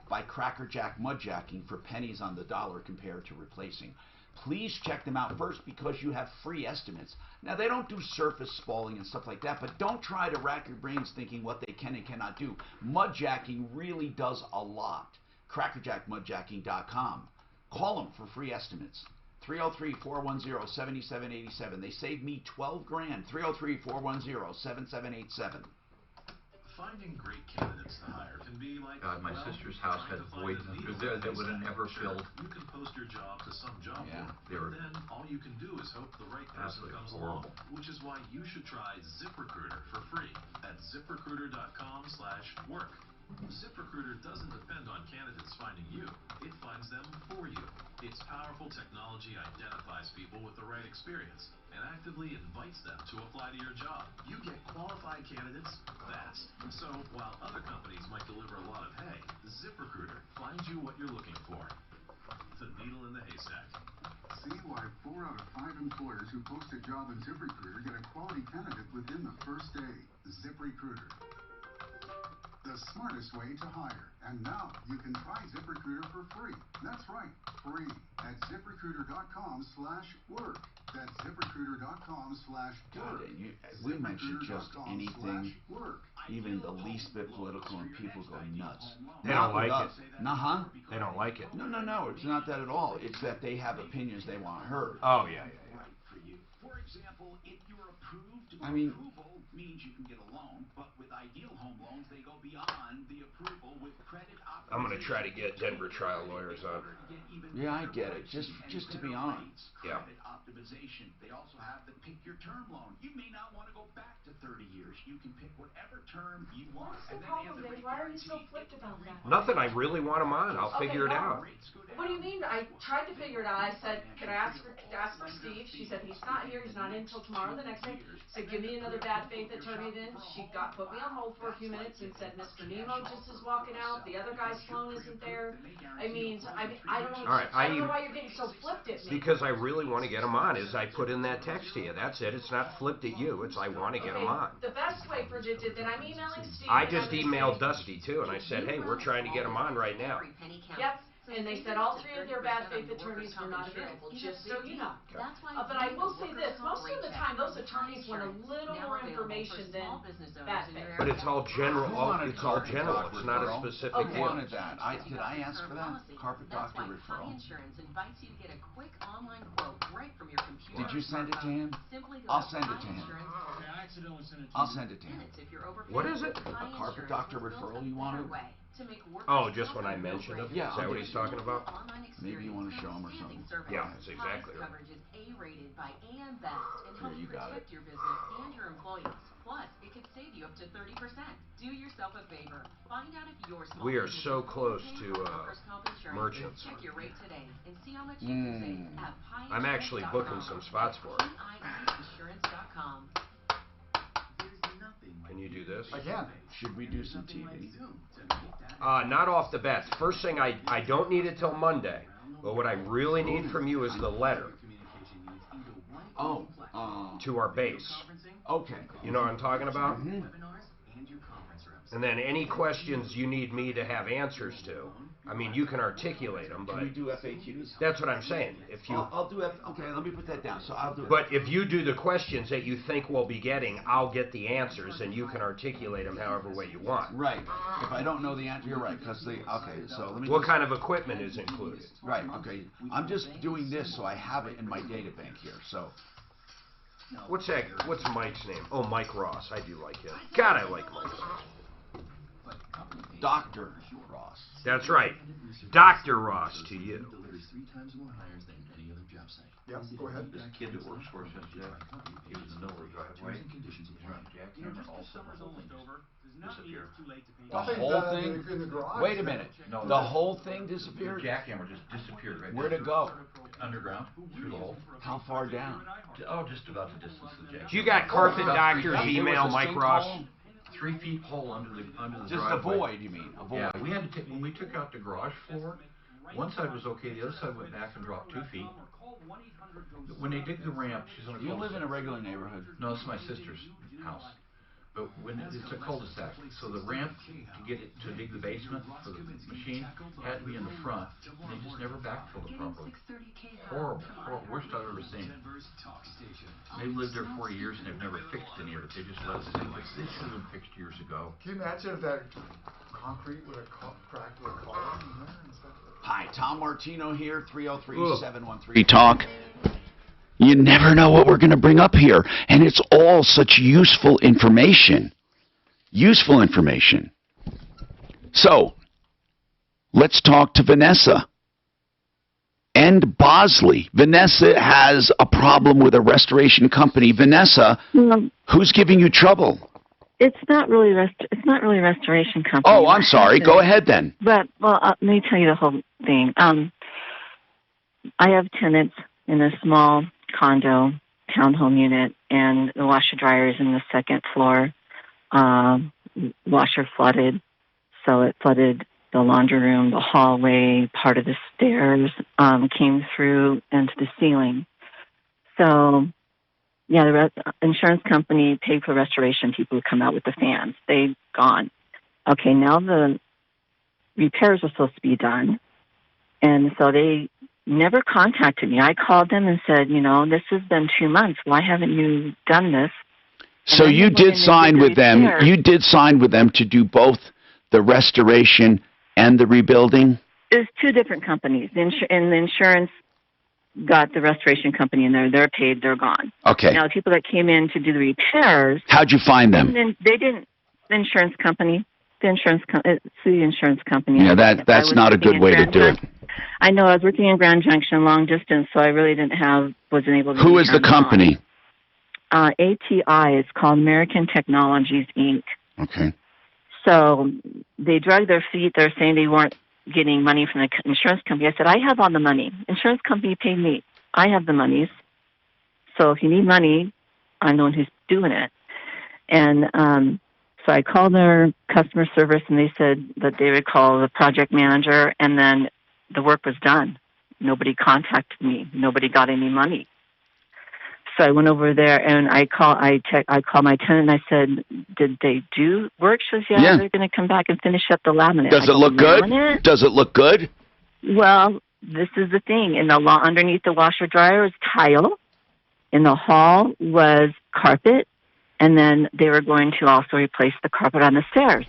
by crackerjack mudjacking for pennies on the dollar compared to replacing. Please check them out first because you have free estimates. Now, they don't do surface spalling and stuff like that, but don't try to rack your brains thinking what they can and cannot do. Mudjacking really does a lot. crackerjackmudjacking.com. Call them for free estimates. 303-410-7787. They saved me $12 grand. 303-410-7787. Finding great candidates to hire can be like God, my sister's house had voids that would have never filled. You can post your job to some job board, and then all you can do is hope the right person comes along, which is why you should try ZipRecruiter for free at ZipRecruiter.com/work. ZipRecruiter doesn't depend on candidates finding you. It finds them for you. Its powerful technology identifies people with the right experience and actively invites them to apply to your job. You get qualified candidates fast. So while other companies might deliver a lot of hay, ZipRecruiter finds you what you're looking for. The needle in the haystack. See why 4 out of 5 employers who post a job in ZipRecruiter get a quality candidate within the first day. ZipRecruiter. The smartest way to hire. And now you can try ZipRecruiter for free. That's right, free at ZipRecruiter.com/work. That's ZipRecruiter.com/work. We mention just anything, even the least bit political, and people go nuts. They don't like it. Nah, They don't like it. No, it's not that at all. It's that they have opinions they want heard. Oh, yeah. For example, if you're approved, approval means you can get a loan, but with Ideal Home Loans, they go beyond the approval with credit optimization. I'm going to try to get Denver trial lawyers on. Yeah, I get it. Just to be on. Yeah. Credit optimization. They also have the pick your term loan. You may not want to go back to 30 years. You can pick whatever term you want. What's the problem, Dave? Why are you so flipped about that? Nothing. I really want them on. I'll figure it out. What do you mean? I tried to figure it out. I said, can I ask for Steve? She said, he's not here. He's not in until tomorrow the next day. I said, give me another bad faith faith attorney then, she put me on hold for a few minutes and said, Mr. Nemo just is walking out, the other guy's phone isn't there. I mean, I don't know, All right, I don't know why you're getting so flipped at me. Because I really want to get them on, as I put in that text to you. That's it. It's not flipped at you. It's I want to get them on. The best way for then I'm emailing Steve. I just emailed Dusty too, and I said, hey, we're trying to get them on right now. Yep. And they said all three of their bad faith attorneys were not available, just so you know. But I will say this, most of the time, those attorneys want a little more information than bad faith. But it's all general. It's all general. It's not a specific Who wanted that? Did I ask for that? Carpet doctor referral? Did you send it to him? I'll send it to him. I'll send it to him. What is it? A carpet doctor referral you wanted? Oh, just when I mentioned it? Yeah. Is that what he's talking about? Maybe you want to show him or something. Yeah, that's exactly right. Here, you got it. We are so close to merchants. I'm actually booking some spots for it. Can you do this? I can. Should we do some TV? Not off the bat. First thing, I don't need it till Monday. But what I really need from you is the letter. Oh. To our base. Okay. You know what I'm talking about? Mm-hmm. And then any questions you need me to have answers to. I mean, you can articulate them, but... Can we do FAQs? That's what I'm saying. If you... I'll do it. Okay, let me put that down. So I'll do it. But if you do the questions that you think we'll be getting, I'll get the answers, and you can articulate them however way you want. Right. If I don't know the answer, you're right. Okay, so let me... What kind of equipment is included? Right, okay. I'm just doing this so I have it in my data bank here, so... What's that? What's Mike's name? Oh, Mike Ross. I do like him. God, I like Mike Ross. Dr. Ross. That's right. Dr. Ross to you. Yeah, go ahead. This kid that works for us yesterday, he was in the middle of the driveway, running jackhammer, all of a sudden the whole thing disappeared. The whole thing? In the garage. Wait a minute. No, the whole thing disappeared? The jackhammer just disappeared right Where'd there. it go? Underground, through the hole. How far down? Oh, just about the distance of the jackhammer. You got Carpet Doctor's email, Mike Ross? 3 feet hole under the Just driveway. a void, you mean? A void. Yeah, we had to take, when we took out the garage floor, one side was okay, the other side went back and dropped 2 feet. When they dig the ramp, she's on a You live in a regular neighborhood? No, it's my sister's house. But when it's a cul-de-sac, so the ramp to get it to dig the basement for the machine had to be in the front. And they just never backfilled it properly. Horrible, horrible, worst I've ever seen. They've lived there 40 years and they've never fixed any of it. They just let it sit. This should have been fixed years ago. Can you imagine if that concrete would have cracked with a collar in there and stuff? Hi, Tom Martino here, 303-713-TALK. You never know what we're going to bring up here. And it's all such useful information. Useful information. So, let's talk to Vanessa. And Bosley. Vanessa has a problem with a restoration company. Vanessa, who's giving you trouble? It's not really a restoration company. Oh, I'm sorry. Go ahead then. But let me tell you the whole thing. I have tenants in a small condo townhome unit, and the washer dryer is in the second floor. Washer flooded, so it flooded the laundry room, the hallway, part of the stairs, came through into the ceiling. So, yeah, the insurance company paid for restoration people who come out with the fans. They've gone. Okay, now the repairs are supposed to be done, and so they never contacted me. I called them and said, this has been 2 months. Why haven't you done this? So you did sign with them. You did sign with them to do both the restoration and the rebuilding? It's 2 different companies. And the insurance got the restoration company in there. They're paid. They're gone. Okay. Now, the people that came in to do the repairs. How'd you find them? They didn't. The insurance company. It's the insurance company. Yeah, that's not a good way to do it. I know. I was working in Grand Junction, long distance, so I really wasn't able to. Who is the company? ATI. It's called American Technologies, Inc. Okay. So they drug their feet. They're saying they weren't getting money from the insurance company. I said, I have all the money. Insurance company paid me. I have the monies. So if you need money, I'm the one who's doing it. And so I called their customer service, and they said that they would call the project manager, and then the work was done. Nobody contacted me. Nobody got any money. So I went over there, and I called my tenant, and I said, "Did they do work?" She says, "Yeah, they're going to come back and finish up the laminate." Does it look good? Does it look good? Well, this is the thing. Underneath the washer dryer is tile. In the hall was carpet, and then they were going to also replace the carpet on the stairs.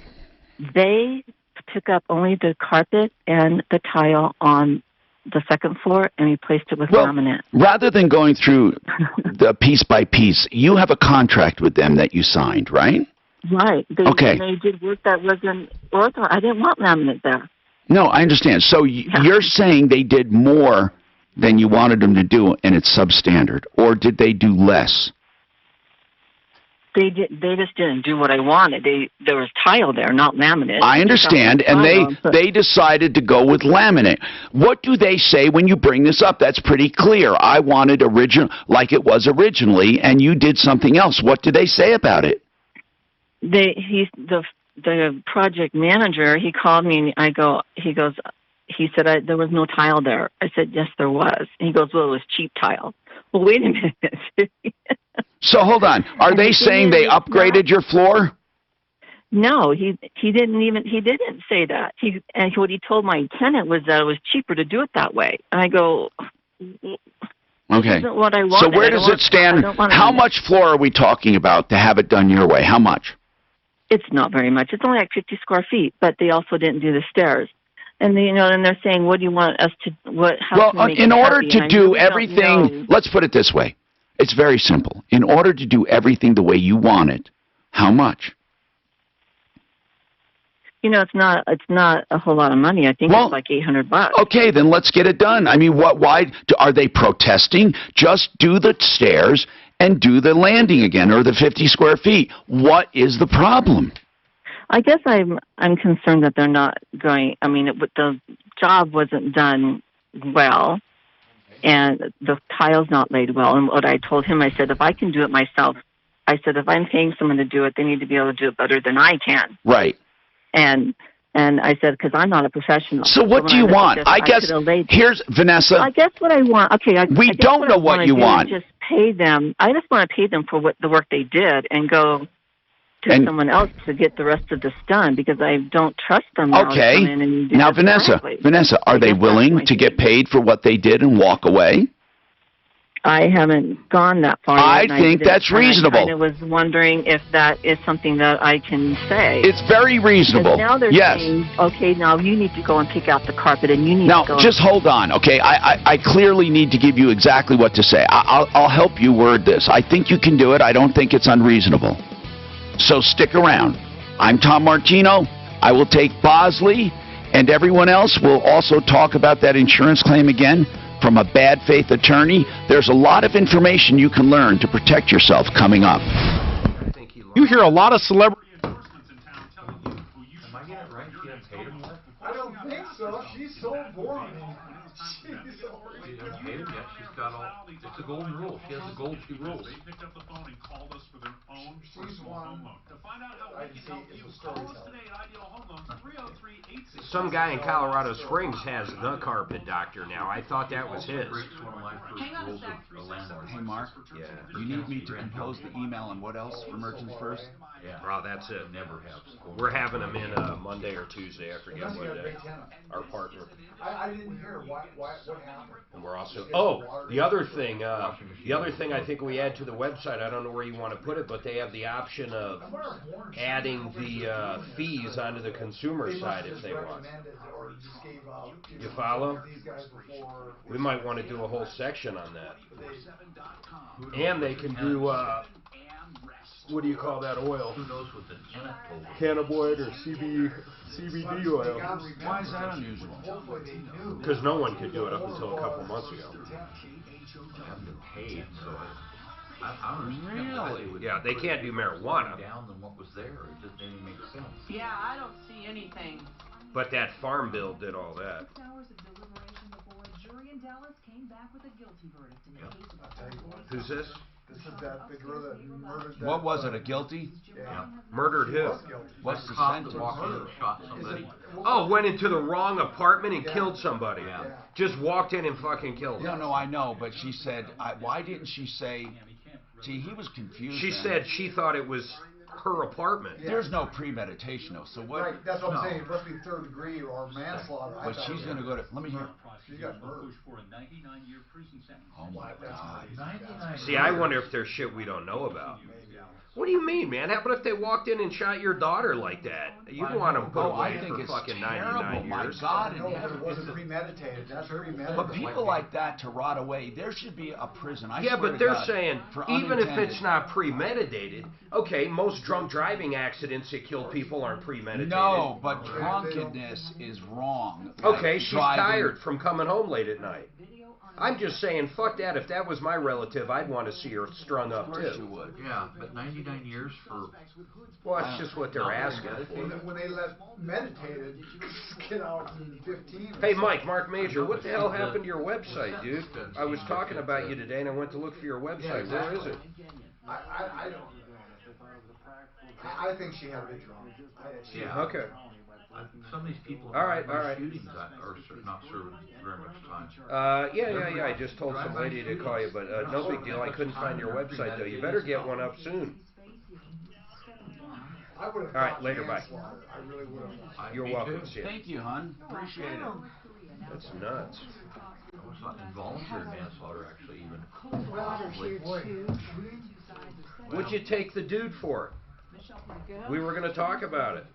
They took up only the carpet and the tile on the second floor and replaced it with laminate. Rather than going through the piece by piece, you have a contract with them that you signed, right? Right. Okay. They did work that wasn't ortho. I didn't want laminate there. No, I understand. So you're saying they did more than you wanted them to do, and it's substandard, or did they do less? They just didn't do what I wanted. There was tile there, not laminate. I understand, and they decided to go with laminate. What do they say when you bring this up? That's pretty clear. I wanted like it was originally, and you did something else. What do they say about it? The project manager, he called me, and he said there was no tile there. I said, yes, there was. And he goes, well, it was cheap tile. Well, wait a minute. So hold on. Are they saying they upgraded your floor? No, he didn't say that. And what he told my tenant was that it was cheaper to do it that way. And I go, okay. Isn't what I wanted. So where does it stand? How much floor are we talking about to have it done your way? How much? It's not very much. It's only like 50 square feet, but they also didn't do the stairs. And and they're saying, what do you want us to, how can we make in it order happy? to And I do really don't everything, know. let's put it this way. It's very simple. In order to do everything the way you want it, how much? It's not a whole lot of money. I think it's like $800. Okay, then let's get it done. I mean, why are they protesting? Just do the stairs and do the landing again, or the 50 square feet. What is the problem? I guess I'm concerned that they're not going. I mean, the job wasn't done well, and the tile's not laid well. And what I told him, I said, if I can do it myself, I said, if I'm paying someone to do it, they need to be able to do it better than I can. Right. And I said, because I'm not a professional. So what do you want? I guess here's Vanessa. I guess what I want. Okay, we don't know what you want. Just pay them. I just want to pay them for the work they did, and go to someone else to get the rest of this done, because I don't trust them now to come in and do now this correctly. Vanessa, are they willing to get paid for what they did and walk away? I haven't gone that far yet. I think that's reasonable. I kind of was wondering if that is something that I can say. It's very reasonable. Now they're saying, okay, now you need to go and pick out the carpet, and you need to go. Now, just hold on, okay? I clearly need to give you exactly what to say. I'll help you word this. I think you can do it. I don't think it's unreasonable. So stick around. I'm Tom Martino. I will take Bosley, and everyone else will also talk about that insurance claim again from a bad faith attorney. There's a lot of information you can learn to protect yourself coming up. You hear a lot of celebrity endorsements in town telling you who you should call for your next home loan. I don't think so. She's so boring. She hasn't paid him yet. She's got all. It's a golden rule. She has the gold she rules. They picked up the phone and called us for their own personal home loan. To find out how we can help you, call us today at Ideal Home Loans, 303-866. Some guy in Colorado Springs has the carpet doctor now. I thought that was his. Hey, Mark. Yeah. You need me to compose the email and what else for Merchants First? Yeah. Well, that's it. Never have. We're having them in Monday or Tuesday. I forget what day. Our partner. I didn't hear what happened. And we're also. Oh, the other thing. I think we add to the website. I don't know where you want to put it, but they have the option of adding the fees onto the consumer side if they want. You follow? We might want to do a whole section on that. And they can do, what do you call that oil? Who knows what the tenant told her? Cannabinoid or CBD oil. Why is that unusual? Because no one could do it up until a couple months ago. I haven't been paid, so I don't understand why they would. Yeah, they can't do marijuana. Down than what was there. It just didn't make sense. Yeah, I don't see anything. But that farm bill did all that. 6 hours of deliberation before a jury in Dallas came back with a guilty verdict in the case of Who's this? This is the girl that murdered that. What was it, a guilty? Yeah. Murdered who? What's the Cop sentence? that walked in and shot somebody. Oh, went into the wrong apartment and killed somebody. Yeah. Just walked in and fucking killed him. No, I know, but she said, why didn't she say, see, he was confused. She then. said she thought it was her apartment. There's no premeditation, though, so what? Right, that's what I'm saying, it must be third degree or manslaughter. But she's going to go to, let me hear. She's got murdered. Oh my God. 99. See, I wonder if there's shit we don't know about. What do you mean, man? How about if they walked in and shot your daughter like that? You'd want them put away for fucking 99 My years. God, No, but it wasn't premeditated, that's premeditated. But people like that to rot away, there should be a prison. I Yeah, swear but to they're God, saying, for even if unintended. it's not premeditated, okay, most drunk driving accidents that kill people aren't premeditated. No, but drunkenness is wrong. Like Okay, she's driving- tired from coming home late at night. I'm just saying, fuck that. If that was my relative, I'd want to see her strung up, Of course you too. would. Yeah, but 99 years for... Well, that's just what they're asking. When they let meditated get out in 15. Hey, Mike, Mark Major, what the hell happened to your website, dude? I was talking about you today, and I went to look for your website. Where is it? I don't. I think she had to be drunk. Yeah. Okay. Some of these people All right. shootings are not serving very much time. Yeah. I just told some lady to call you, but no big deal. I couldn't find your website, though. You better get one up soon. I would have All right, later, bye. I really would have. You're welcome. See ya. Thank you, hon. Appreciate it. That's nuts. It was not involuntary manslaughter, actually, even. What'd you take the dude for? We were going to talk about it.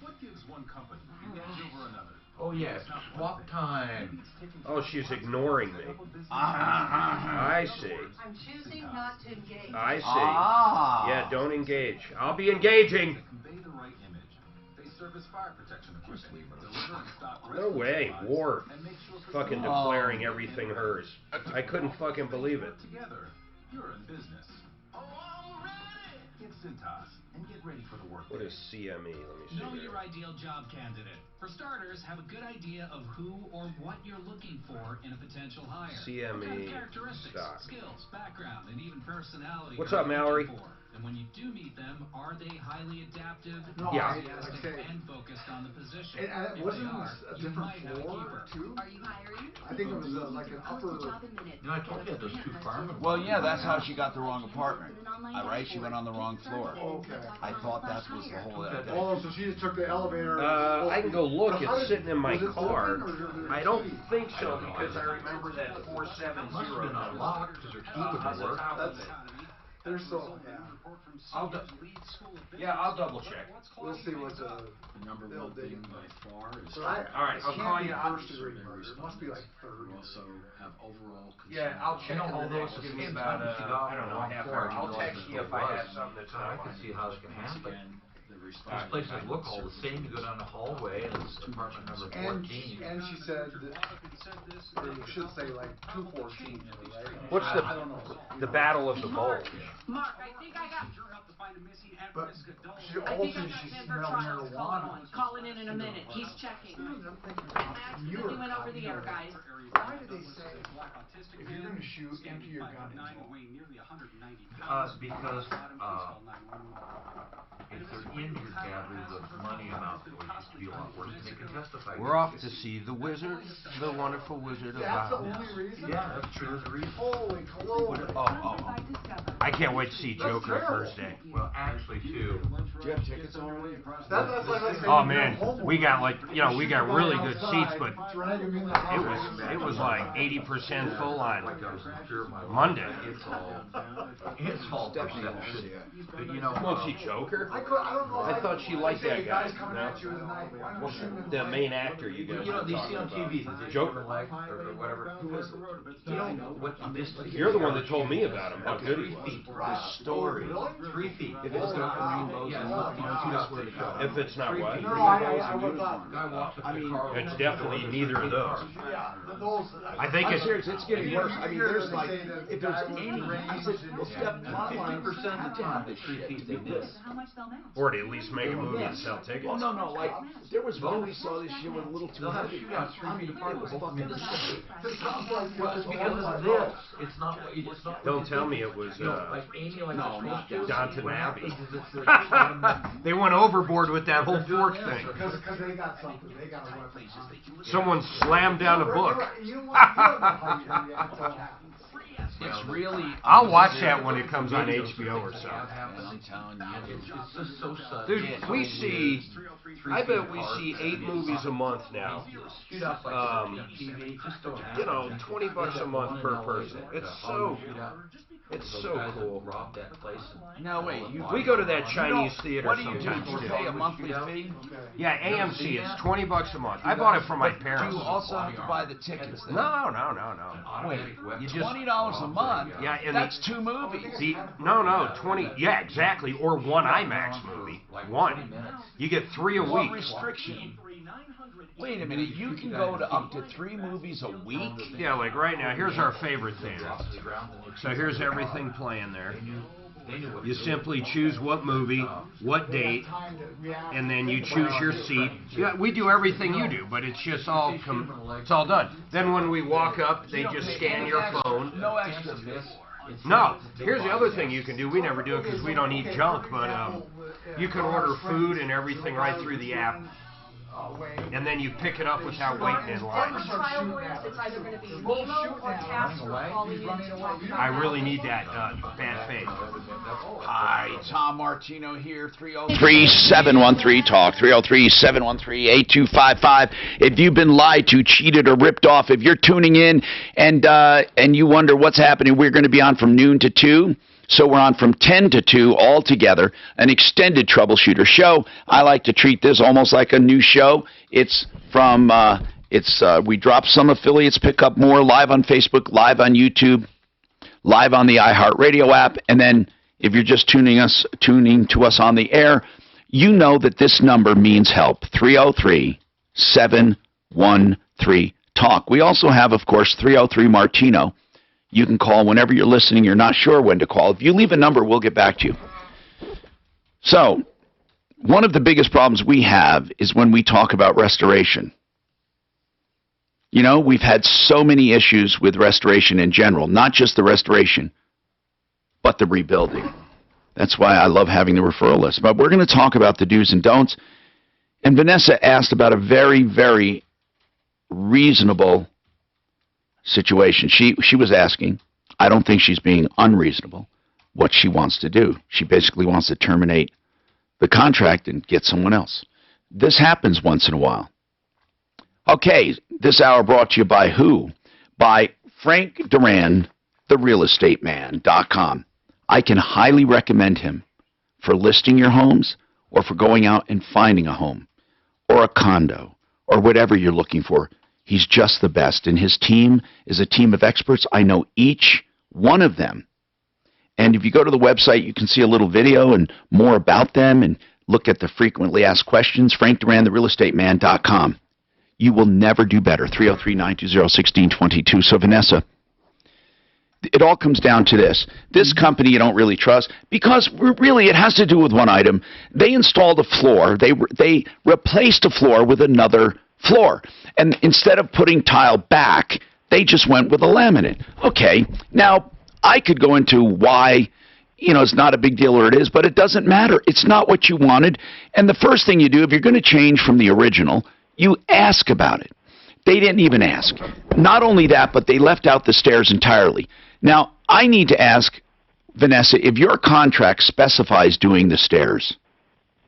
What gives one company advantage over another? Oh, yeah, swap time. Oh, she's ignoring me. I see. I'm choosing not to engage. I see. Ah. Yeah, don't engage. I'll be engaging. Convey the right image. They serve as fire protection equipment. Deliver and stop No way. War. and make sure Fucking declaring everything hers. I couldn't fucking believe it. together. You're in business. Oh, I'm ready. Get Cintas and get ready for the work. What is CME? Let me see. Know here. your ideal job candidate. For starters, have a good idea of who or what you're looking for in a potential hire. CME What kind of characteristics, stock. skills, background, and even personality What's are up, you Mallory? looking for? And when you do meet them, are they highly adaptive, No, Yeah. enthusiastic, and focused on the position? And If wasn't they are, it a you different might have a floor keeper. too? Are you hiring? I think it was like an upper. You know, I told you I had those two firemen. Well, yeah, that's how she got the wrong apartment. Right? She went on the wrong floor. Okay. I thought that was the whole thing. Oh, so she just took the elevator. I can go look. How It's did- sitting in my was it car. open, or was it I don't key? think so because I remember that 470 Must have been unlocked because her key wouldn't work. They're so. Yeah. I'll double check. We'll see what the number one thing by far is. But I, All right, I'll it can't call be you. First degree murder. It must be like third. Also have overall. Yeah, I'll check You know, in the although next. it's the Give me same about time she got I don't know, on a half floor, hour. you I'll realize text that you if there I have was. something that's So I can see how this can happen. These places look all the same. You go down the hallway and it's apartment number 14. And she said that, or you should say like 214, right? What's I don't know. the Battle of the Bulge? Mark, I think I got. But she I also think I got she Denver smelled Trials calling marijuana. calling in a minute. He's checking. You're He went over the air, guys. Why did they say if you're going to shoot, empty your gun in Because if they're in your gallery, the money amount would used to be a lot worse. And they can testify. We're off to see the wizard, the wonderful wizard of That's the Oz. only reason? Yeah, that's true. There's a reason. Holy glory. Oh. I can't wait to see Joker terrible. Thursday. Well, actually, too. Do you have tickets already? That's like saying Oh you're man, home we got like we got really good seats, outside, but drag him in the it was like 80% full on Monday. It's all perception. But you know, Won't see Joker? I don't know. I thought she liked say that guy. Guys coming No. at you tonight. Why don't Well, you shoot him the in main actor you guys you know, were you see talking on about. TV, the Joker. leg or whatever. You know what the distance You're the one that told me about him. How good he was. story. 3 feet. If it's not rainbows and unicorns, If it's not what? No, I would have thought. Guy walks up to the car. It's definitely neither of those. Yeah, those. I think I'm it's serious, it's getting worse. I mean, there's like, if there's any, I said, well, step plot lines 50% of the time, the 3 feet they miss. or to at least make a movie and sell tickets. Well, no, like, there was one we saw this year with a little too They'll have heavy. shootouts 3 feet apart, It was both fucking minutes. insane. Well, it's because of this. It's not what you. It's not. Don't tell me it was like Amy, like no, not Downton what Abbey. happens is it's They went overboard with that whole fork thing. Because they got something. They got a weapon. Someone slammed down a book. You know what? You don't know how you react to what happens. It's really. I'll watch that when it comes on HBO or so. I'm telling you. It's just so sudden. Dude, we see, I bet we see 8 movies a month now. Shootouts like on TV just don't happen. You know, $20 a month per person. It's so cool. Robbed that place. No, wait. We go to that Chinese theater What do you do? sometimes You too. pay a monthly fee? Yeah, AMC. It's $20 a month. I bought it for my Do parents. you also have to buy the tickets then? No. Wait, You just $20 a month? Yeah, and That's 2 movies. no, 20. Yeah, exactly. Or one IMAX movie. One. You get 3 a What week. restriction? Wait a minute, you can go to up to 3 movies a week? Yeah, like right now, here's our favorite theater. So here's everything playing there. You simply choose what movie, what date, and then you choose your seat. Yeah, we do everything you do, but it's just all it's all done. Then when we walk up, they just scan your phone. No extra this. No, here's the other thing you can do. We never do it because we don't eat junk, but you can order food and everything right through the app. And then you pick it up without waiting in line. For trial lawyers, it's either going to be Nemo or Casper calling in to talk about I really need that done. Bad faith. Hi, Tom Martino here, 3713-TALK, 303-713-8255. If you've been lied to, cheated, or ripped off, if you're tuning in and you wonder what's happening, we're going to be on from noon to 2. So we're on from 10 to 2 all together, an extended Troubleshooter show. I like to treat this almost like a new show. It's from, we drop some affiliates, pick up more, live on Facebook, live on YouTube, live on the iHeartRadio app, and then if you're just tuning to us on the air, you know that this number means help, 303-713-TALK. We also have, of course, 303-MARTINO. You can call whenever you're listening. You're not sure when to call. If you leave a number, we'll get back to you. So, one of the biggest problems we have is when we talk about restoration. You know, we've had so many issues with restoration in general, not just the restoration, but the rebuilding. That's why I love having the referral list. But we're going to talk about the do's and don'ts. And Vanessa asked about a very, very reasonable situation. She was asking, I don't think she's being unreasonable, what she wants to do. She basically wants to terminate the contract and get someone else. This happens once in a while. Okay, this hour brought to you by who? By Frank Duran, therealestateman.com. I can highly recommend him for listing your homes or for going out and finding a home or a condo or whatever you're looking for. He's just the best, and his team is a team of experts. I know each one of them. And if you go to the website, you can see a little video and more about them and look at the frequently asked questions, frankduran.therealestateman.com. You will never do better, 303-920-1622. So, Vanessa, it all comes down to this. This company you don't really trust because really it has to do with one item. They installed a floor. They replaced a floor with another floor. And instead of putting tile back, they just went with a laminate. Okay, now I could go into why, it's not a big deal or it is, but it doesn't matter. It's not what you wanted. And the first thing you do, if you're going to change from the original, you ask about it. They didn't even ask. Not only that, but they left out the stairs entirely. Now, I need to ask, Vanessa, if your contract specifies doing the stairs.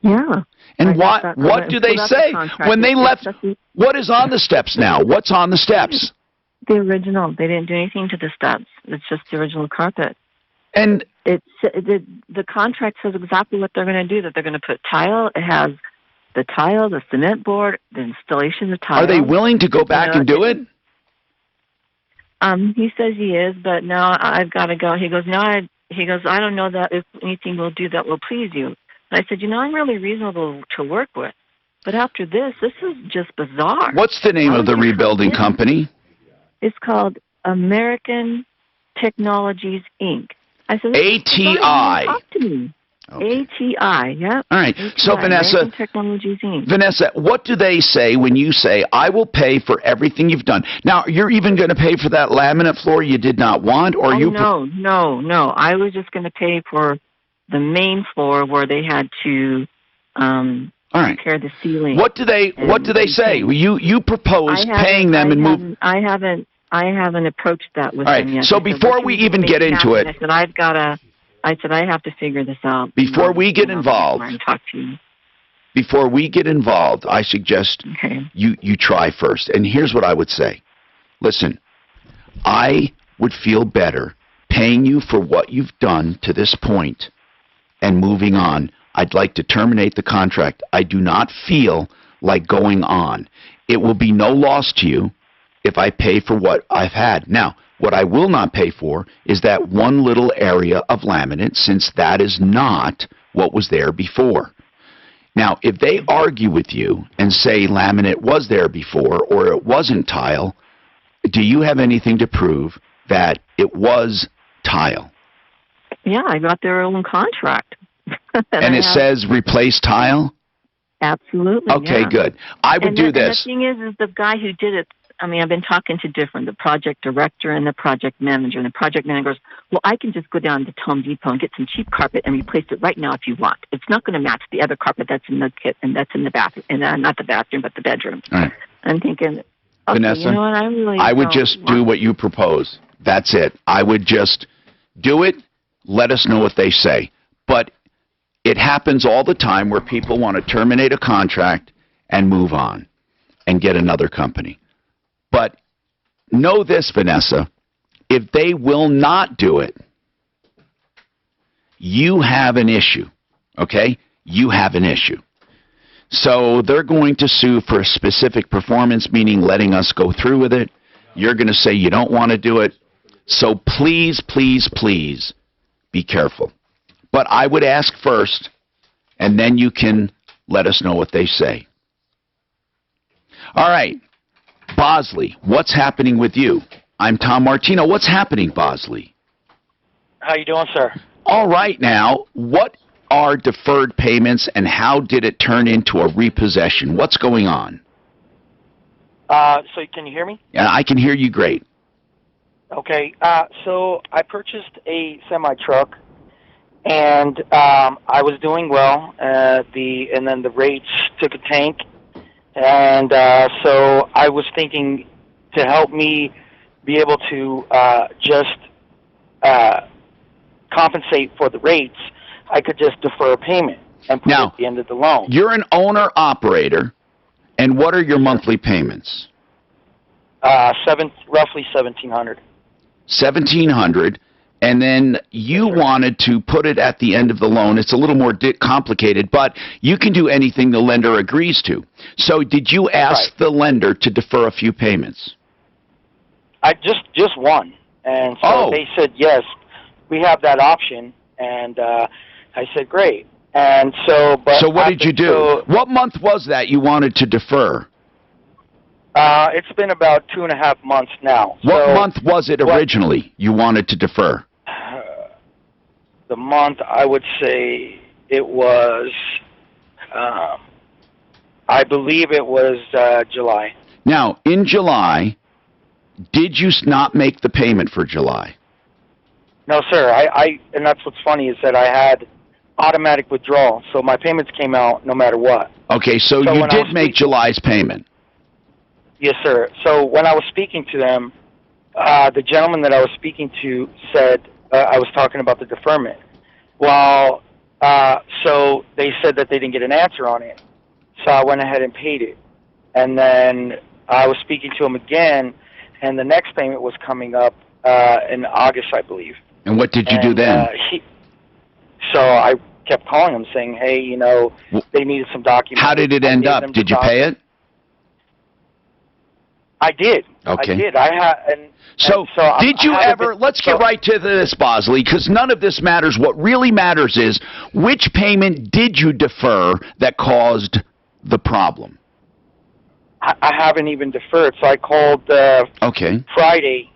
Yeah. And what do they say? When they left, what is on the steps now? What's on the steps? The original. They didn't do anything to the steps. It's just the original carpet. And the contract says exactly what they're going to do, that they're going to put tile. It has the tile, the cement board, the installation of tile. Are they willing to go back and do it? He says he is, but now I've got to go. He goes, now he goes, I don't know that if anything will do that will please you. And I said, I'm really reasonable to work with. But after this is just bizarre. What's the name of the rebuilding company? It's called American Technologies, Inc. I said, ATI. Talk to me. Okay. ATI, yeah. All right. ATI, So, Vanessa, American Technologies, Inc. Vanessa, what do they say when you say, I will pay for everything you've done? Now, you're even going to pay for that laminate floor you did not want? Or No. I was just going to pay for the main floor where they had to all right. repair the ceiling. What do they say? You proposed paying them and move. I haven't approached that with all right. them yet. So before we even get into it, I said I have to figure this out. Before we get involved, talk to you. Before we get involved, I suggest you try first. And here's what I would say. Listen, I would feel better paying you for what you've done to this point and moving on. I'd like to terminate the contract. I do not feel like going on. It will be no loss to you if I pay for what I've had. Now, what I will not pay for is that one little area of laminate, since that is not what was there before. Now, if they argue with you and say laminate was there before or it wasn't tile, do you have anything to prove that it was tile? Yeah, I got their own contract. and it says replace tile? Absolutely. Okay, good. I would do this. And the thing is the guy who did it, I mean, I've been talking to the project director and the project manager. And the project manager goes, well, I can just go down to Home Depot and get some cheap carpet and replace it right now if you want. It's not going to match the other carpet that's in the kit and that's in the bathroom, and not the bathroom, but the bedroom. All right. I'm thinking, okay, Vanessa, you know what, I would just do what you propose. That's it. I would just do it. Let us know what they say. But it happens all the time where people want to terminate a contract and move on and get another company. But know this, Vanessa, if they will not do it, you have an issue, okay? You have an issue. So they're going to sue for a specific performance, meaning letting us go through with it. You're going to say you don't want to do it. So please, please, please be careful. But I would ask first, and then you can let us know what they say. All right. Bosley, what's happening with you? I'm Tom Martino. What's happening, Bosley? How you doing, sir? All right now, what are deferred payments and how did it turn into a repossession? What's going on? So can you hear me? Yeah, I can hear you great. Okay, so I purchased a semi-truck, and I was doing well, and then the rates took a tank. And so I was thinking to help me be able to just compensate for the rates, I could just defer a payment and put it at the end of the loan. You're an owner-operator, and what are your monthly payments? Roughly $1,700. $1,700, and then you wanted to put it at the end of the loan. It's a little more complicated, but you can do anything the lender agrees to. So did you ask the lender to defer a few payments? I just one, and so they said, yes, we have that option, and I said, great. And so, but so what did you do? So, what month was that you wanted to defer? It's been about 2.5 months now. What month was it originally you wanted to defer? The month, I would say it was, I believe it was July. Now, in July, did you not make the payment for July? No, sir. And that's what's funny is that I had automatic withdrawal, so my payments came out no matter what. Okay, so you did make July's payment. Yes, sir. So when I was speaking to them, the gentleman that I was speaking to said, I was talking about the deferment. Well, so they said that they didn't get an answer on it. So I went ahead and paid it. And then I was speaking to him again, and the next payment was coming up in August, I believe. And what did you do then? So I kept calling him saying, hey, you know, they needed some documents. How did it end up? Did you pay it? I did. Okay. I did. I had. So, did you ever, let's get right to this, Bosley, because none of this matters. What really matters is which payment did you defer that caused the problem? I haven't even deferred, so I called Friday,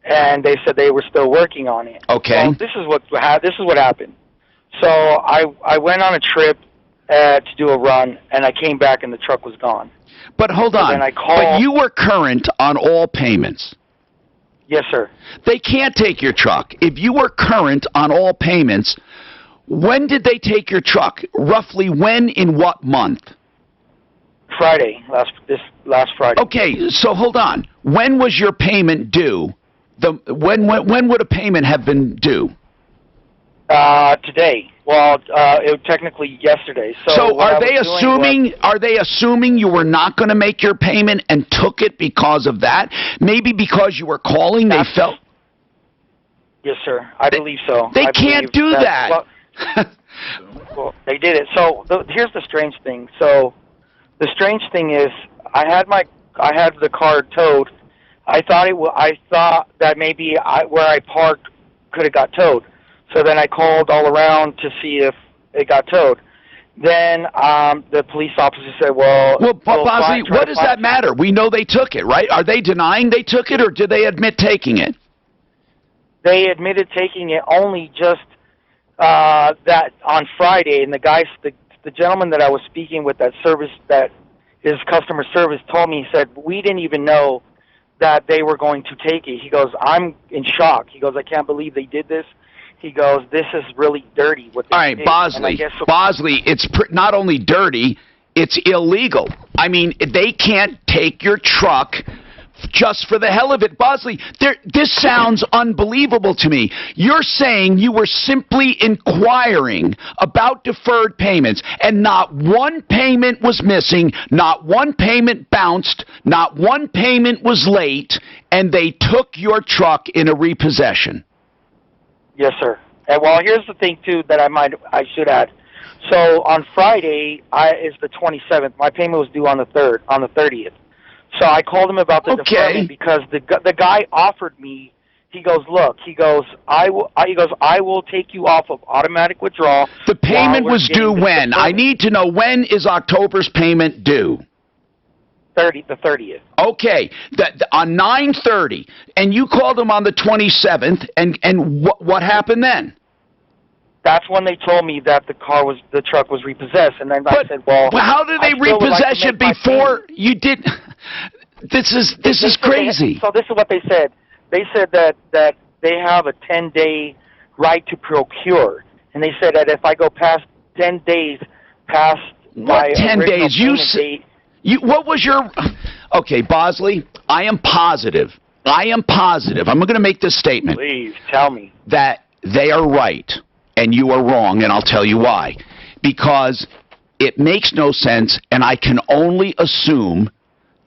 and they said they were still working on it. Okay. Well, this is what happened. So I went on a trip to do a run, and I came back, and the truck was gone. But hold on. But you were current on all payments. Yes, sir. They can't take your truck. If you were current on all payments, when did they take your truck? Roughly when, in what month? Friday, last Friday. Okay, so hold on. When was your payment due? When would a payment have been due? Today. Well, it was technically yesterday. So are they assuming you were not going to make your payment and took it because of that? Maybe because you were calling, they felt. Yes, sir. I believe so. They can't do that. Well, they did it. So here's the strange thing. So the strange thing is, I had the car towed. I thought that maybe where I parked could have got towed. So then I called all around to see if it got towed. Then the police officer said, well, Bosley, what does that matter? We know they took it, right? Are they denying they took it, or did they admit taking it? They admitted taking it only just that on Friday, and the gentleman that I was speaking with that his customer service told me, he said, we didn't even know that they were going to take it. He goes, I'm in shock. He goes, I can't believe they did this. He goes, this is really dirty. What they All right, did. Bosley, it's not only dirty, it's illegal. I mean, they can't take your truck just for the hell of it. Bosley, this sounds unbelievable to me. You're saying you were simply inquiring about deferred payments, and not one payment was missing, not one payment bounced, not one payment was late, and they took your truck in a repossession. Yes, sir. And well, here's the thing too that I should add. So on Friday is the 27th. My payment was due on the 30th. So I called him about the deferment because the guy offered me. He goes, look. He goes, I will take you off of automatic withdrawal. The payment was due when? I need to know, when is October's payment due? The 30th. Okay, on 9/30, and you called them on the 27th, and what happened then? That's when they told me that the truck was repossessed, and then I said, well, how did they repossess it before you did? This is crazy. So this is what they said. They said that they have a 10-day right to procure, and they said that if I go past 10 days past my 10 days? Date, what was your... Okay, Bosley, I am positive. I'm going to make this statement. Please, tell me. That they are right, and you are wrong, and I'll tell you why. Because it makes no sense, and I can only assume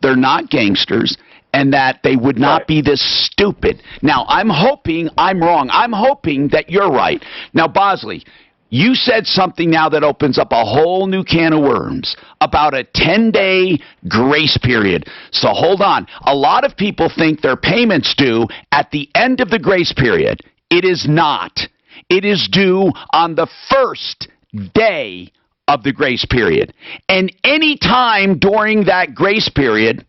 they're not gangsters, and that they would not be this stupid. Now, I'm hoping I'm wrong. I'm hoping that you're right. Now, Bosley, you said something now that opens up a whole new can of worms about a 10-day grace period. So hold on. A lot of people think their payment's due at the end of the grace period. It is not. It is due on the first day of the grace period. And any time during that grace period,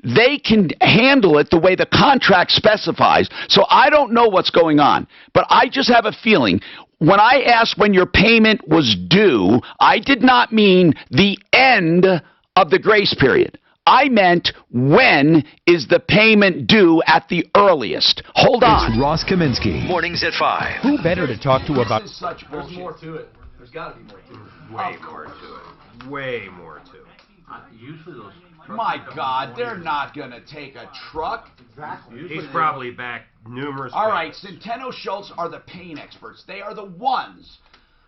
they can handle it the way the contract specifies. So I don't know what's going on, but I just have a feeling. When I asked when your payment was due, I did not mean the end of the grace period. I meant, when is the payment due at the earliest? Hold on. It's Ross Kaminsky. Mornings at 5. Who better to talk to about... There's more to it. There's got to be more to it. Way more to it. Way more to it. Usually those... My God, they're not going to take a truck. Exactly. He's probably back numerous All right, times. Centeno Schultz are the pain experts. They are the ones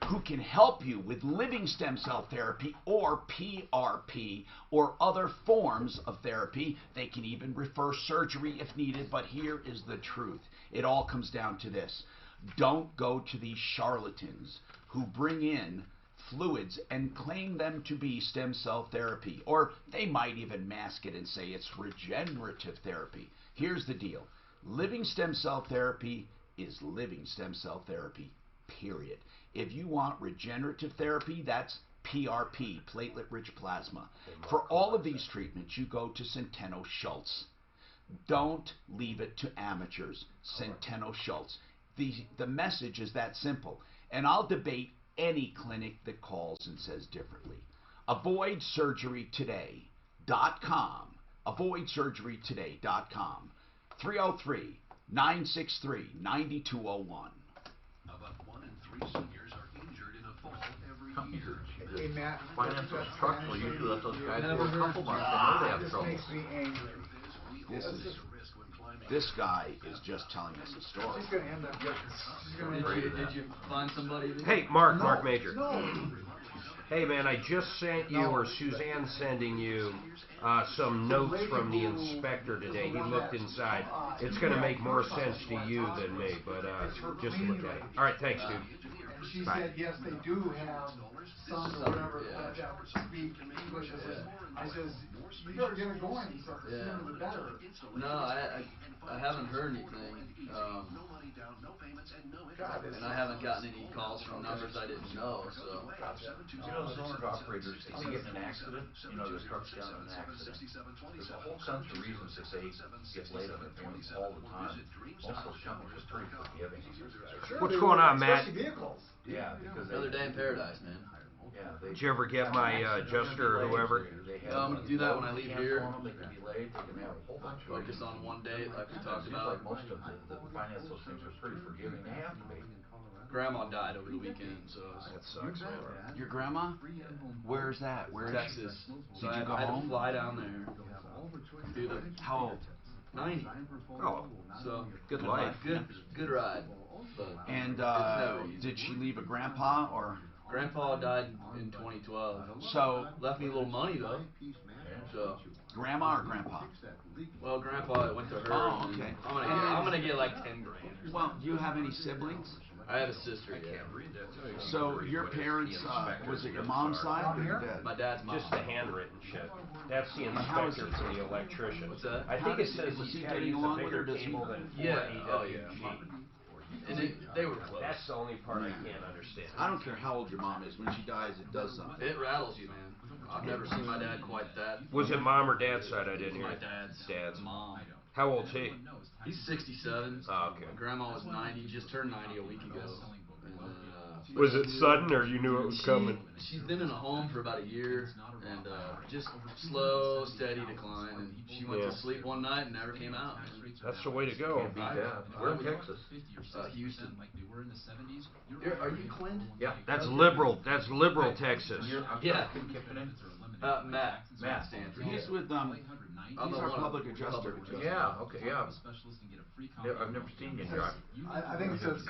who can help you with living stem cell therapy or PRP or other forms of therapy. They can even refer surgery if needed, but here is the truth. It all comes down to this. Don't go to these charlatans who bring in fluids and claim them to be stem cell therapy, or they might even mask it and say it's regenerative therapy. Here's the deal. Living stem cell therapy is living stem cell therapy, period. If you want regenerative therapy, that's PRP, platelet-rich plasma. For all of these treatments, you go to Centeno Schultz. Don't leave it to amateurs. Centeno Schultz. The message is that simple. And I'll debate any clinic that calls and says differently. AvoidSurgeryToday.com. AvoidSurgeryToday.com. 303-963-9201. About 1 in 3 seniors are injured in a fall every year. Hey, Matt. Finance those trucks, well, usually let those guys Never for a heard couple from months, you. they know they have This trouble. makes me angry. This guy is just telling us a story. She's gonna end up getting. She's gonna end up getting. Did you find somebody? Hey, Mark Major. No. Hey, man, I just sent you, or Suzanne's sending you, some notes from the inspector today. He looked inside. It's going to make more sense to you than me, but just look at it. All right, thanks, dude. And she Bye. said, yes, they do have sons or whatever that speak English. I says, you better get it going. He said, the sooner the better. No, I haven't heard anything. And I haven't gotten any calls from numbers I didn't know, so. You know, those owner-operators, if they get in an accident, you know, their truck's down in an accident, there's a whole bunch of reasons that they get late on their payments all the time. Most of those companies are pretty forgiving on those guys. Sure, What's going on, Matt? Especially vehicles. Yeah, because Another day in paradise, man. Yeah, Did you ever get my adjuster or whoever? I'm gonna do that when I leave here. They can be late, they can have a whole bunch of Focus on one date like we talked Seems about. like most of the finance, those things are pretty forgiving, they have to be. Grandma died over the weekend, so. That sucks, man. Your grandma? Where's that? Where is Texas. Did So you go I had to home? fly down there. Do the How old? 90. Oh, So good life. Good ride. But And it's never easy. did she leave a grandpa or? Grandpa died in 2012. So Left me a little money though. So. grandma or grandpa? Well, Grandpa went to her. Oh, and okay. I'm gonna get like 10 grand. Well, do you have any siblings? I have a sister. Yeah. So your parents, was it your mom's side or your dad? My dad's mom. Just the handwritten shit. That's the How is inspector for the electrician. What's that? I think it says Was he he's got to getting use a along with bigger her? Does he- cable than 4 Yeah. Oh, yeah. EWG. And they were close. That's the only part I can't understand. I don't care how old your mom is. When she dies, it does something. It rattles you, man. I've never seen my dad quite that. Was it mom or dad's side? I didn't hear. My dad's. Dad's. Mom. How old's he? He's 67. Oh, okay. My grandma was 90. Just turned 90 a week ago. And, Was it sudden or you knew it was coming? She's been in a home for about a year, and just slow, steady decline. And she went to sleep one night and never came out. That's the way to go. Can't beat that. We're in Texas. Houston. Are you Clint? Yeah. That's liberal. That's liberal Texas. Yeah. Matt. Matt Stanford. He's with he's our public adjuster. Yeah, okay, yeah. I've never seen you drive. I think it says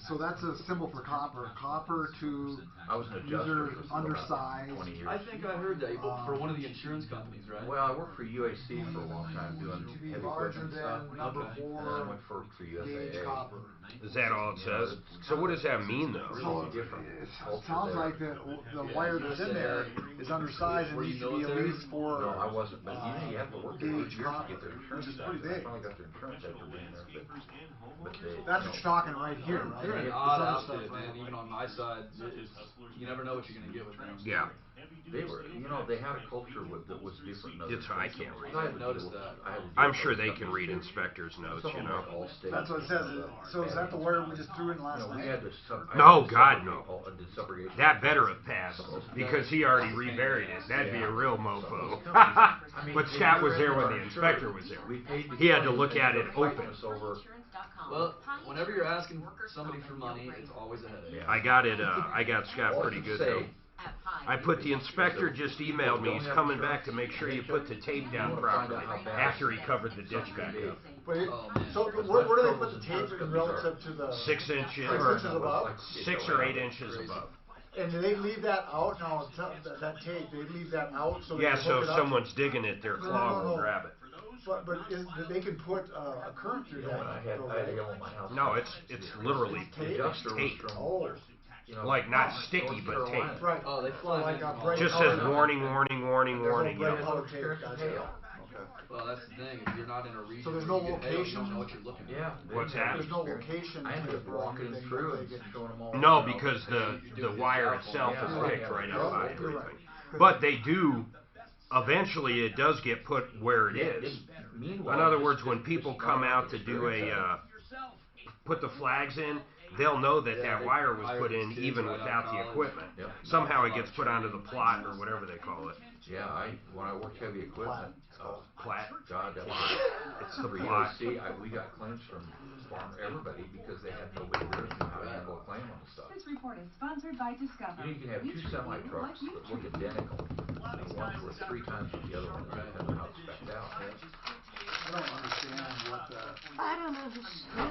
so that's a symbol for copper. Copper to I was an user adjuster for undersized. 20 years. I think I heard that for one of the insurance companies, right? Well, I worked for UAC for a long time doing To be heavy larger equipment stuff. than number And then I went for gauge USAA. copper. Is that all it says? So what does that mean, though? Really different. It sounds like the wire that's in there is undersized and Were you needs to be at military? least for No, I wasn't, but you have to work there gauge each year to copper, get their insurance which is back. pretty I big. finally got their insurance after being there, but they, That's what you're talking right here, right? They're an This odd other outfit, stuff, man. Even on my side, you never know what you're gonna get with them. Yeah. they were, you know, they had a culture that was different. than It's I can't read. I had to Noticed deal with- that. I had to deal I'm with sure other they can companies read too. inspector's notes, Some you of know. them are Allstate. That's what it says. So is that the wire we just threw in last We night? had to No, God, no. Did subrogation. That better have passed, because he already reburied it. That'd be a real mofo. But Scott was there when the inspector was there. He had to look at it open. Well, whenever you're asking somebody for money, it's always a headache. I got it, I got Scott pretty good though. I put the inspector just emailed me, he's coming back to make sure you put the tape down properly after he covered the ditch back up. But so where do they put the tape in relative to the 6 inches, 6 inches above? 6 or 8 inches above. And do they leave that out now? That tape, they leave that out so they Yeah, can so hook if it up? someone's digging it, their claw will grab it. But they can put a current through that. I had a yellow in my house. No, it's literally Tape? it's tape. Oh. like not sticky but tape. Right. Oh, they fly. Like a bright Just color. says warning, warning, warning, warning. You Bright know. color tape, gotcha. Well, that's the thing. If you're not in a region, So there's where no you get hail, you location? don't know what you're looking at. Yeah. What's that? There's no location. I ended up tape or walking them anything, through but and they get- showing them all. No, because the wire itself is picked right up by everything. But they do. Eventually, it does get put where it is. In other words, when people come out to do put the flags in, they'll know that that wire was put in even without the equipment. Somehow it gets put onto the plot or whatever they call it. Yeah, when I worked heavy equipment, Plat. God, that was It's the for plot. EOC. We got claims from everybody because they had no way to how to handle a claim on the stuff. This report is sponsored by Discover. You can have two semi trucks that look identical, and one's worth 3 times what the other one, depending on how it's spec'd out. I don't understand what the. I don't understand.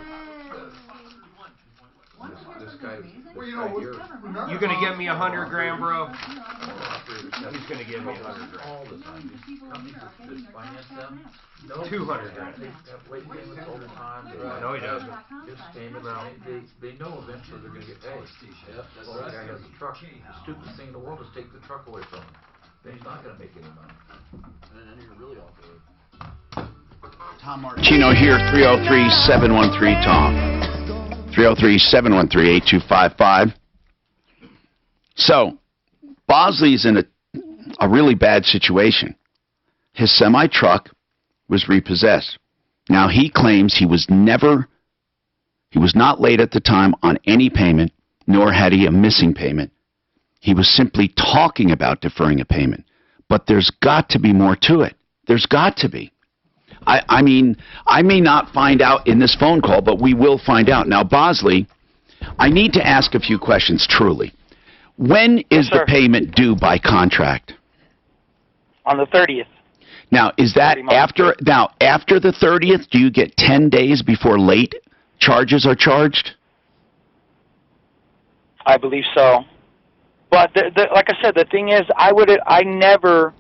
This guy, Well, you know, remember. You gonna give me $100,000, bro? He's gonna give me $100,000. all the time. These companies that finance them, no. $200,000. They have late payments all the time. No, he doesn't. Just payments. They know eventually they're gonna get paid. Yep, that's Well, the right. guy has a truck. The stupidest thing in the world is take the truck away from him. Then he's not gonna make any money. And then you're really off the road. Tom Martino here, 303-713-TOM. 303-713-8255. So, Bosley's in a really bad situation. His semi-truck was repossessed. Now, he claims he was not late at the time on any payment, nor had he a missing payment. He was simply talking about deferring a payment. But there's got to be more to it. There's got to be. I mean, I may not find out in this phone call, but we will find out. Now, Bosley, I need to ask a few questions, truly. When is the payment due by contract? On the 30th. Now, is that after the 30th, do you get 10 days before late charges are charged? I believe so. But like I said, the thing is, I never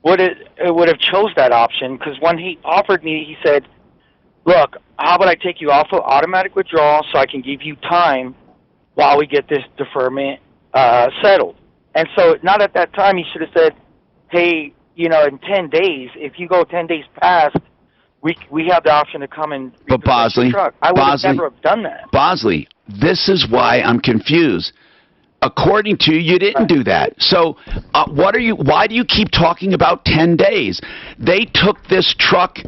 would have chose that option, because when he offered me, he said, "Look, how about I take you off of automatic withdrawal so I can give you time while we get this deferment settled." And so, not at that time, he should have said, "Hey, in 10 days, if you go 10 days past, we have the option to come and But Bosley, truck." I would have never have done that. Bosley, this is why I'm confused. According to you, didn't do that. So, why do you keep talking about 10 days? They took this truck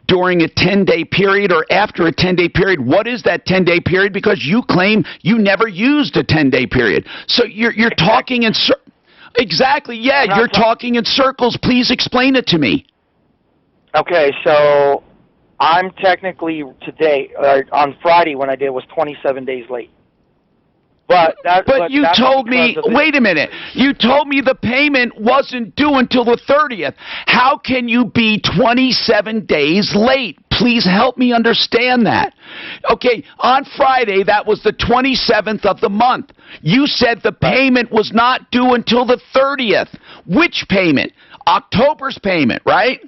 during a 10-day period or after a 10-day period. What is that 10-day period? Because you claim you never used a 10-day period. So you're talking in exactly. Yeah, you're talking in circles. Please explain it to me. Okay, so I'm technically today, on Friday when I did, was 27 days late. But you told me, wait a minute, you told me the payment wasn't due until the 30th. How can you be 27 days late? Please help me understand that. Okay, on Friday, that was the 27th of the month. You said the payment was not due until the 30th. Which payment? October's payment, right?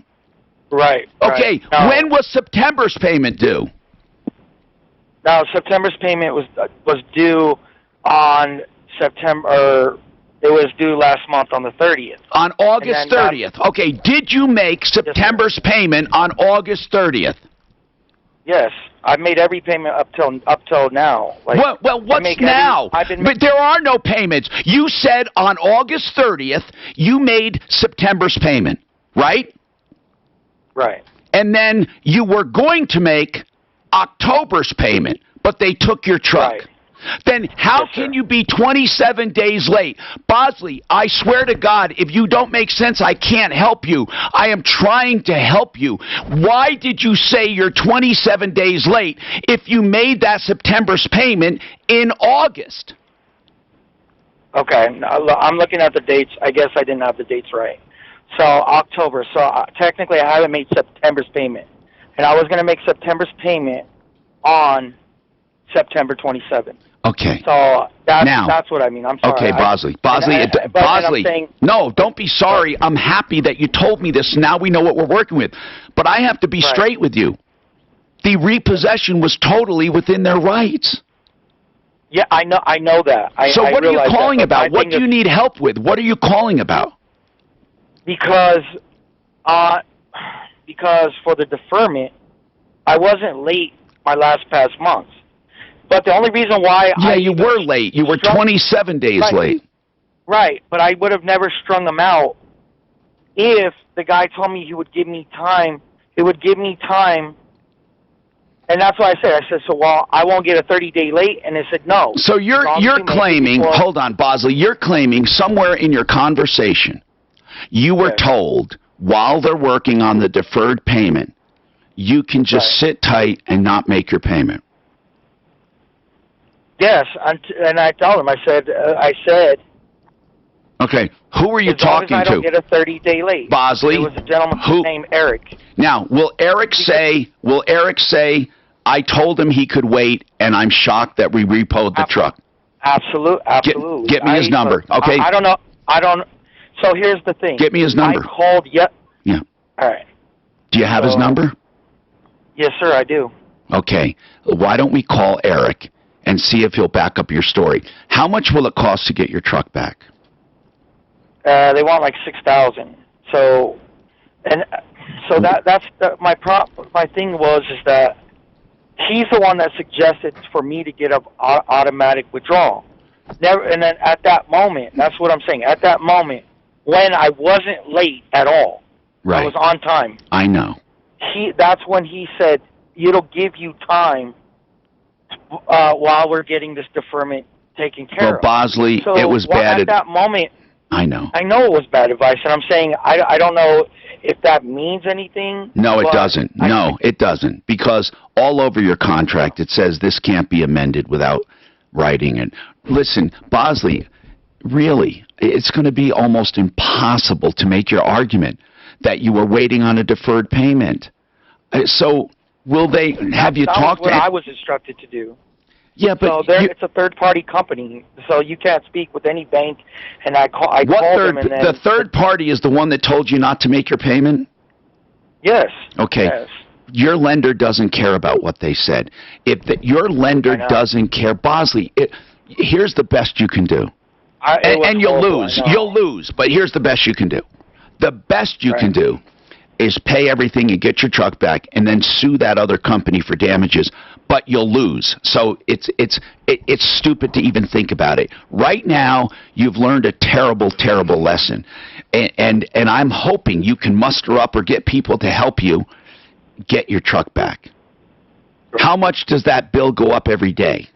Right. Okay, right. When was September's payment due? Now, September's payment was due on September. It was due last month on the 30th. On August 30th. Okay, did you make September's payment on August 30th? Yes, I've made every payment up till now. Well, what's now? But there are no payments. You said on August 30th you made September's payment, right? Right. And then you were going to make October's payment, but they took your truck. Right. Then how can you be 27 days late? Bosley, I swear to God, if you don't make sense, I can't help you. I am trying to help you. Why did you say you're 27 days late if you made that September's payment in August? Okay, I'm looking at the dates. I guess I didn't have the dates right. So October. So technically I haven't made September's payment. And I was going to make September's payment on September 27th. Okay. So that's what I mean. I'm sorry. Okay, Bosley. Bosley, no, don't be sorry. I'm happy that you told me this. Now we know what we're working with. But I have to be straight with you. The repossession was totally within their rights. Yeah, I know that. So what are you realize calling that, about? What do you need help with? What are you calling about? Because for the deferment, I wasn't late my past months. But the only reason why you were late. You were 27 days late. Right, but I would have never strung them out if the guy told me he would give me time. He would give me time. And that's what I said. I said, so, well, I won't get a 30-day late. And they said, no. So you're claiming, hold on, Bosley, you're claiming somewhere in your conversation you were told while they're working on the deferred payment, you can just sit tight and not make your payment. Yes, and I told him, I said. Okay, who were you talking to? I don't get a 30-day late. Bosley? It was a gentleman named Eric. Now, will Eric say, I told him he could wait, and I'm shocked that we repoed the truck? Absolutely. Get me his number, okay? I don't know. So here's the thing. Get me his number. I called yet. Yeah. All right. Do you have his number? Yes, sir, I do. Okay. Why don't we call Eric and see if he'll back up your story? How much will it cost to get your truck back? They want like $6,000. So that's my thing is that he's the one that suggested for me to get an automatic withdrawal. And then at that moment, that's what I'm saying. At that moment, when I wasn't late at all, I was on time. I know. That's when he said, it'll give you time while we're getting this deferment taken care of. Well, Bosley, it was bad. At that moment, I know. I know it was bad advice, and I'm saying I don't know if that means anything. No, it doesn't. No, it doesn't. Because all over your contract it says this can't be amended without writing it. Listen, Bosley, really, it's going to be almost impossible to make your argument that you were waiting on a deferred payment. So will they have you talked to? That's what I was instructed to do. Yeah, but it's a third-party company, so you can't speak with any bank. And I called them, and then the third party is the one that told you not to make your payment? Yes. Okay. Yes. Your lender doesn't care about what they said. If your lender doesn't care, Bosley, here's the best you can do. And you'll lose. You'll lose, but here's the best you can do. The best you can do is pay everything and get your truck back, and then sue that other company for damages. But you'll lose. So it's stupid to even think about it. Right now, you've learned a terrible, terrible lesson, and I'm hoping you can muster up or get people to help you get your truck back. How much does that bill go up every day?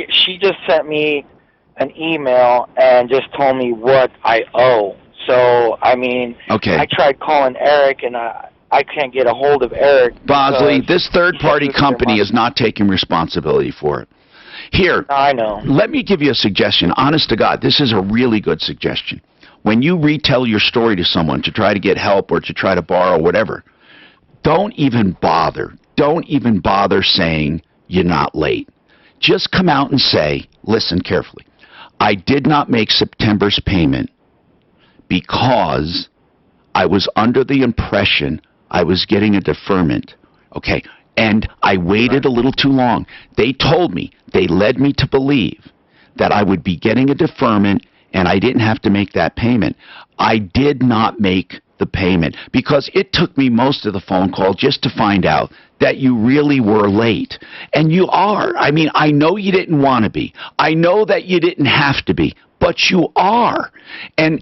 She just sent me an email and just told me what I owe. So, I mean, I tried calling Eric, and I can't get a hold of Eric. Bosley, this third-party company is not taking responsibility for it. Here, I know. Let me give you a suggestion. Honest to God, this is a really good suggestion. When you retell your story to someone to try to get help or to try to borrow whatever, don't even bother. Don't even bother saying you're not late. Just come out and say, listen carefully, I did not make September's payment because I was under the impression I was getting a deferment, okay, and I waited a little too long. They told me, they led me to believe that I would be getting a deferment and I didn't have to make that payment. I did not make the payment because it took me most of the phone call just to find out that you really were late. And you are. I mean, I know you didn't want to be. I know that you didn't have to be. But you are. And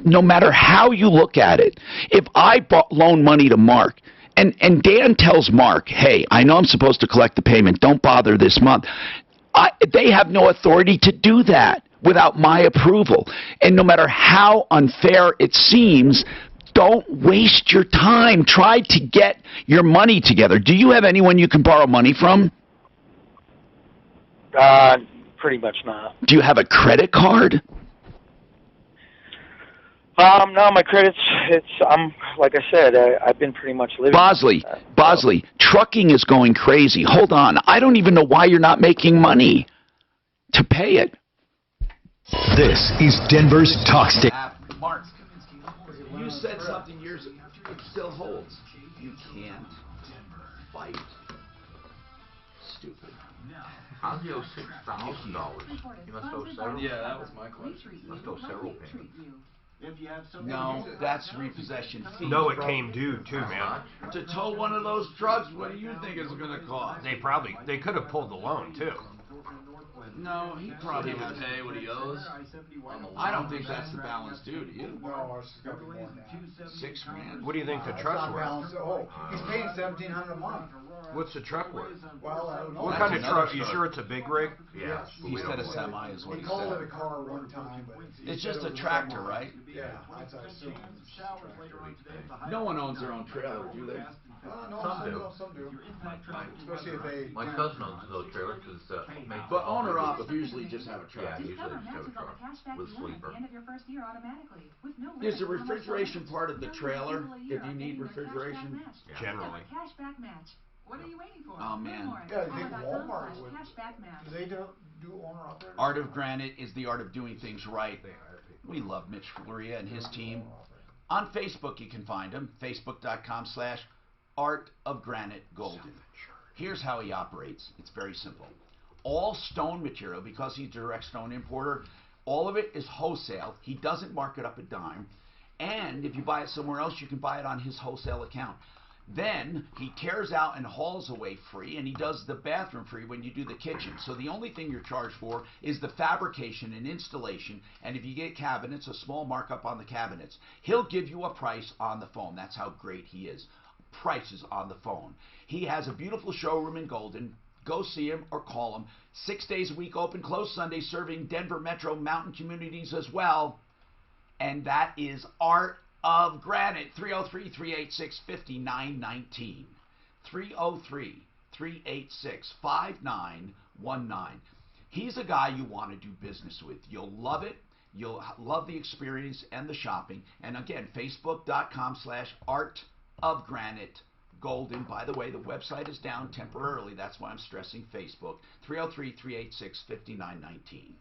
no matter how you look at it, if I loan money to Mark, and Dan tells Mark, hey, I know I'm supposed to collect the payment, don't bother this month, they have no authority to do that without my approval. And no matter how unfair it seems, don't waste your time. Try to get your money together. Do you have anyone you can borrow money from? Pretty much not. Do you have a credit card? No, my credit's, like I said, I've been pretty much living. Bosley, trucking is going crazy. Hold on. I don't even know why you're not making money to pay it. This is Denver's Talk Station. Mark, you said something years ago. It still holds. You can't fight. Stupid. How's he owe $6,000? He must owe several. Yeah, that was my question. Must owe several payments. No, that's repossession fee. No, it came due too, man. To tow one of those trucks, what do you think it's gonna cost? They could have pulled the loan too. No, he probably would has. pay what he owes. I don't think that's the balance due, do you? No, it's gotta be more than that. $6,000. What do you think the It's truck's not worth? balanced. Oh, he's paying $1,700 a month. What's the truck worth? Well, I don't know. What kind of truck? You sure it's a big rig? Yeah. He said a semi is what He he called it said. a car one time, but It's just a tractor, right? Yeah, I assume. No one owns their own trailer, do they? No, some do. Especially if they. My cousin owns those trailers because But owner-op usually just have a tractor. Yeah, usually just have a truck with a sleeper. Is the refrigeration part of the trailer if you need refrigeration? Generally. What are you waiting for? Oh, man. Yeah, I think Walmart would. Do they do owner up there? Art of Granite is the art of doing things right. We love Mitch Floria and his team. On Facebook, you can find him, facebook.com/Art of Granite Golden. Here's how he operates. It's very simple. All stone material, because he's a direct stone importer, all of it is wholesale. He doesn't mark it up a dime. And if you buy it somewhere else, you can buy it on his wholesale account. Then he tears out and hauls away free, and he does the bathroom free when you do the kitchen. So the only thing you're charged for is the fabrication and installation, and if you get cabinets, a small markup on the cabinets. He'll give you a price on the phone. That's how great he is. Prices on the phone. He has a beautiful showroom in Golden. Go see him or call him. 6 days a week open, closed Sunday, serving Denver metro mountain communities as well. And that is Art of Granite. 303-386-5919. 303-386-5919. He's a guy you want to do business with. You'll love it. You'll love the experience and the shopping. And again, facebook.com/Art of Granite Golden. By the way, the website is down temporarily. That's why I'm stressing Facebook. 303-386-5919.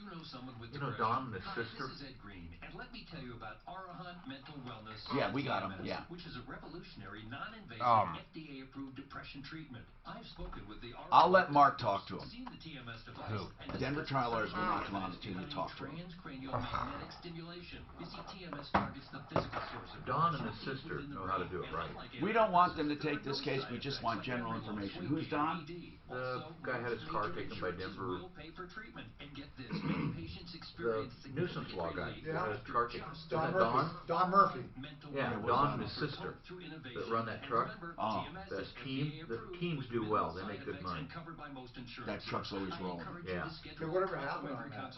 You know someone with Don and his sister. This is Ed Green, and let me tell you about Arahant Mental Wellness. Yeah, we got him. Yeah. Which is a revolutionary, non-invasive, FDA-approved depression treatment. I've spoken with the I'll let Mark talk to him. Seen the TMS device. Who? Denver trial lawyers will not come on until you talk to him. Transcranial stimulation. You see, TMS targets the physical source of Don and his sister know how to do it right. We don't want them to take this case. We just want general information. Who's Don? The guy had his car taken by Denver. The nuisance law guy. Yeah. Had his car taken. Don Isn't Murphy. that Don Murphy. Yeah, Don and his sister that run that truck. Oh. That team. The teams do well. They make good money. That truck's always rolling. Yeah. Hey, whatever happened on that?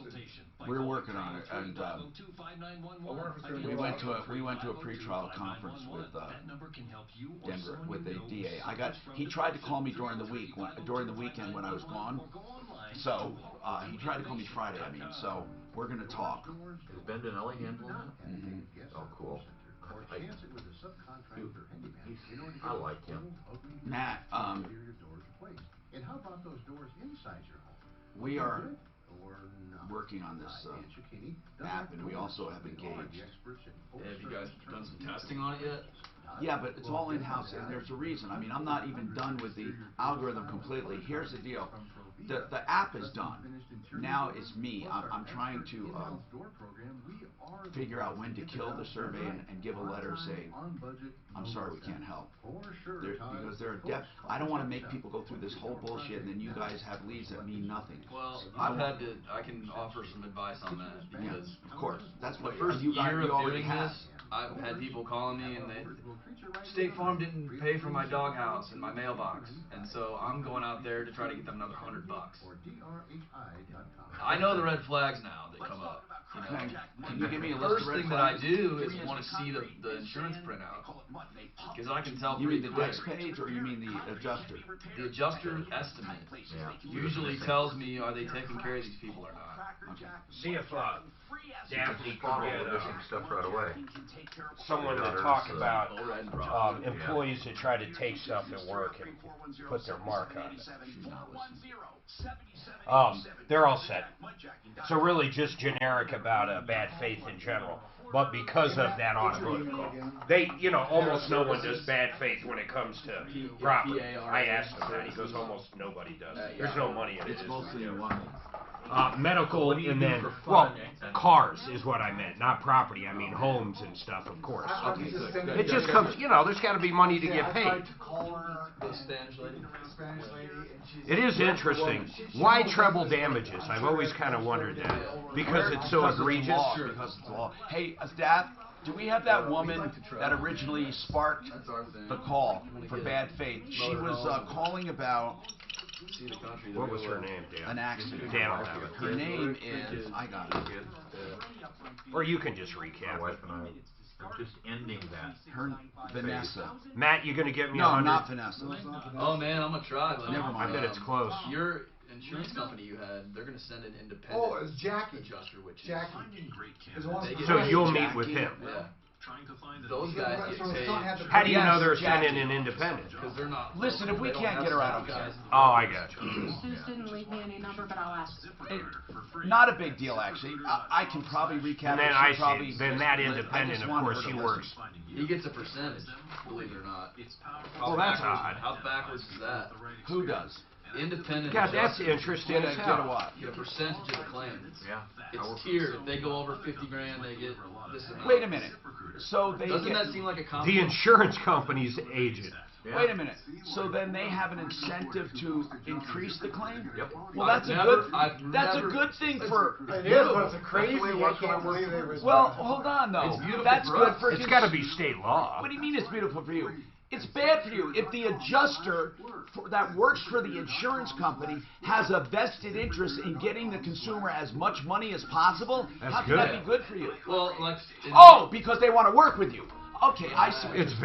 We're working on it, and we went to a pretrial conference with Denver with the DA. He tried to call me during the weekend when I was gone. So he tried to call me Friday. So we're gonna talk. Is Ben Donnelly handling that? Oh, cool. I like him. Matt, And how about those doors inside your home? we are working on this app, and we also have engaged. Have you guys done some testing on it yet? Yeah, but it's all in-house, and there's a reason. I'm not even done with the algorithm completely. Here's the deal. The app is done. Now it's me. I'm trying to figure out when to kill the survey and give a letter saying, I'm sorry, we can't help. Because they're I don't want to make people go through this whole bullshit, and then you guys have leads that mean nothing. Well, I can offer some advice on that, because of course, that's what the first you year of already doing have. this, I've had people calling me and State Farm didn't pay for my doghouse and my mailbox, and so I'm going out there to try to get them another $100. I know the red flags now that come up. Can you give me a list First of red thing that I flags? do is want to see the insurance printout, because I can tell You mean pretty the quick. desk page, or you mean the adjuster? The adjuster estimate usually tells me, are they taking care of these people or not. See if Daphne Spot could all get the missing stuff right away. someone to Yeah, talk there's, about yeah. employees that try to take stuff at work and put their mark on it. They're all set. So really just generic about bad faith in general. but because of that automotive call. They, you know, almost no one does bad faith when it comes to property. I asked him that. He goes, almost nobody does. There's no money in it. It's mostly in what? Medical, and then, well, cars is what I meant, not property. I mean homes and stuff, of course. Okay, good. It just comes, you know, there's got to be money to get paid. It is interesting. Why treble damages? I've always kind of wondered that. Because it's so egregious? Because it's law. Hey, staff, do we have that woman that originally sparked the call for bad faith? She was calling about... What was her name, Dan? An accident. Dan will have it. Her name is... I got it. Or you can just recap. My wife and I are just ending that. Her... Vanessa. Matt, you going to get me No, 100? not Vanessa. Oh man, I'm gonna try. But Never mind. I bet it's close. Your insurance company you had, they're gonna send an independent. Oh, it was Jackie. Adjuster, which is Jackie. So you'll meet with him. Yeah. Those guys get paid. How do you know they're sending an independent? Because they're not. Listen, if we can't get her, I don't care. Oh, I got you. Suze didn't leave me any number, but I'll ask. Not a big deal, actually. I can probably recap. And then it. I She'll probably see. Then that independent, of course, he works. He gets a percentage, believe it or not. Well, that's odd. How backwards is that? Who does? Independent. God, that's adjuster. interesting as Get a hell. what? Get a percentage of the claim. Yeah. It's tiered. If they go over 50 grand, they get this amount. Wait a minute. So they Doesn't get, that seem like a The compliment? insurance company's agent. Yeah. Wait a minute. So then they have an incentive to increase the claim? Yep. Well, that's a good thing for. It is, but it's a crazy. I can't believe they was. Well, hold on though. It's beautiful That's for good us. for. It's got to be state law. What do you mean it's beautiful for you? It's bad for you. If the adjuster that works for the insurance company has a vested interest in getting the consumer as much money as possible, That's how can good. that be good for you? Well, like. Oh, because they want to work with you. Okay, I see. It's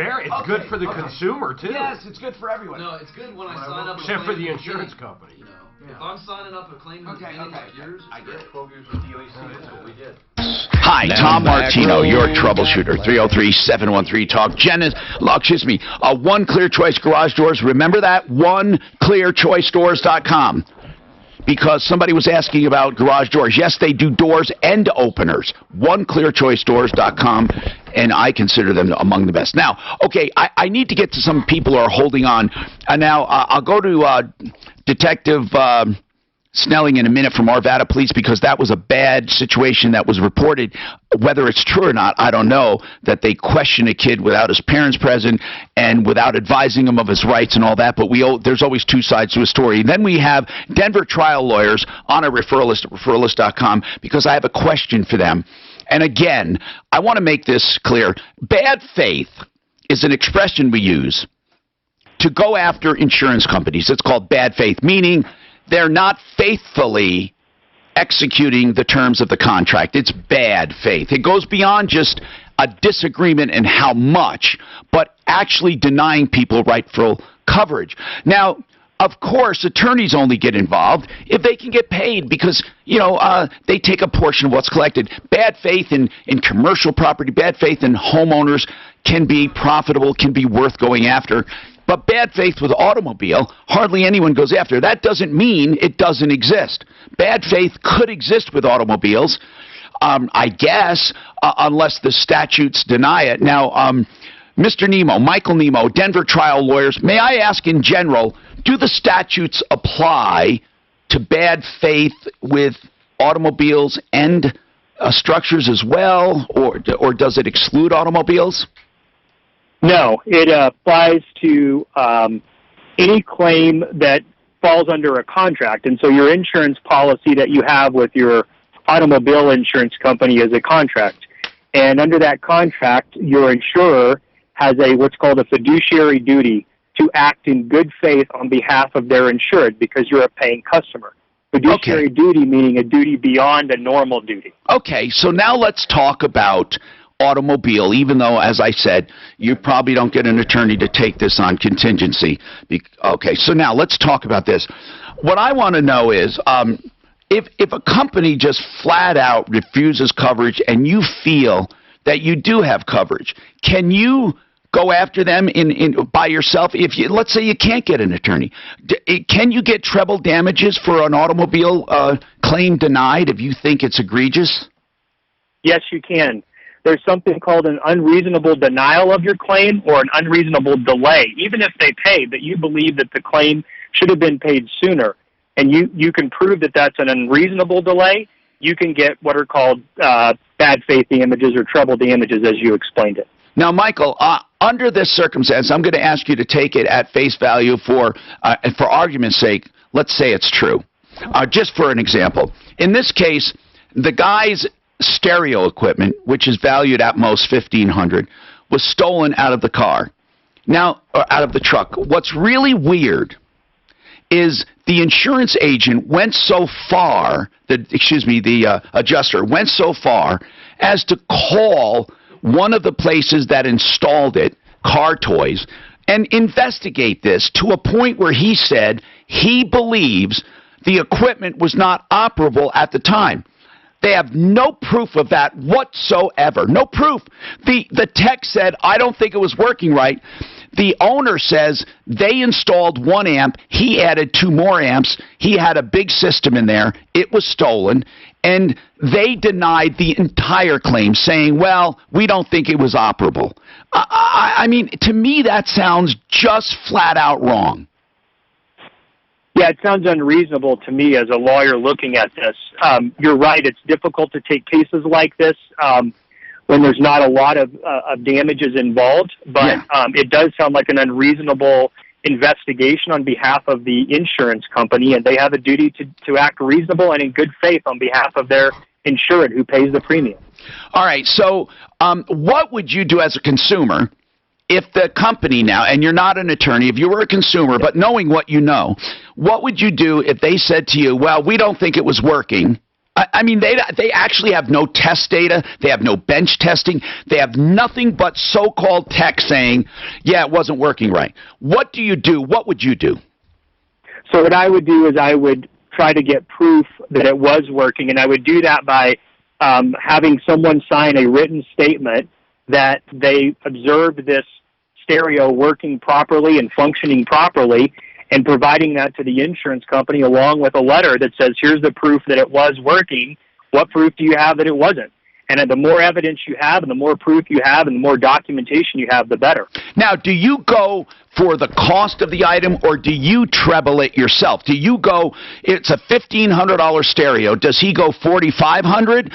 good for the consumer too. Yes, it's good for everyone. No, it's good when I sign up. Except for the insurance company. You know, if I'm signing up a claim in the beginning like yours, I get it. 12 years with DOAC, that's what we did. Hi, Tom Martino, your troubleshooter. 303-713-TALK. One Clear Choice Garage Doors. Remember that? OneClearChoiceDoors.com. Because somebody was asking about garage doors. Yes, they do doors and openers. OneClearChoiceDoors.com, and I consider them among the best. Now, okay, I need to get to some people who are holding on. Now, I'll go to Detective Snelling in a minute from Arvada Police, because that was a bad situation that was reported. Whether it's true or not, I don't know, that they questioned a kid without his parents present and without advising him of his rights and all that. But there's always two sides to a story. And then we have Denver trial lawyers on a referral list at referralist.com, because I have a question for them. And again, I want to make this clear. Bad faith is an expression we use to go after insurance companies. It's called bad faith, meaning they're not faithfully executing the terms of the contract. It's bad faith. It goes beyond just a disagreement in how much, but actually denying people rightful coverage. Now, of course, attorneys only get involved if they can get paid, because, they take a portion of what's collected. Bad faith in commercial property, bad faith in homeowners can be profitable, can be worth going after. But bad faith with automobile, hardly anyone goes after. That doesn't mean it doesn't exist. Bad faith could exist with automobiles, I guess, unless the statutes deny it. Now, Mr. Nemo, Michael Nemo, Denver trial lawyers, may I ask in general, do the statutes apply to bad faith with automobiles and structures as well, or does it exclude automobiles? No, it applies to any claim that falls under a contract. And so your insurance policy that you have with your automobile insurance company is a contract. And under that contract, your insurer has what's called a fiduciary duty to act in good faith on behalf of their insured, because you're a paying customer. Fiduciary duty meaning a duty beyond a normal duty. Okay, so now let's talk about automobile, even though, as I said, you probably don't get an attorney to take this on contingency. Okay, so now let's talk about this. What I want to know is, if a company just flat out refuses coverage and you feel that you do have coverage, can you go after them by yourself? Let's say you can't get an attorney, can you get treble damages for an automobile claim denied if you think it's egregious? Yes, you can. there's something called an unreasonable denial of your claim or an unreasonable delay. Even if they pay, but you believe that the claim should have been paid sooner, and you can prove that that's an unreasonable delay, you can get what are called bad faith damages or treble damages, as you explained it. Now, Michael, under this circumstance, I'm going to ask you to take it at face value for argument's sake. Let's say it's true. Just for an example. In this case, the guy's stereo equipment, which is valued at most $1,500, was stolen out of the car. Now, or out of the truck. What's really weird is the insurance agent went so far, the adjuster went so far as to call one of the places that installed it, Car Toys, and investigate this to a point where he said he believes the equipment was not operable at the time. They have no proof of that whatsoever. No proof. The tech said, I don't think it was working right. The owner says they installed 1 amp. He added 2 more amps. He had a big system in there. It was stolen. And they denied the entire claim, saying, well, we don't think it was operable. I mean, to me, that sounds just flat out wrong. Yeah, it sounds unreasonable to me as a lawyer looking at this. You're right. It's difficult to take cases like this when there's not a lot of damages involved, but it does sound like an unreasonable investigation on behalf of the insurance company, and they have a duty to act reasonable and in good faith on behalf of their insured who pays the premium. All right, so what would you do as a consumer if the company now, and you're not an attorney, if you were a consumer, but knowing what you know, what would you do if they said to you, well, we don't think it was working? I mean, they actually have no test data. They have no bench testing. They have nothing but so-called tech saying, yeah, it wasn't working right. What do you do? What would you do? So what I would do is I would try to get proof that it was working, and I would do that by having someone sign a written statement that they observed this stereo working properly and functioning properly, and providing that to the insurance company along with a letter that says, here's the proof that it was working. What proof do you have that it wasn't? And the more evidence you have and the more proof you have and the more documentation you have, the better. Now, do you go for the cost of the item or do you treble it yourself? Do you go, it's a $1,500 stereo, does he go $4,500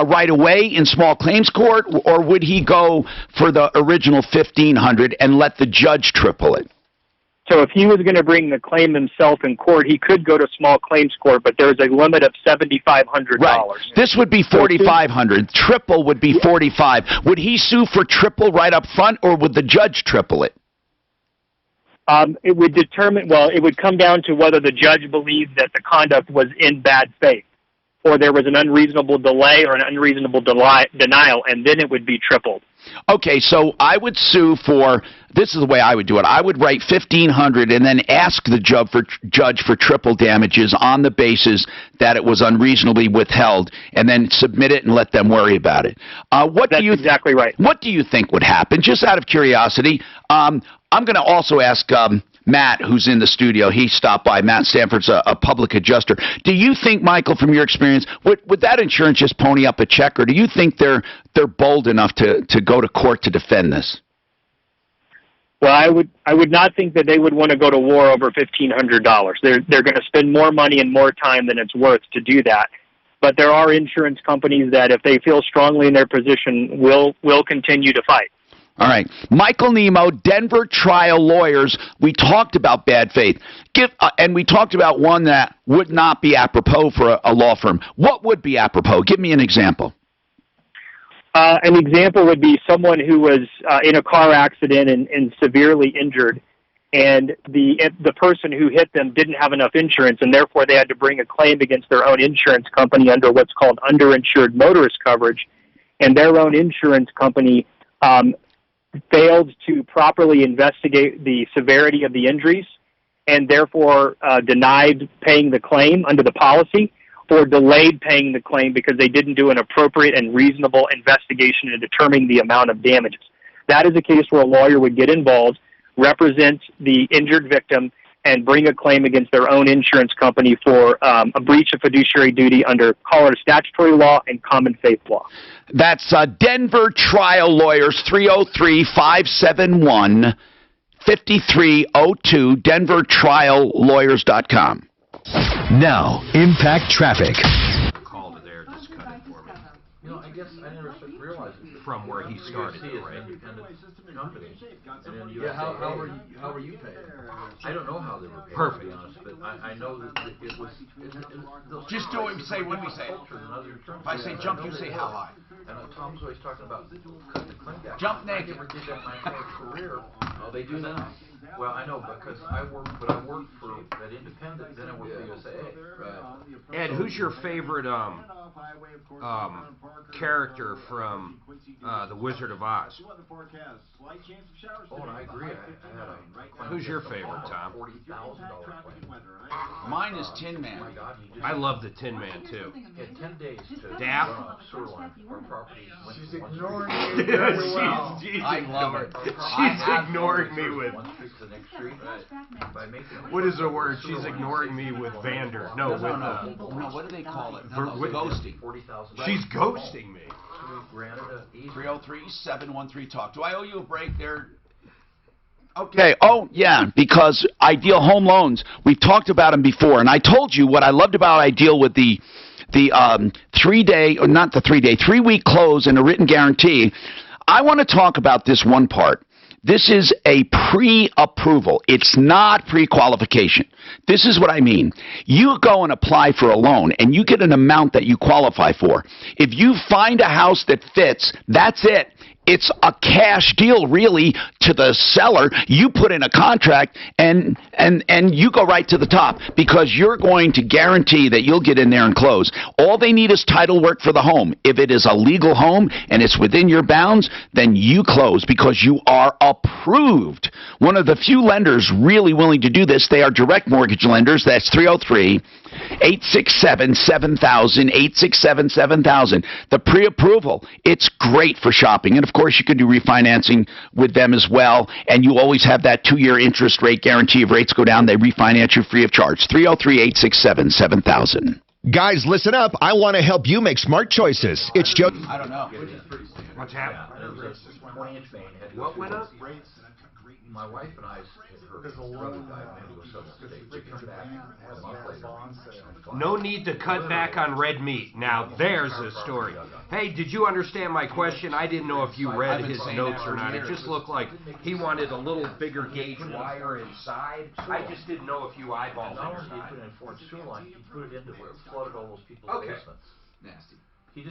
right away in small claims court, or would he go for the original $1,500 and let the judge triple it? So if he was going to bring the claim himself in court, he could go to small claims court, but there's a limit of $7,500. Right. This would be $4,500. Triple would be $45,000. Would he sue for triple right up front, or would the judge triple it? It would determine, well, it would come down to whether the judge believed that the conduct was in bad faith, or there was an unreasonable delay or an unreasonable denial, and then it would be tripled. Okay, so I would sue for, this is the way I would do it. I would write $1,500 and then ask the judge for triple damages on the basis that it was unreasonably withheld, and then submit it and let them worry about it. That's exactly right. What do you think would happen? Just out of curiosity, I'm going to also ask Matt, who's in the studio. He stopped by. Matt Stanford's a public adjuster. Do you think, Michael, from your experience, would that insurance just pony up a check, or do you think they're bold enough to go to court to defend this? Well, I would not think that they would want to go to war over $1,500. They're going to spend more money and more time than it's worth to do that. But there are insurance companies that, if they feel strongly in their position, will continue to fight. All right. Michael Nemo, Denver Trial Lawyers. We talked about bad faith. And we talked about one that would not be apropos for a law firm. What would be apropos? Give me an example. An example would be someone who was in a car accident and severely injured, and the person who hit them didn't have enough insurance, and therefore they had to bring a claim against their own insurance company under what's called underinsured motorist coverage, and their own insurance company failed to properly investigate the severity of the injuries and therefore denied paying the claim under the policy, or delayed paying the claim because they didn't do an appropriate and reasonable investigation in determining the amount of damages. That is a case where a lawyer would get involved, represent the injured victim, and bring a claim against their own insurance company for a breach of fiduciary duty under Colorado statutory law and common faith law. That's Denver Trial Lawyers, 303-571-5302, denvertriallawyers.com. Now, Impact Traffic. Call to there, just cut it for me. You know, I guess I never realized it. From where he started, It's right? an independent company. And then Yeah, how were you paid? I don't know how they were paid, Perfect. to be honest, but I know that it was... Just do it. Say when we say it. If I say jump, you say how high. And Tom's always talking about cutting the claim back. Jump I naked. never did that in my entire career. Oh, they do now. Well, I know, because I worked for that independent, then I worked for USAA. Right. Ed, who's your favorite character from The Wizard of Oz? Oh, and I agree. I had a Who's your favorite, Tom? $40,000 claim. Mine is Tin Man. My God, he just I love the Tin Man too. had 10 days to Daff? run a sewer line. Our property went She's to one ignoring street. you very well. She's I love ignoring, it. she's ignoring me with, One street to the next street. By making what is the word? She's ignoring me with Vander. No, with, No, what do they call it? No, with- ghosting. $40,000. she's ghosting me. Granted a easement. 303-713-TALK. Do I owe you a break there? Okay. Oh, yeah, because Ideal Home Loans, we've talked about them before, and I told you what I loved about Ideal with the 3-day, or not the 3-day, 3-week close and a written guarantee. I want to talk about this one part. This is a pre-approval. It's not pre-qualification. This is what I mean. You go and apply for a loan, and you get an amount that you qualify for. If you find a house that fits, that's it. It's a cash deal, really, to the seller. You put in a contract, and you go right to the top because you're going to guarantee that you'll get in there and close. All they need is title work for the home. If it is a legal home and it's within your bounds, then you close because you are approved. One of the few lenders really willing to do this, they are direct mortgage lenders. That's 303-867-7000, 867-7000. The pre-approval, it's great for shopping. And, of course, you can do refinancing with them as well. And you always have that 2-year interest rate guarantee. If rates go down, they refinance you free of charge. 303-867-7000. Guys, listen up. I want to help you make smart choices. It's Joe. I don't know. What's happening? And it was a 20-inch main. Had to go What through went up? My wife and I, her brother died, maybe it was some mistake. She came back a month later. No need to cut back on red meat. Now there's a story. Hey, did you understand my question? I didn't know if you read his notes or not. It just looked like he wanted a little bigger gauge wire inside. I just didn't know if you eyeballed it Not or only did he not. put in a foreign sewer line, he put it into where it flooded all those people's Okay. basements. Nasty. The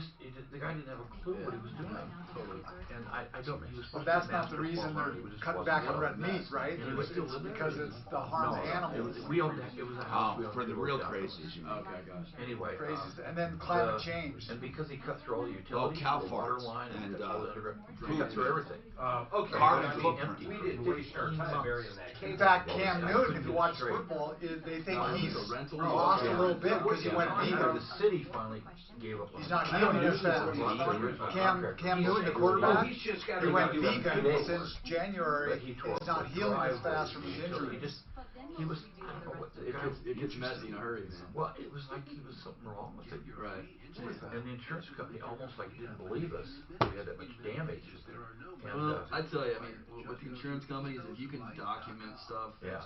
guy didn't have a clue what he was doing. And I don't know, he was But supposed that's to be a not the master reason plumber, they're he just cutting wasn't back on doing red it. meat, right? And he was still It's living because there. it's the harm to animals. We owned that, it was a house. we owned For the two real doors down. crazies, you mean. Okay, gosh. Anyway. Crazies. And then climate change. And because he cut through all the utilities, cow the water farts line, and, and all the underground, he poop. cut through everything. Okay. Carbon I mean, footprint. we didn't waste our time burying that. In fact, Cam Newton, if you watch football, they think he's lost a little bit because he went vegan. The city finally gave up on He's it. not healing as fast. Cam Newton, the quarterback, He's just got he to went do vegan days. since January. But he tore He's not up the healing as driveway, fast from his he injury. he was, I don't know what, It gets messy in a hurry, man. well, it was like he was something wrong with it. Right. And the insurance company almost like didn't believe us. We had that much damage. And, Well, I tell you, I mean, with the insurance companies, if you can document stuff, yeah.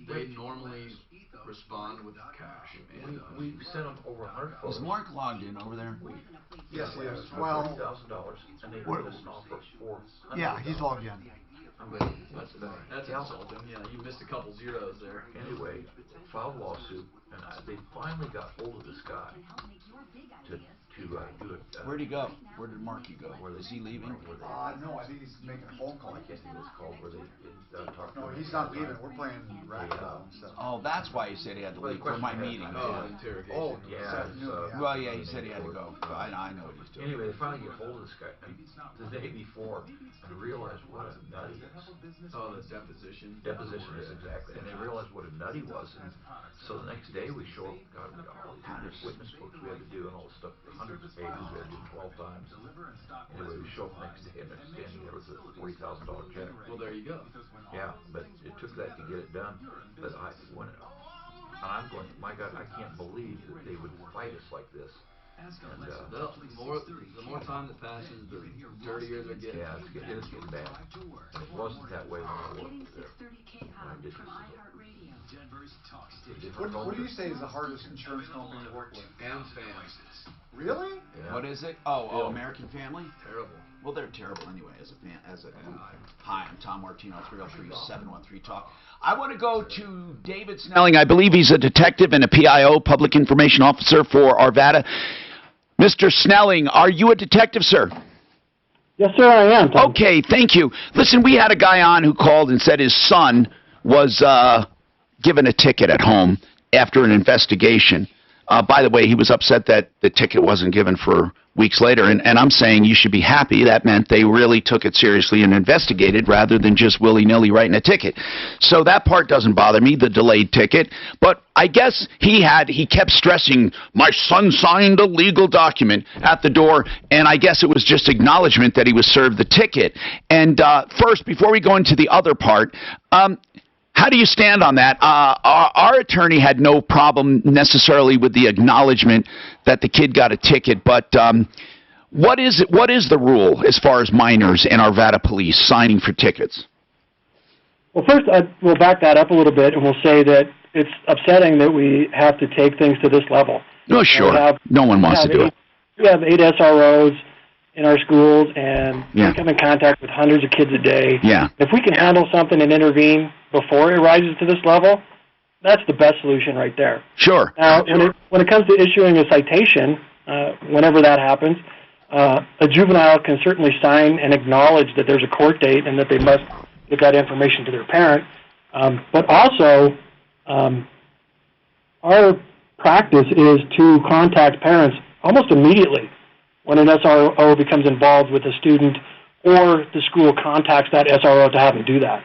they normally respond with cash. And, We sent them over 100 Is photos. Mark logged in over there? Yes, he is. For Well, $40,000, and they What- put us an offer for $400,000. yeah, he's logged in. that's insulting. Yeah, you missed a couple zeros there. Anyway, filed a lawsuit, and they finally got hold of this guy to do it. Where'd he go? Where did Marky go? Is he leaving? No, I think he's making a phone call. I can't think what it's called, where they talk to No, him. he's not leaving. We're playing racquetball and stuff. Oh, that's why he said he had to Well, the leave for my question meeting. is, Oh, interrogation. Oh, Yeah, Saturday it's, noon, yeah. Well, yeah, he said he had to go. I know what he's doing. Anyway, they finally get hold of this guy, and the day before, and realized what a nut he is. Oh, the deposition. Deposition is exactly, and they realized what a nut he was, and so the next day day we show up, God, we got all these witness books we had to do and all this stuff, hundreds of pages we had to do 12 times. Anyway, we show up next day and they're standing there with a $40,000 check. Well, there you go. Yeah, but it took that to get it done. But and I'm going, my God, I can't believe that they would fight us like this. And, the more time that passes, the dirtier they're getting. Yeah, it's getting bad. And it wasn't that way when I worked there. What do you say is the hardest insurance company to work with? Hands fans. Really? Yeah. What is it? Oh, American Family? Terrible. Well, they're terrible anyway. Hi, I'm Tom Martino, 303-713-TALK. I want to go to David Snelling. I believe he's a detective and a PIO, Public Information Officer for Arvada. Mr. Snelling, are you a detective, sir? Yes, sir, I am, Tom. Okay, thank you. Listen, we had a guy on who called and said his son was given a ticket at home after an investigation. By the way, he was upset that the ticket wasn't given for weeks later, and I'm saying you should be happy. That meant they really took it seriously and investigated rather than just willy-nilly writing a ticket. So that part doesn't bother me, the delayed ticket. But I guess he kept stressing, my son signed a legal document at the door, and I guess it was just acknowledgement that he was served the ticket. And first, before we go into the other part, how do you stand on that? Our attorney had no problem necessarily with the acknowledgement that the kid got a ticket, but what is the rule as far as minors and Arvada police signing for tickets? Well, first, we'll back that up a little bit, and we'll say that it's upsetting that we have to take things to this level. No, sure. No one wants to do it. We have 8 SROs in our schools, and we come in contact with hundreds of kids a day. Yeah. If we can handle something and intervene before it rises to this level, that's the best solution right there. Sure. Now, when it comes to issuing a citation, whenever that happens, a juvenile can certainly sign and acknowledge that there's a court date and that they must get that information to their parent. But also, our practice is to contact parents almost immediately when an SRO becomes involved with a student or the school contacts that SRO to have them do that.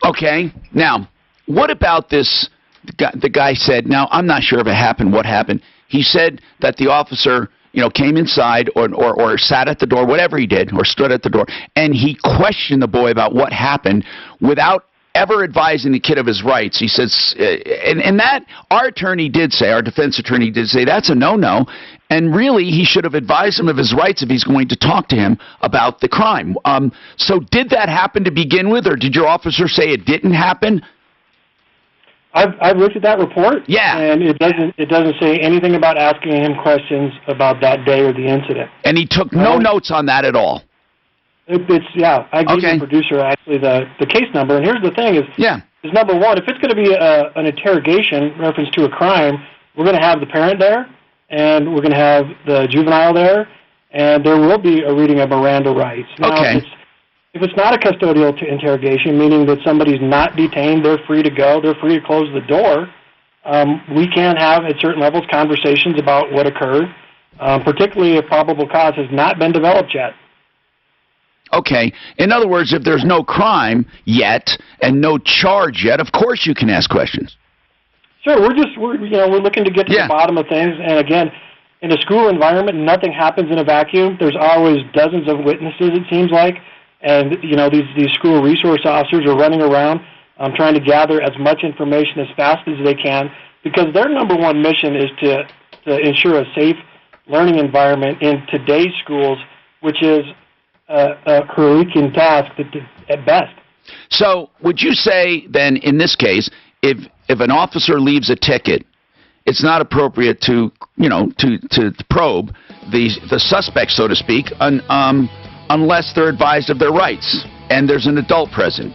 Okay. Now, what about this? The guy said, now, I'm not sure if it happened, what happened. He said that the officer, came inside or sat at the door, whatever he did, or stood at the door, and he questioned the boy about what happened without ever advising the kid of his rights. He says, and that, our defense attorney did say, that's a no-no, and really he should have advised him of his rights if he's going to talk to him about the crime. So did that happen to begin with, or did your officer say it didn't happen? I've looked at that report, and it doesn't say anything about asking him questions about that day or the incident. And he took no notes on that at all? I gave the producer actually the case number, and here's the thing is number one, if it's going to be an interrogation reference to a crime, we're going to have the parent there, and we're going to have the juvenile there, and there will be a reading of Miranda rights. Now, if it's not a custodial interrogation, meaning that somebody's not detained, they're free to go, they're free to close the door, we can have at certain levels conversations about what occurred, particularly if probable cause has not been developed yet. Okay. In other words, if there's no crime yet and no charge yet, of course you can ask questions. Sure. We're looking to get to the bottom of things. And again, in a school environment, nothing happens in a vacuum. There's always dozens of witnesses, it seems like. And, these school resource officers are running around trying to gather as much information as fast as they can, because their number one mission is to ensure a safe learning environment in today's schools, which is a Herculean task at best. So would you say then, in this case, if an officer leaves a ticket, it's not appropriate to probe the suspect, so to speak, unless they're advised of their rights and there's an adult present?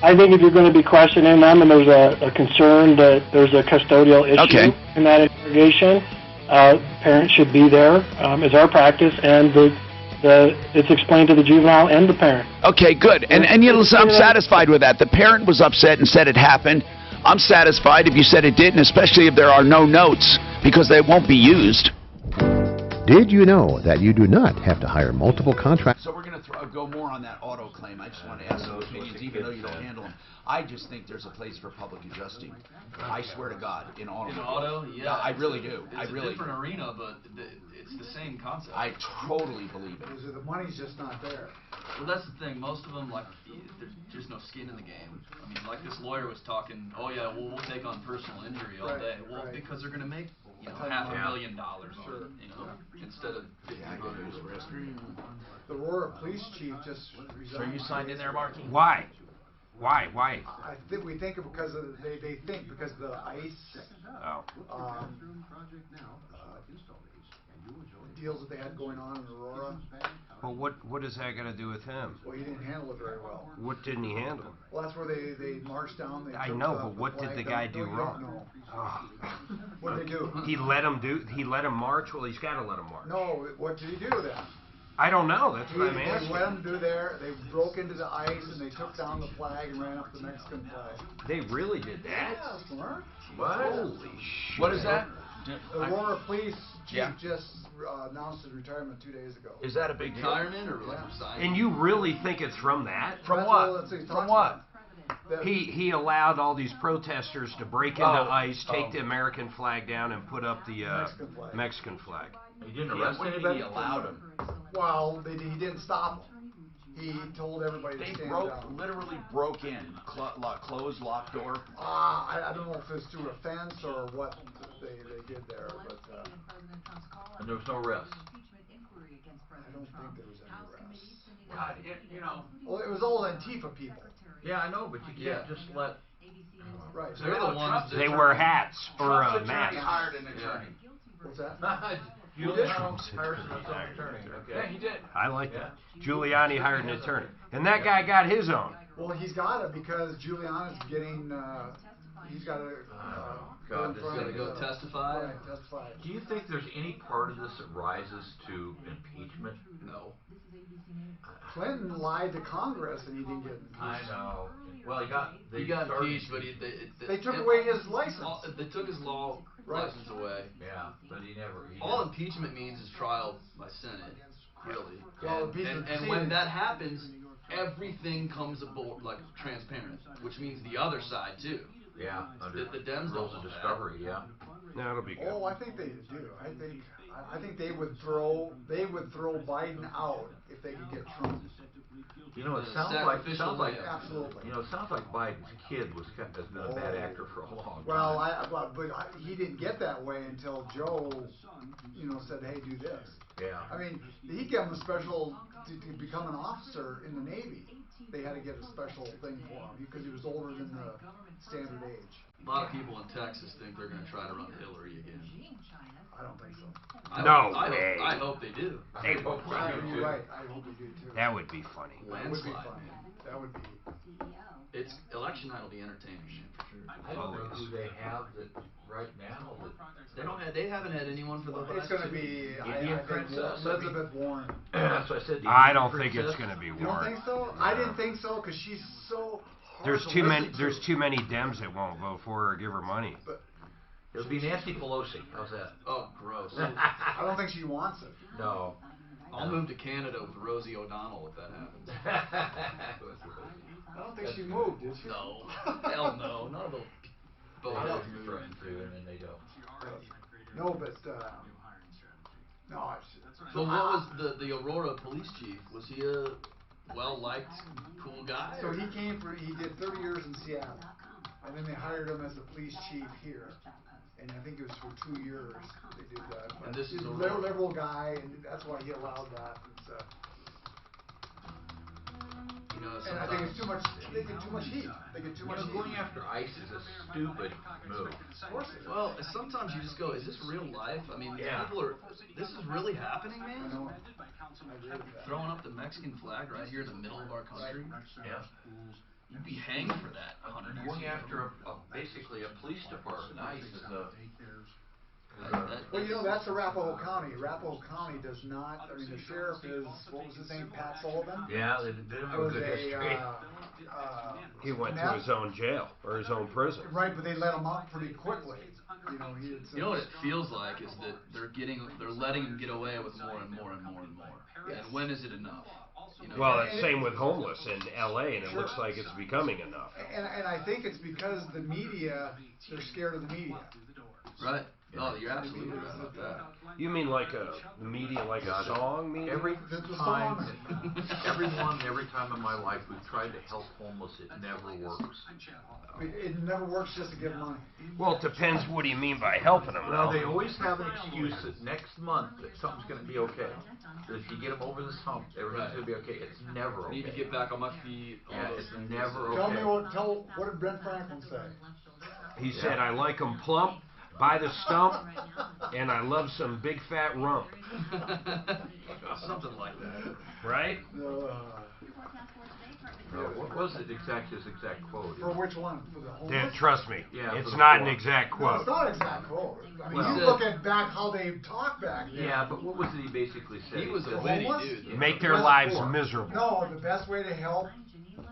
I think if you're going to be questioning them and there's a concern that there's a custodial issue in that interrogation, parents should be there, is our practice, and it's explained to the juvenile and the parent. Okay, good. And I'm satisfied with that. The parent was upset and said it happened. I'm satisfied if you said it didn't, especially if there are no notes, because they won't be used. Did you know that you do not have to hire multiple contractors? So we're going to go more on that auto claim. I just want to ask some opinions, even though you don't handle them. I just think there's a place for public adjusting. I swear to God, in auto. In auto, yeah. I really do. It's a different arena, but it's the same concept. I totally believe it. The money's just not there. Well, that's the thing. Most of them, like, there's just no skin in the game. I mean, like this lawyer was talking, oh yeah, we'll take on personal injury all day. Well, because they're going to make, $500,000 on it, instead of $1,500. The Aurora police chief just resigned. So you signed in there, Marky? Why? Why? I think we think because of they think because of the ICE deals that they had going on in Aurora. Well, what is that going to do with him? Well, he didn't handle it very well. What didn't he handle? Well, that's where they marched down. I know, but what did the guy do wrong? What did they do? He let him march? Well, he's got to let him march. No, what did he do then? I don't know. That's what I'm asking. They let them do there. They broke into the ICE and they took down the flag and ran up the Mexican flag. They really did that? Yeah, smart. What? Holy shit. What is that? The Aurora police chief just announced his retirement 2 days ago. Is that a big retirement or like resigning? And you really think it's from that? From what? From what? He allowed all these protesters to break into ICE, take the American flag down, and put up the Mexican flag. He didn't arrest anybody? He allowed him. Well, he didn't stop them. He told everybody to stand down. Literally broke in, closed, locked door. I don't know if it's through a fence or what they did there, but and there was no arrest. I don't think there was any arrest. God, Well, it was all Antifa people. Yeah, I know, but you can't just let. Right. They're the ones. They wear hats or masks. Hired an attorney. What's that? Trump's hired his own attorney. Okay. Yeah, he did. I like that. Giuliani hired an attorney, and that guy got his own. Well, he's got it because Giuliani's getting. He's got to. God, this is gonna go testify. Right, testify. Do you think there's any part of this that rises to impeachment? No. Clinton lied to Congress and he didn't get impeached. I know. Well, he got impeached, but they took away his license. They took his law license away. Yeah, but he never. All impeachment means is trial by Senate, really. Well, and when that happens, everything comes aboard like transparent, which means the other side too. Yeah, the Dems rules of discovery. Yeah. That'll be good. Oh, I think they do. I think they would throw Biden out if they could get Trump. You know, it sounds like absolutely. You know, it sounds like Biden's kid has been a bad actor for a long time. Well, but he didn't get that way until Joe, said, "Hey, do this." Yeah. I mean, he gave him a special to become an officer in the Navy. They had to get a special thing for him because he was older than the standard age. A lot of people in Texas think they're going to try to run Hillary again. I don't think so. I hope they do. You're right. I hope they do too. That would be funny. That would be funny. That would be. It's election night will be entertaining, for sure. I don't know who they have that right now. They haven't had anyone for the last. It's going to be Elizabeth Warren. That's what I said. I don't think it's going to be Warren. You don't think so? I didn't think so because she's so. There's too many Dems that won't vote for her or give her money. But it'll be Nancy Pelosi. How's that? Oh, gross. I don't think she wants it. No. I'll move to Canada with Rosie O'Donnell if that happens. I don't think she moved, did she? No. Hell no. None of those both threatened to, and then they don't. No, but no. So what was the Aurora police chief? Was he a well-liked, cool guy? So he did 30 years in Seattle, and then they hired him as the police chief here. And I think it was for 2 years they did that. And this is a liberal guy, and that's why he allowed that. And I think it's too much. They get too much heat. They get too much heat. Going after ICE is a stupid move. Of course it is. Well, sometimes you just go, is this real life? I mean, people are. This is really happening, man. I know. I agree with that. Throwing up the Mexican flag right here in the middle of our country. Yeah. You'd be hanged for that 100 years Going ago. after basically a police department. ICE is a. Well, that's Arapahoe County. Arapahoe County does not. I mean, the sheriff is what was his name? Pat Sullivan. Yeah, they didn't have a good history. He went to his own jail or his own prison. Right, but they let him out pretty quickly. You know what it feels like is that they're letting him get away with more and more and more and more. Yes. And when is it enough? Well, it's same with homeless in L.A., and it looks like it's becoming enough. And I think it's because the media, they're scared of the media. Right. Oh, you're absolutely right about that. You mean like the media, like a song media? Every time in my life we've tried to help homeless, it never works. It never works just to give money. Well, it depends what do you mean by helping them, Well, though. they always have an excuse that next month that something's going to be okay. That if you get them over this hump, everything's going to be okay. It's never okay. I need to get back on my feet. Yeah, it's never okay. Tell me what did Brent Franklin say? He said, I like them plump, by the stump, and I love some big fat rump. Something like that. Right? What was his exact quote? For which one? For the homeless? Trust me, Yeah, it's not an exact No, quote. it's not an exact quote. I mean, Well, you look at back how they talk back then. Yeah, but what was it he basically said? He was a said, witty homeless? dude. Make their lives miserable. No, the best way to help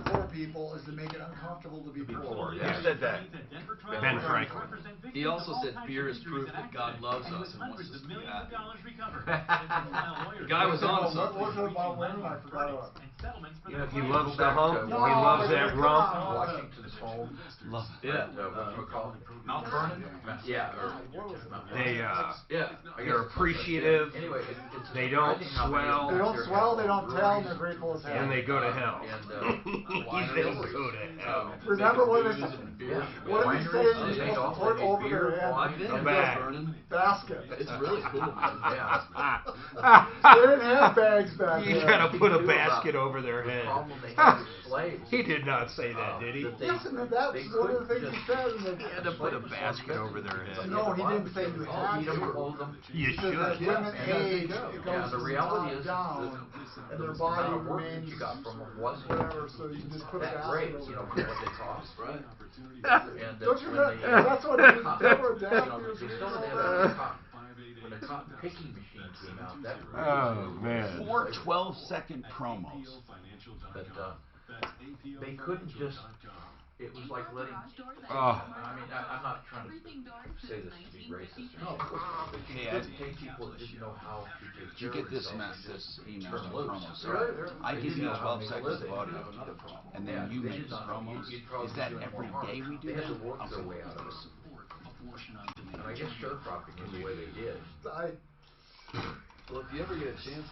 poor people is to make it uncomfortable to be poor. Yeah. Who said that? Ben Franklin. He also said beer is proof that God loves us and wants us to be happy. The guy was on something. What was it about women? I forgot about it. He loves the hump. He loves that rump. Washington's home. Yeah. Mount Vernon? Yeah. They're appreciative. Anyway, they don't swell. They don't swell, they don't tell, and they're grateful as hell. And they go to hell. They And, go to hell. Remember what did he say? You're supposed to put over their head? I've been A in bag. Vernon. Basket. It's really cool, man. Yeah. They didn't have bags back then. You gotta put a basket over their head. The problem they had with slaves. He did not say that, did he? Yes, and that was one of the things he said. He had to put a basket over their head. No, he didn't say you had to. You He said that should. women age, it Yeah, goes the reality is down, and their the body amount of work that remains you got from them wasn't whatever, so you just put a that basket great, over you know, their for head. what they cost. Right. And Don't you when remember? they, That's what it is. They were you know, they still didn't have cotton. When the cotton picking machine came out, that Oh, man. 4 12-second promos. But they couldn't just. It was like letting. Oh. I mean, I'm not trying to say this to be racist. No, Hey, take people that didn't know how to take Did you care get of this themselves. this email Turn and loose. promo? So I give you 12 seconds of audio, and then Yeah, you they make did the not- promos. you'd probably Is that be doing every more harm. day we do They had that? to work their way out of it. And I guess sharecropping is the way they did. Well, if you ever get a chance,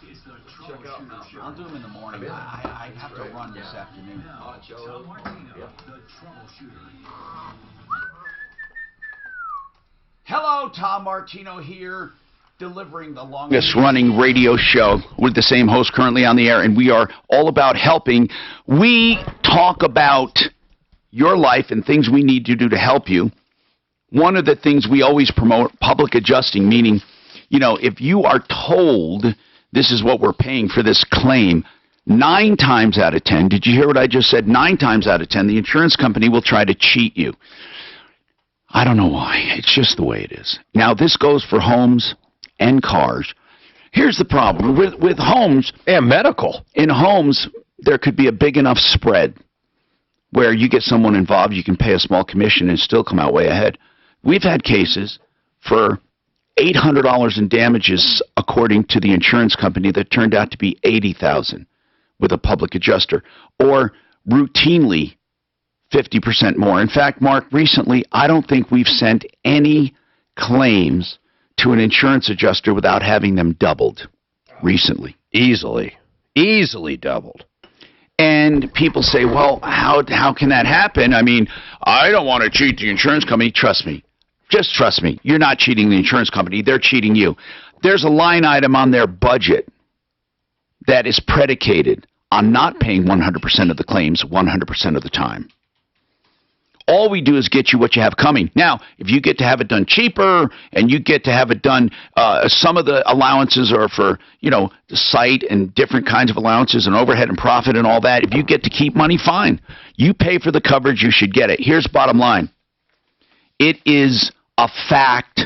check out Mount I'll do them in the morning. I have to run this afternoon. Hello, Tom Martino here, delivering the longest running radio show with the same host currently on the air, and we are all about helping. We talk about your life and things we need to do to help you. One of the things we always promote, public adjusting, meaning, you know, if you are told this is what we're paying for this claim, 9 times out of 10, did you hear what I just said? 9 times out of 10, the insurance company will try to cheat you. I don't know why. It's just the way it is. Now, this goes for homes and cars. Here's the problem. With homes and medical. In homes, there could be a big enough spread where you get someone involved, you can pay a small commission and still come out way ahead. We've had cases for $800 in damages, according to the insurance company, that turned out to be $80,000 with a public adjuster, or routinely 50% more. In fact, Mark, recently, I don't think we've sent any claims to an insurance adjuster without having them doubled recently. Easily doubled. And people say, well, how can that happen? I mean, I don't want to cheat the insurance company. Trust me. Just trust me. You're not cheating the insurance company. They're cheating you. There's a line item on their budget that is predicated on not paying 100% of the claims 100% of the time. All we do is get you what you have coming. Now, if you get to have it done cheaper and you get to have it done, some of the allowances are for, you know, the site and different kinds of allowances and overhead and profit and all that. If you get to keep money, fine. You pay for the coverage, you should get it. Here's the bottom line. It is a fact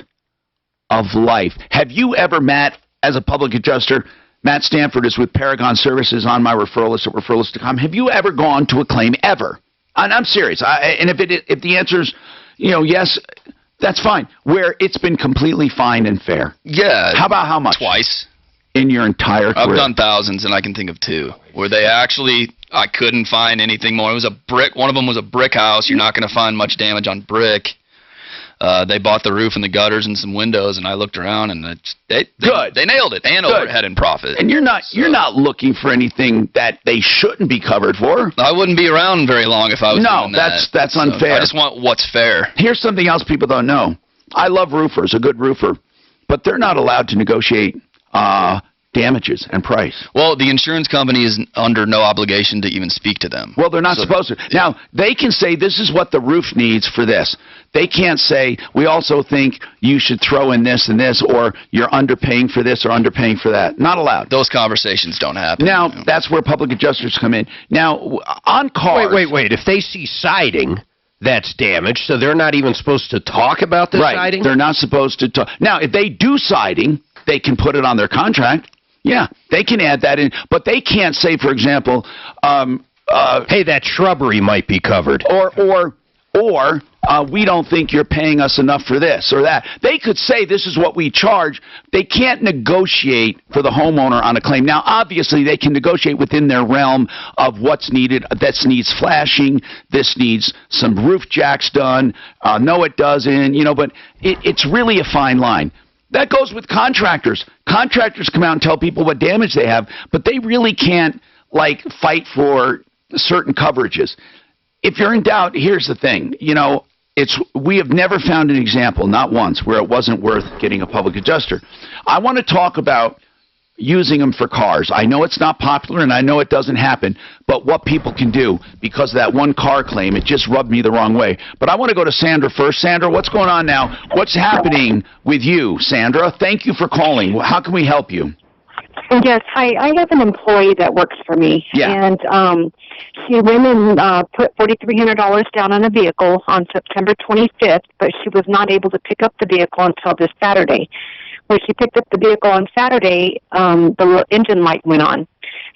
of life. Have you ever, Matt, as a public adjuster, Matt Stanford is with Paragon Services on my referral list at referrals.com. Have you ever gone to a claim ever? And I'm serious. And if the answer is, you know, yes, That's fine. Where it's been completely fine and fair. Yeah. How about how much? Twice. In your entire career? I've done thousands, and I can think of 2 where they actually, I couldn't find anything more. It was a brick. One of them was a brick house. You're not going to find much damage on brick. They bought the roof and the gutters and some windows, and I looked around, and they nailed it, and overhead and profit. And you're not looking for anything that they shouldn't be covered for. I wouldn't be around very long if I was doing that. That's unfair. I just want what's fair. Here's something else people don't know. I love roofers, a good roofer, but they're not allowed to negotiate damages and price. Well, the insurance company is under no obligation to even speak to them. Well, they're not supposed to. Now, they can say this is what the roof needs for this. They can't say, we also think you should throw in this and this, or you're underpaying for this or underpaying for that. Not allowed. Those conversations don't happen. Now, that's where public adjusters come in. Now, on cars... Wait. If they see siding that's damaged, so they're not even supposed to talk about the siding? They're not supposed to talk. Now, if they do siding, they can put it on their contract. Yeah, they can add that in, but they can't say, for example, hey, that shrubbery might be covered, or we don't think you're paying us enough for this or that. They could say this is what we charge. They can't negotiate for the homeowner on a claim. Now, obviously, they can negotiate within their realm of what's needed. This needs flashing. This needs some roof jacks done. No, it doesn't. But it's really a fine line. That goes with contractors. Contractors come out and tell people what damage they have, but they really can't, fight for certain coverages. If you're in doubt, here's the thing. We have never found an example, not once, where it wasn't worth getting a public adjuster. I want to talk about using them for cars. I know it's not popular, and I know it doesn't happen, but what people can do because of that one car claim, it just rubbed me the wrong way. But I want to go to Sandra first. Sandra, what's going on now? What's happening with you, Sandra? Thank you for calling. How can we help you? Yes, I have an employee that works for me, and she went and put $4,300 down on a vehicle on September 25th, but she was not able to pick up the vehicle until this Saturday. When she picked up the vehicle on Saturday, the engine light went on.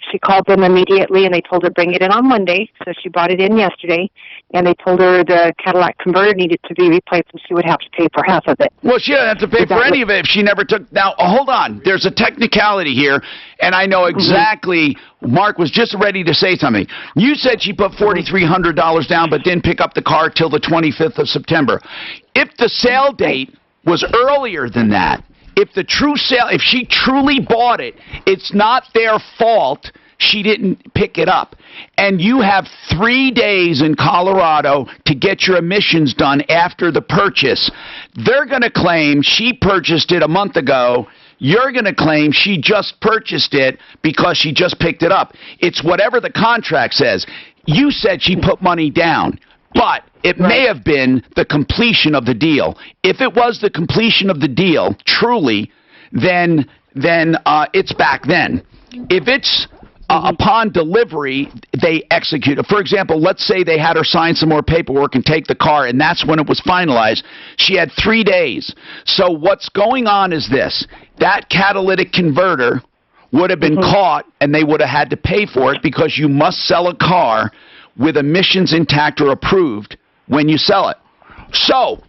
She called them immediately, and they told her bring it in on Monday. So she brought it in yesterday, and they told her the Cadillac converter needed to be replaced, and she would have to pay for half of it. Well, she doesn't have to pay for any of it if she never took... Now, hold on. There's a technicality here, and I know exactly... Mark was just ready to say something. You said she put $4,300 down but didn't pick up the car till the 25th of September. If the sale date was earlier than that... If she truly bought it, it's not their fault she didn't pick it up. And you have 3 days in Colorado to get your emissions done after the purchase. They're going to claim she purchased it a month ago. You're going to claim she just purchased it because she just picked it up. It's whatever the contract says. You said she put money down. But it may have been the completion of the deal. If it was the completion of the deal, truly, then it's back then. If it's upon delivery, they execute it. For example, let's say they had her sign some more paperwork and take the car, and that's when it was finalized. She had 3 days. So what's going on is this. That catalytic converter would have been caught, and they would have had to pay for it because you must sell a car with emissions intact or approved when you sell it. So,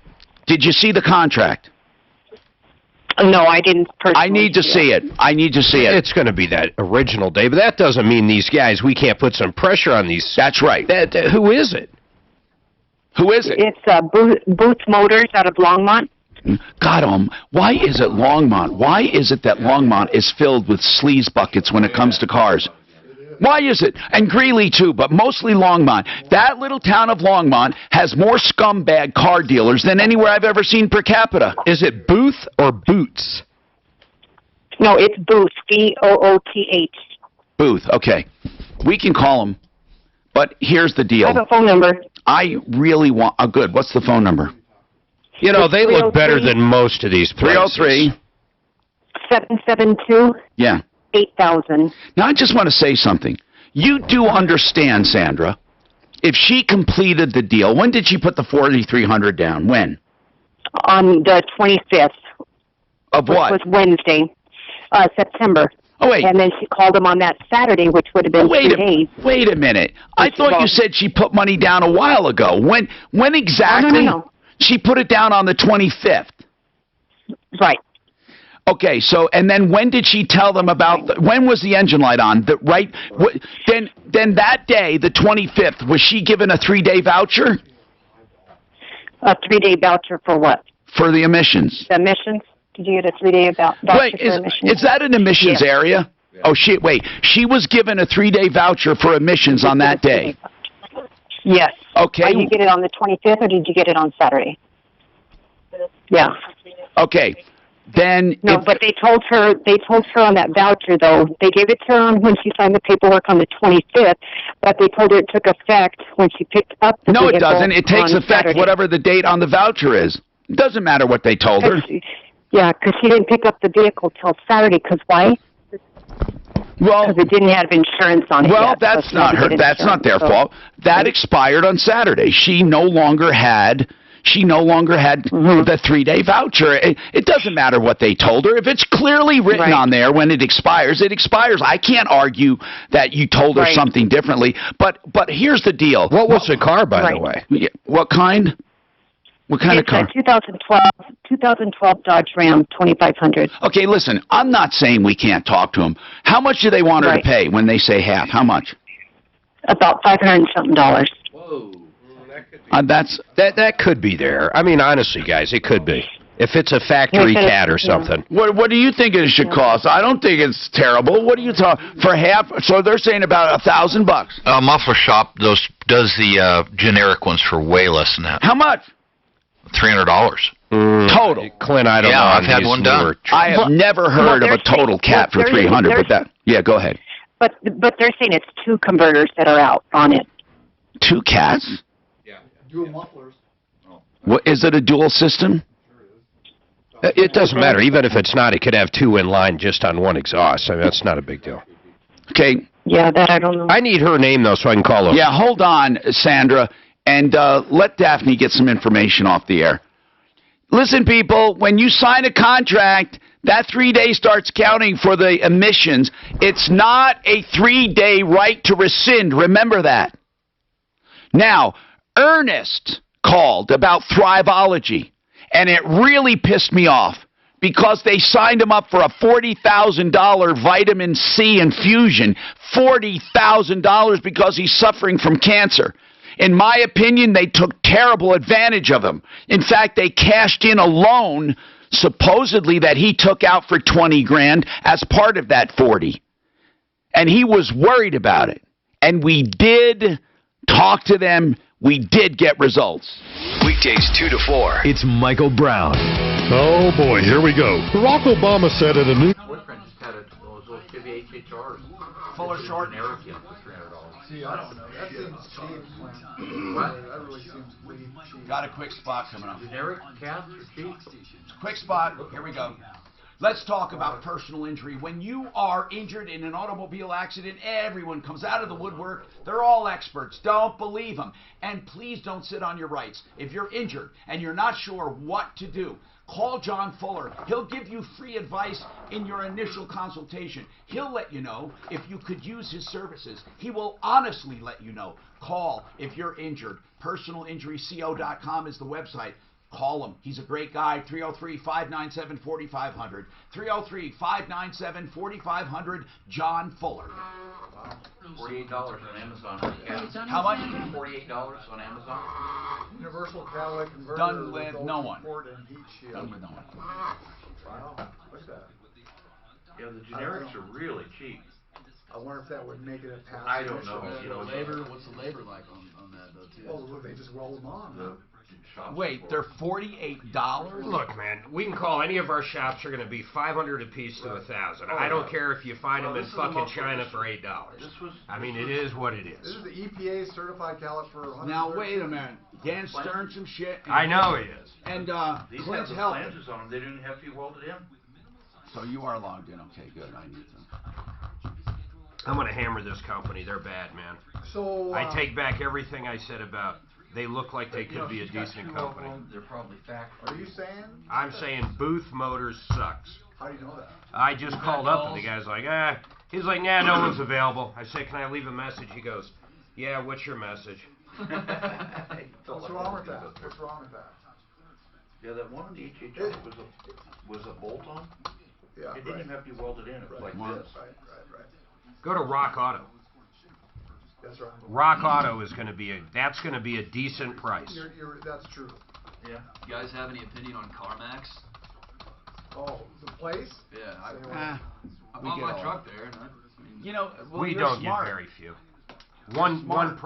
did you see the contract? No, I didn't personally. I need to see it. I need to see it. It's going to be that original, Dave. But that doesn't mean these guys, we can't put some pressure on these. That's right. Who is it? Who is it? It's Booth Motors out of Longmont. God, why is it Longmont? Why is it that Longmont is filled with sleaze buckets when it comes to cars? Why is it? And Greeley, too, but mostly Longmont. That little town of Longmont has more scumbag car dealers than anywhere I've ever seen per capita. Is it Booth or Boots? No, it's Booth, B-O-O-T-H. Booth, okay. We can call them, but here's the deal. I have a phone number. I really want... Oh, good. What's the phone number? You know, they look better than most of these places. 303. 772. Yeah. 8,000. Now, I just want to say something. You do understand, Sandra, if she completed the deal, when did she put the $4,300 down? When? On the 25th. Of what? Which was Wednesday, September. Oh, wait. And then she called him on that Saturday, which would have been 3 days. Wait a minute. I thought you said she put money down a while ago. When exactly? No. She put it down on the 25th. Right. Okay, so, and then when did she tell them about, when was the engine light on? Then that day, the 25th, was she given a 3-day voucher? A 3-day voucher for what? For the emissions. The emissions? Did you get a 3-day voucher Wait, for emissions? is that an emissions area? Oh, shit, wait. She was given a 3-day voucher for emissions on that day? Yes. Okay. Did you get it on the 25th, or did you get it on Saturday? Yeah. Okay. Then no, but they told her on that voucher, though. They gave it to her when she signed the paperwork on the 25th, but they told her it took effect when she picked up the No, vehicle. it doesn't. It takes on effect Saturday. whatever the date on the voucher is. It doesn't matter what they told her. Yeah, because she didn't pick up the vehicle till Saturday. Because why? Well, because it didn't have insurance on it. Well, yet, that's so not her. That's not their fault. That expired on Saturday. She no longer had. The 3-day voucher. It doesn't matter what they told her. If it's clearly written on there when it expires, it expires. I can't argue that you told her something differently. But here's the deal. What was the car, by the way? What kind? What kind of car? It's a 2012 Dodge Ram 2500. Okay, listen. I'm not saying we can't talk to them. How much do they want her to pay when they say half? How much? About $500 and something. Whoa. That could be there. I mean, honestly, guys, it could be. If it's a factory cat or something. What do you think it should cost? I don't think it's terrible. What do you talk for half? So they're saying about $1,000. Muffler Shop does the generic ones for way less than that. How much? $300. Total. Clint, I don't know. I've had one done. I have never heard of a total cat for $300. But that. Yeah, go ahead. But they're saying it's 2 converters that are out on it. 2 cats? Dual mufflers. What is it? A dual system? It doesn't matter. Even if it's not, it could have 2 in line just on one exhaust. I mean, that's not a big deal. Okay. Yeah, that I don't know. I need her name, though, so I can call her. Yeah, hold on, Sandra, and let Daphne get some information off the air. Listen, people, when you sign a contract, that 3 days starts counting for the emissions. It's not a 3-day right to rescind. Remember that. Now, Ernest called about Thriveology, and it really pissed me off because they signed him up for a $40,000 vitamin C infusion. $40,000 because he's suffering from cancer. In my opinion, they took terrible advantage of him. In fact, they cashed in a loan supposedly that he took out for $20,000 as part of that 40. And he was worried about it. And we did talk to them. We did get results. Weekdays 2 to 4. It's Michael Brown. Oh boy, here we go. Barack Obama said at a new. Boyfriend just had those Chevy HHRs. Fuller short. Generic, for $300. See, I don't know. That seems cheap, Clint. What? That really seems cheap. Got a quick spot coming up. Generic cats are cheap. Quick spot. Here we go. Let's talk about personal injury. When you are injured in an automobile accident, everyone comes out of the woodwork. They're all experts. Don't believe them. And please don't sit on your rights. If you're injured and you're not sure what to do, call John Fuller. He'll give you free advice in your initial consultation. He'll let you know if you could use his services. He will honestly let you know. Call if you're injured. PersonalInjuryCO.com is the website. Call him. He's a great guy. 303-597-4500. 303-597-4500. John Fuller. $48 on Amazon. How much? $48 on Amazon. Universal catalytic converter. Done with no one. Done with no one. Wow. What's that? Yeah, the generics are really cheap. I wonder if that would make it a pass. I don't know. What's the labor like on that though too? Oh, they just weld them on. Wait, they're $48? Look, man, we can call any of our shops. Are going to be $500 a piece to $1,000. I don't care if you find them in fucking China for $8. I mean, it is what it is. This is the EPA certified caliper. Now wait a minute. Dan stirring some shit. I know he is. And These Clint's have the helping. flanges on them. They didn't have to be welded in. So you are logged in. Okay, good. I need them. I'm going to hammer this company. They're bad, man. So I take back everything I said about. They look like they could be a decent company. They're probably factory. Are you saying? I'm saying Booth Motors sucks. How do you know that? I just called up and the guy's like, he's like, nah, no one's available. I said, can I leave a message? He goes, yeah, what's your message? What's wrong with that? What's wrong with that? Yeah, that one on the HHI was a bolt-on. Yeah, It didn't even have to be welded in. It was like this. Right. Go to Rock Auto. That's right. Rock Auto is going to be that's going to be a decent price. That's true. Yeah. You guys have any opinion on CarMax? Oh, the place? Yeah, Ah, I we bought get my all truck that. there, and You know, well, we you're don't smart. get very few. One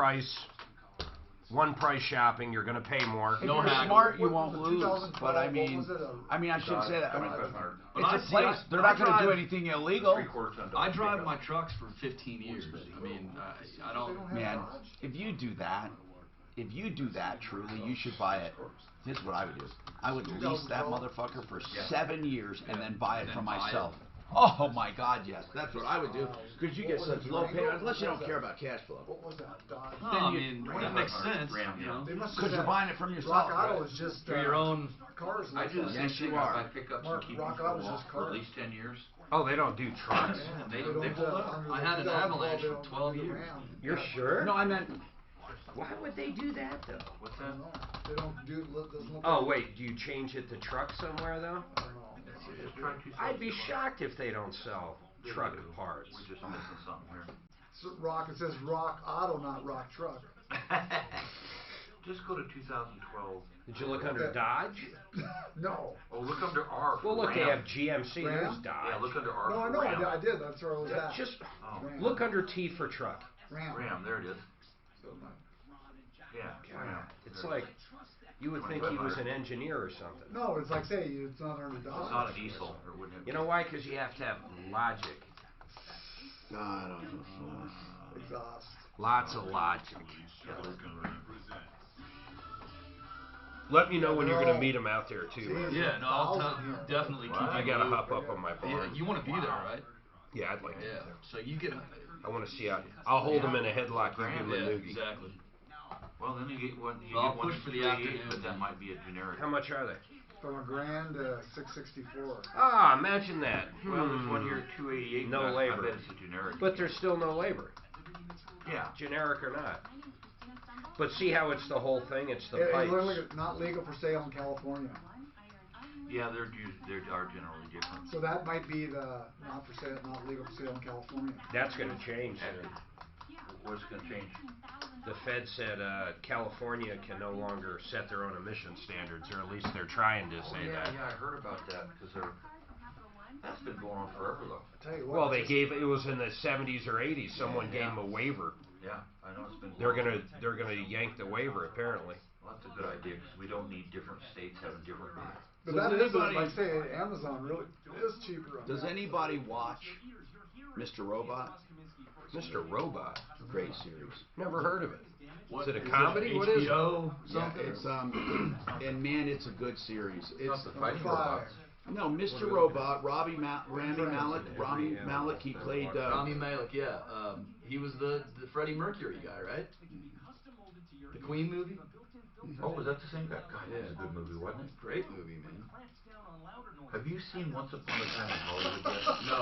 price shopping. You're going to pay more. If you're smart, you won't lose. But I mean, I shouldn't say that. I mean, it's a place. They're not going to do anything illegal. I drive my trucks for 15 years. I mean, I don't. Man, if you do that, truly, you should buy it. Here's what I would do. I would lease that motherfucker for 7 years and then buy it for myself. Oh my God, yes, that's what I would do. Because you get such low pay, unless you don't care about cash flow. What was that? No, I mean, that makes sense. You know, because you're buying it from yourself. Rock Auto is just for your own cars. I do the same Yes, thing. you are. I pick up some keep Rock for Auto's just for at cars. least 10 years. Oh, they don't do trucks. They hold up. I had an Avalanche for 12 years. You're sure? No, I meant. Why would they do that though? What's that? They don't do. Doesn't look Oh wait, do you change it to truck somewhere though? I don't know. I'd be shocked if they don't sell truck parts. We're just missing something here. It says Rock Auto, not Rock Truck. Just go to 2012. Did you look under Dodge? No. Oh, look under R. Well, look, they Ram. have GMC. Ram? There's Dodge. Yeah, look under R. No, I for know. Ram. I did. That's where I was at. Just Ram. look under T for truck. Ram. There it is. Yeah. Ram. It's like you would think he was an engineer or something. No, it's like say it's not under Dodge. It's not a diesel. Or wouldn't it? You know why? Because you have to have logic. I don't know. Exhaust. Lots of logic. Let me know when you're going to meet him out there too. Yeah, no, I'll definitely keep. I got to hop up on my Yeah, barn. you want to be there, right? Yeah, I'd like to. Yeah. So you get. I want to see how. I'll hold him in a headlock. You give him a noogie. Exactly. Well, then you get one. You I'll get one push for the 388, afternoon. but that might be a generic. How much are they? From $1,000 to $664. Ah, imagine that. Well, there's one here at 288. No but I labor. bet it's a generic. But there's still no labor. Yeah. Generic or not. But see how it's the whole thing? It's the It's pipes. literally not legal for sale in California. Yeah, they are generally different. So that might be the not for sale, not legal for sale in California. That's going to change soon. What's going to change? The Fed said California can no longer set their own emission standards, or at least they're trying to say that. Yeah, I heard about that because that's been going on forever though. I tell you what, Well, they gave it was in the 70s or 80s. Someone gave them a waiver. Yeah, I know it's been. They're gonna yank the waiver apparently. Well, that's a good idea because we don't need different states having different. But that is, like say, Amazon really is cheaper. Does anybody watch Mr. Robot? Mr. Robot, Great series. never heard of it. What, Is it a comedy? What is it? HBO Yeah, something? it's and man, it's a good series. It's the fighting robots. no Mr. Robot, Rami Malek. He played. Rami Malek, yeah. He was the Freddie Mercury guy, right? The Queen movie. Oh, was that the same guy? God, Yeah. that was a good movie, wasn't it? Great movie, man. Have you seen Once Upon a Time in Hollywood yet? No,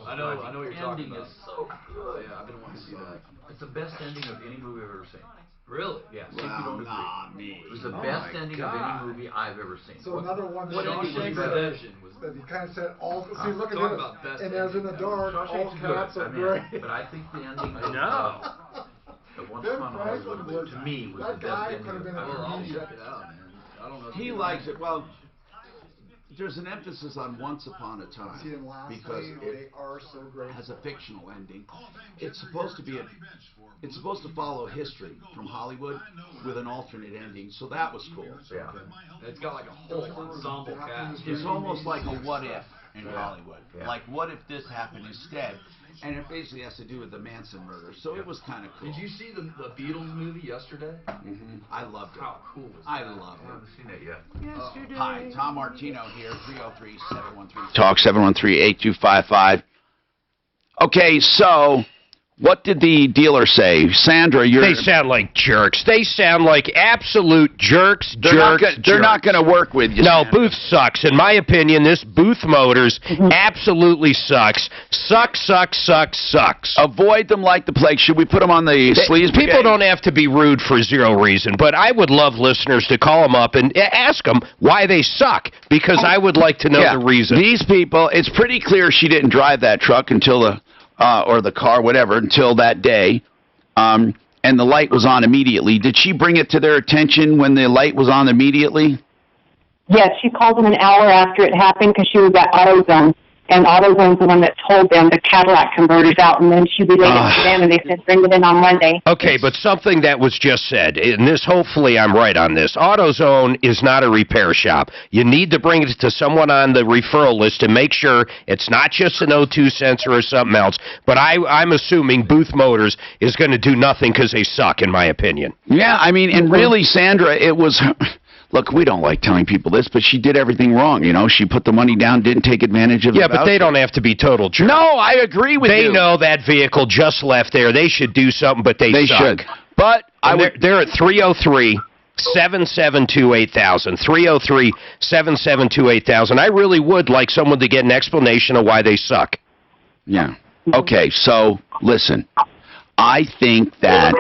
I know what you're talking ending about. is so good. Yeah, I've been wanting to see that. It's the best ending of any movie I've ever seen. Really? Yeah, see if you don't agree. Me. It was the Oh best my ending God. of any movie I've ever seen. So another one What that Shawshank better. Redemption was. that you kind of said all. See, look at Talk this. about best And as in the ending dark, all Shawshank's caps good, are gray. but I think the ending I know. of Once Ben Upon a Franklin Hollywood, was to me, was that the guy best could have ending. been a Well, I'll comedian. check it out, man. I don't know. If He you likes it. Well, there's an emphasis on Once Upon a Time See, and lastly, because they it are so great. has a fictional ending. It's supposed to be it's supposed to follow history from Hollywood with an alternate ending. So that was cool. Yeah. It's got like a whole ensemble cast. It's almost like a what if in Hollywood. Yeah. Like what if this happened instead? And it basically has to do with the Manson murder. So it was kind of cool. Did you see the Beatles movie yesterday? I loved it. How cool was that? I loved I it. haven't seen it yet. Hi, Tom Martino here, 303-713. Talk 713-8255. Okay, so What did the dealer say? Sandra, They sound like jerks. They sound like absolute jerks, They're not going to work with you. No, Booth sucks. In my opinion, this Booth Motors absolutely sucks. Sucks. Avoid them like the plague. Should we put them on the sleaze? People don't have to be rude for zero reason, but I would love listeners to call them up and ask them why they suck, because I would like to know the reason. These people, it's pretty clear she didn't drive that truck until or the car, whatever, until that day, and the light was on immediately. Did she bring it to their attention when the light was on immediately? Yes, she called them an hour after it happened because she was at AutoZone. And AutoZone's the one that told them the Cadillac converter's out, and then she relayed it to them, and they said, bring it in on Monday. Okay, but something that was just said, and this, hopefully I'm right on this, AutoZone is not a repair shop. You need to bring it to someone on the referral list to make sure it's not just an O2 sensor or something else, but I'm assuming Booth Motors is going to do nothing because they suck, in my opinion. Yeah, I mean, and really, Sandra, it was... Look, we don't like telling people this, but she did everything wrong. You know, she put the money down, didn't take advantage of it. Yeah, but they don't have to be total jerks. No, I agree with you. They know that vehicle just left there. They should do something, but they suck. Should. But they're at 303-772-8000. 303-772-8000. I really would like someone to get an explanation of why they suck. Yeah. Okay, so listen. I think that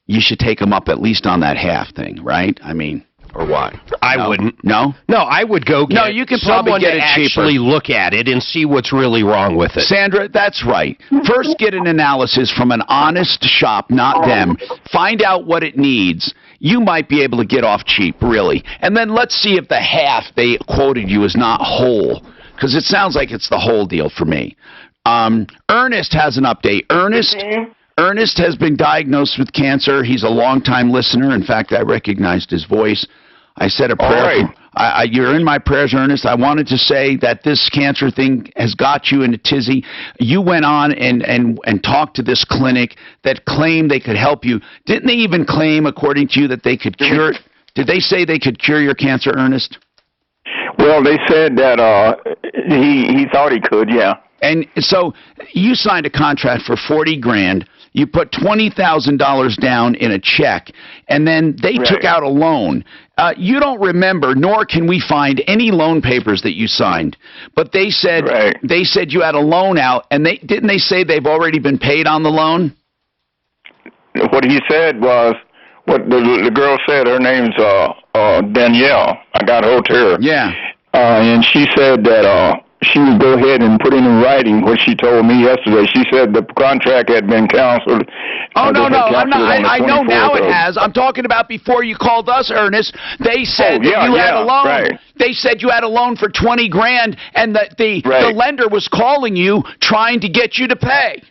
you should take them up at least on that half thing, right? I mean, or what? I wouldn't. No? No, I would go get you can probably get it cheaper. Actually look at it and see what's really wrong with it. Sandra, that's right. First get an analysis from an honest shop, not them. Find out what it needs. You might be able to get off cheap, really. And then let's see if the half they quoted you is not whole, because it sounds like it's the whole deal for me. Ernest has an update. Ernest has been diagnosed with cancer. He's a longtime listener. In fact, I recognized his voice. I said a prayer. You're in my prayers, Ernest. I wanted to say that this cancer thing has got you in a tizzy. You went on and talked to this clinic that claimed they could help you. Didn't they even claim, according to you, that they could cure? Did they say they could cure your cancer, Ernest? Well, they said that he thought he could, yeah. And so you signed a contract for $40,000. You put $20,000 down in a check, and then they took out a loan. You don't remember, nor can we find any loan papers that you signed. But they said you had a loan out, and didn't they say they've already been paid on the loan? What he said was, what the girl said, her name's Danielle. I got hold to her. Yeah. And she said that she would go ahead and put in writing what she told me yesterday. She said the contract had been canceled. Oh, no, I'm not. I know now it has. I'm talking about before you called us, Ernest. They said that you had a loan. Right. They said you had a loan for $20,000, and that the lender was calling you, trying to get you to pay.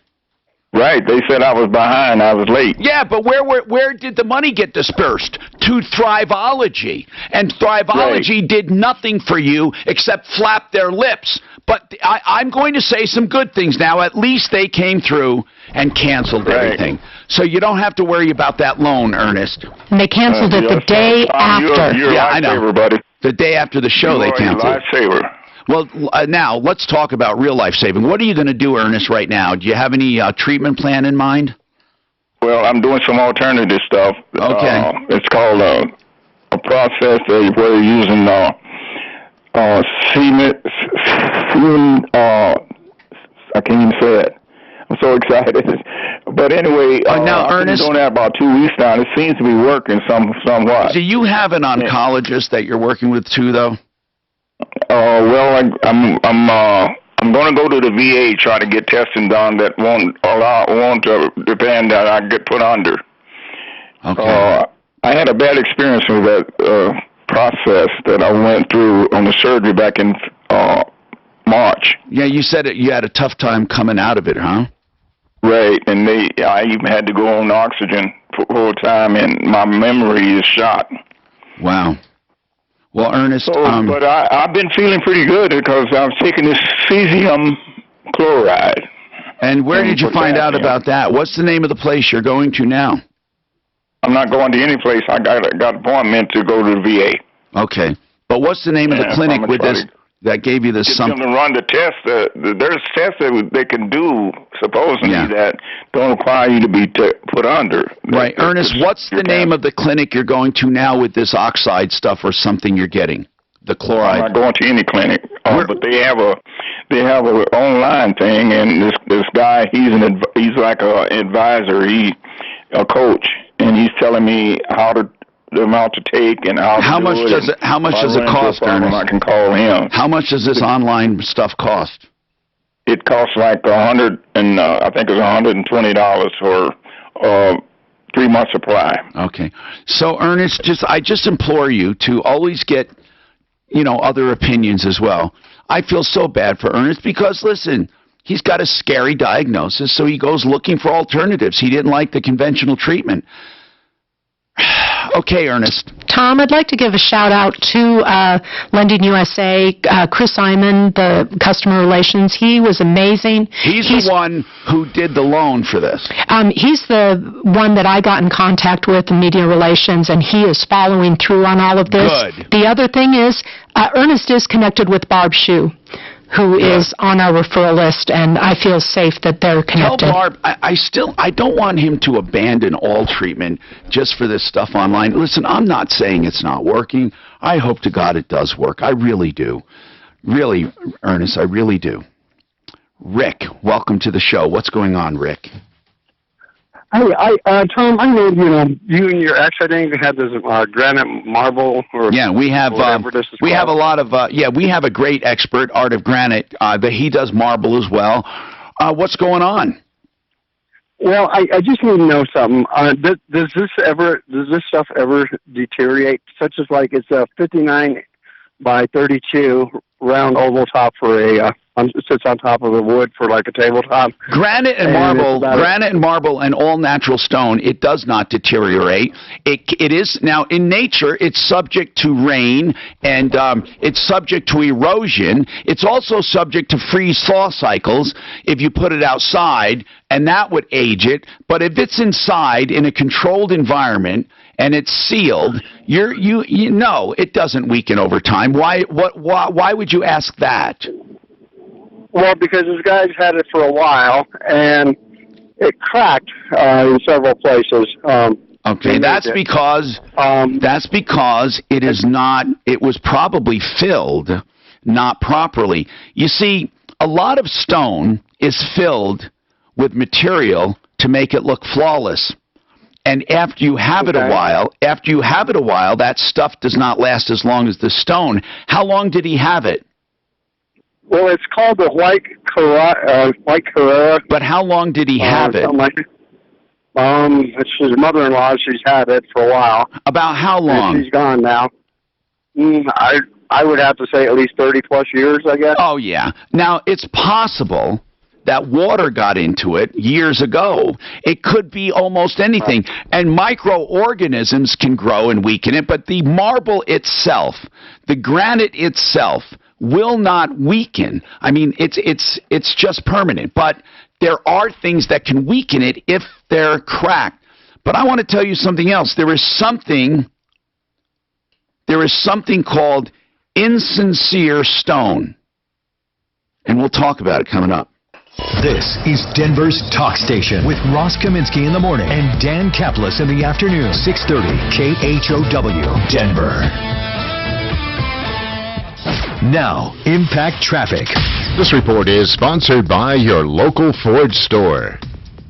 Right. They said I was behind. I was late. Yeah, but where did the money get dispersed? To Thriveology. And Thriveology did nothing for you except flap their lips. But I'm going to say some good things now. At least they came through and canceled everything. So you don't have to worry about that loan, Ernest. And they canceled it the day after. You're I know. Buddy. The day after the show they canceled. Lifesaver. Well, now, let's talk about real life saving. What are you going to do, Ernest, right now? Do you have any treatment plan in mind? Well, I'm doing some alternative stuff. Okay. It's called a process where you're using semen, I can't even say it. I'm so excited. But anyway, now, I've been doing that about 2 weeks now, and it seems to be working somewhat. Do you have an oncologist that you're working with, too, though? Well, I'm going to go to the VA, try to get testing done that won't depend that I get put under. Okay. I had a bad experience with that process that I went through on the surgery back in March. Yeah, you said you had a tough time coming out of it, huh? Right, and I even had to go on oxygen for the whole time, and my memory is shot. Wow. Well, Ernest, but I've been feeling pretty good because I was taking this cesium chloride. And where did you find out about that? What's the name of the place you're going to now? I'm not going to any place. I got an appointment to go to the VA. Okay. But what's the name of the clinic with this? That gave you the Get them to run the test. There's tests that they can do, supposedly, that don't require you to be put under. Right. Ernest, what's the name of the clinic you're going to now with this oxide stuff or something you're getting? The chloride. I'm not going to any clinic, but they have a online thing, and this guy, he's like a advisor, a coach, and he's telling me the amount to take and how much do it. How much does it cost, Ernest? I can call him. How much does this online stuff cost? It costs like $100 and I think it's $120 for 3 month supply. Okay, so Ernest, I just implore you to always get other opinions as well. I feel so bad for Ernest because listen, he's got a scary diagnosis, so he goes looking for alternatives. He didn't like the conventional treatment. Okay, Ernest. Tom, I'd like to give a shout-out to Lending USA, Chris Simon, the customer relations. He was amazing. He's the one who did the loan for this. He's the one that I got in contact with in media relations, and he is following through on all of this. Good. The other thing is, Ernest is connected with Barb Shue, who is on our referral list, and I feel safe that they're connected. Tell Barb, I don't want him to abandon all treatment just for this stuff online. Listen, I'm not saying it's not working. I hope to God it does work. I really do. Really, Ernest, I really do. Rick, welcome to the show. What's going on, Rick? Hey, Tom, I know you and your ex, I think, had this granite marble or we have we have a lot of we have a great expert, Art of Granite, that he does marble as well. What's going on? Well, I just need to know something. Does this stuff ever deteriorate? Such as like it's a 59 by 32 round oval top for a sits on top of the wood for like a tabletop. Granite and marble and all natural stone, it does not deteriorate. It is now in nature. It's subject to rain and it's subject to erosion. It's also subject to freeze-thaw cycles if you put it outside, and that would age it. But if it's inside in a controlled environment and it's sealed, you know it doesn't weaken over time. Why would you ask that? Well, because this guy's had it for a while, and it cracked in several places. Okay, that's because it is not. It was probably filled not properly. You see, a lot of stone is filled with material to make it look flawless. And after you have it a while, that stuff does not last as long as the stone. How long did he have it? Well, it's called the white Carrera. But how long did he have it? Like it's his mother-in-law. She's had it for a while. About how long? And she's gone now. I would have to say at least 30-plus years, I guess. Oh, yeah. Now, it's possible that water got into it years ago. It could be almost anything. And microorganisms can grow and weaken it, but the marble itself, the granite itself, will not weaken. I mean, it's just permanent. But there are things that can weaken it if they're cracked. But I want to tell you something else. There is something called insincere stone. And we'll talk about it coming up. This is Denver's Talk Station with Ross Kaminsky in the morning and Dan Kaplis in the afternoon. 630 KHOW, Denver. Now, Impact Traffic. This report is sponsored by your local Ford store.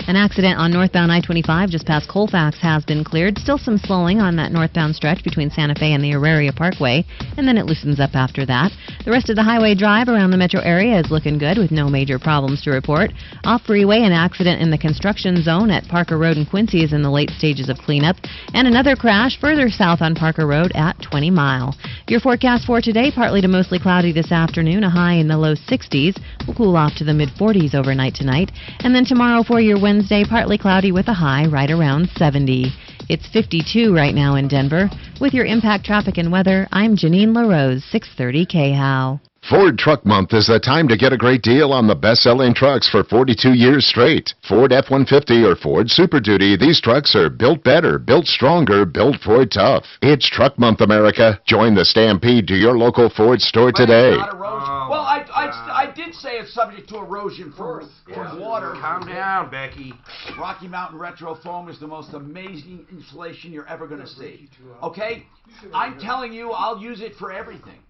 An accident on northbound I-25 just past Colfax has been cleared. Still some slowing on that northbound stretch between Santa Fe and the Auraria Parkway, and then it loosens up after that. The rest of the highway drive around the metro area is looking good with no major problems to report. Off freeway, an accident in the construction zone at Parker Road in Quincy is in the late stages of cleanup, and another crash further south on Parker Road at 20 Mile. Your forecast for today, partly to mostly cloudy this afternoon, a high in the low 60s. We'll cool off to the mid-40s overnight tonight, and then tomorrow for your Wednesday, partly cloudy with a high right around 70. It's 52 right now in Denver. With your Impact Traffic and Weather, I'm Janine LaRose, 630 KHOW. Ford Truck Month is the time to get a great deal on the best-selling trucks for 42 years straight. Ford F-150 or Ford Super Duty, these trucks are built better, built stronger, built Ford tough. It's Truck Month, America. Join the stampede to your local Ford store today. Well, I did say it's subject to erosion from water. Calm down, Becky. Rocky Mountain Retro Foam is the most amazing insulation you're ever going to see. Okay? I'm telling you, I'll use it for everything.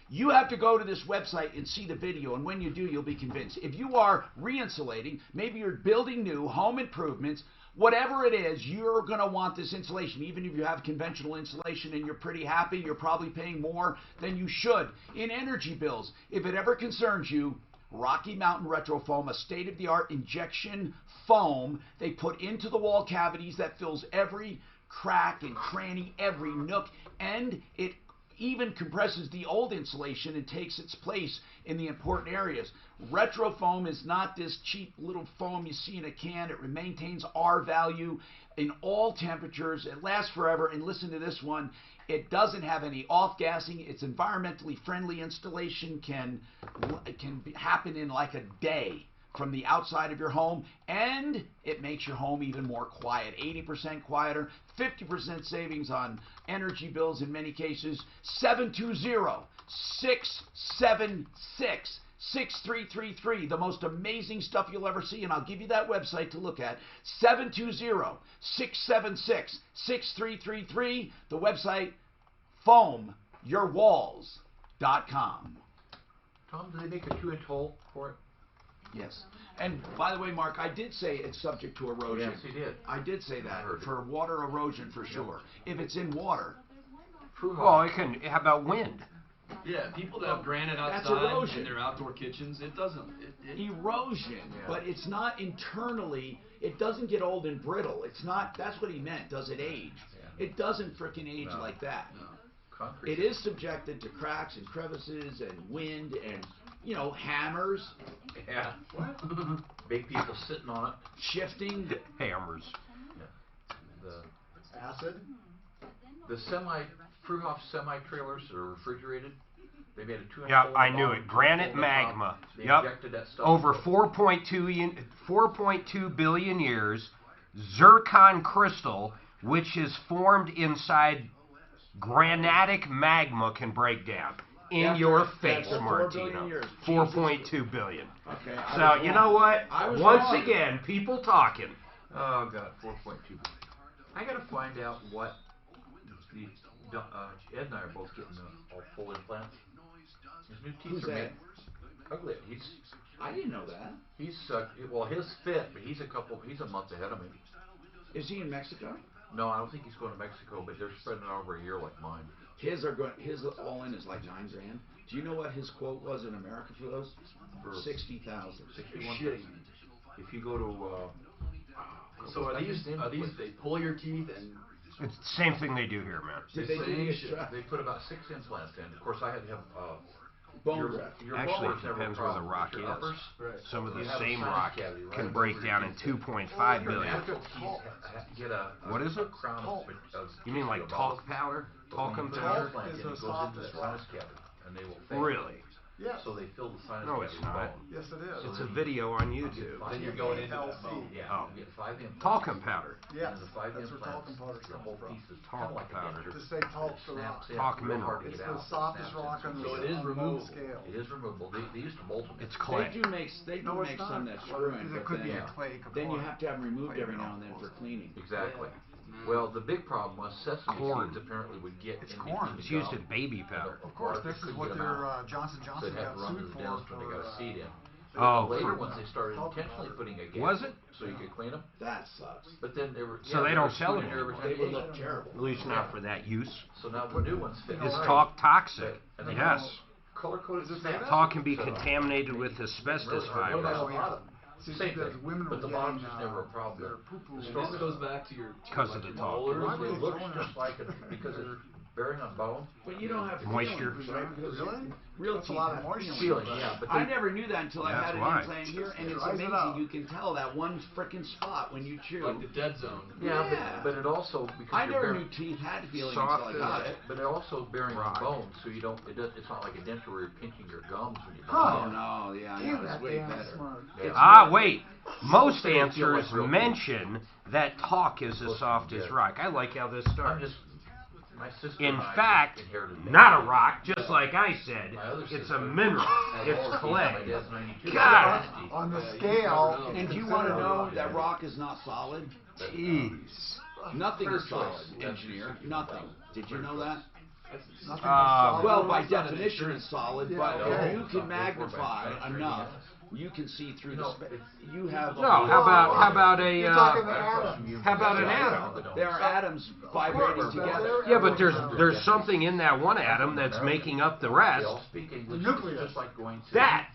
You have to go to this website and see the video, and when you do, you'll be convinced. If you are re-insulating, maybe you're building new, home improvements, whatever it is, you're going to want this insulation. Even if you have conventional insulation and you're pretty happy, you're probably paying more than you should in energy bills. If it ever concerns you, Rocky Mountain Retro Foam, a state-of-the-art injection foam they put into the wall cavities that fills every crack and cranny, every nook, and it even compresses the old insulation and takes its place in the important areas. Retro foam is not this cheap little foam you see in a can. It maintains R value in all temperatures. It lasts forever. And listen to this one. It doesn't have any off-gassing. It's environmentally friendly. Installation can happen in like a day from the outside of your home, and it makes your home even more quiet. 80% quieter, 50% savings on energy bills in many cases. 720-676-6333. The most amazing stuff you'll ever see, and I'll give you that website to look at. 720-676-6333. The website, foamyourwalls.com. Tom, do they make a 2-inch hole for it? Yes. And by the way, Mark, I did say it's subject to erosion. Yes, he did. I did say that for water erosion for sure. If it's in water. Well, it can. How about wind? Yeah, people that have granite That's outside erosion. in their outdoor kitchens, it doesn't. Erosion, but it's not internally. It doesn't get old and brittle. It's not. That's what he meant. Does it age? It doesn't frickin' age like that. Concrete. It is subjected to cracks and crevices and wind and, hammers. Yeah. Big people sitting on it. Shifting. Hammers. Yeah. The acid. The Fruhoff semi-trailers that are refrigerated. They made a 2-inch Yeah, hole I in the knew bottom, it. Granite 2 on the top. magma. They Yep. injected that stuff Over in. 4.2 billion years, zircon crystal, which is formed inside granitic magma, can break down. In your face, Martino. 4.2 billion. Okay. So, you know what? Once again, people talking. Oh, God, 4.2 billion. I got to find out what Ed and I are both getting all full implants. His new teeth are made. Ugly. I didn't know that. He's his fit, but he's a month ahead of me. Is he in Mexico? No, I don't think he's going to Mexico, but they're spreading it over a year like mine. His all in is like $9,000. Do you know what his quote was in America for those? For 60,000. 61,000. If you go to so are these they pull your teeth and it's the same thing they do here, man. They put about 6 implants in. Of course, I had to have bone graft. Actually, it depends where the rock is. Some of the same rock can break down in 2.5 billion. What is it? You mean like talc powder? Talcum powder? Really? Yeah. So they fill the sinus. No, it's not. Yes, it is. It's a video on YouTube. then you're going into that bone. Yeah. Oh. You get 5 implants. Talcum powder. Yeah. And the 5 That's where implants, talcum powder the whole comes from. piece is Talc kind of like powder. a To say talc to rock. Talc mineral. It's the softest rock on the scale. It is removable. They used to mold them. It's clay. They do make some that screw in, but then you have to have them removed every now and then for cleaning. Exactly. Well, the big problem was sesame seeds apparently would get in corn. It's used in baby powder. Of course, this is what their Johnson So Johnson they had got to run to sued the for. dentist when they got a seed in. Oh, Later ones they started intentionally putting a gap. Was it? So you could clean them. That sucks. But then they were. So they don't sell it every anymore. time They you would ate look them. terrible. At least not for that use. So now the new ones fit. Is right. talc toxic? And they Yes. color coded snaps. Talc can be contaminated with asbestos Really? fibers. Same thing, but the bottom's just never a problem. This goes back to your Because of the talc. It looks just like it because bearing on bone. But you don't have moisture. Feelings, right? Because real That's a lot of moisture. Feeling, yeah. But I never knew that until I had an why. implant here, and it's amazing. You can tell that one frickin' spot when you chew. Like the dead zone. Yeah, but it also because I never knew teeth had feelings until I got it. But it also bearing on bone, so you don't. It's not like a denture where you're pinching your gums when you. Oh no, yeah, no, it's way better. Wait. Most answers mention that talk is as soft as rock. I like how this starts. In fact, not a rock, just like I said. It's a mineral. It's clay. God. On the scale. And do you want to know that rock is not solid? Jeez. Nothing is solid, engineer. Nothing. Did you know that? Well, by definition, it's solid, but if you can magnify enough, you can see through the space. You have. No, how about an atom? There are atoms vibrating together. Yeah, but there's something in that one atom that's making up the rest. The nucleus. That.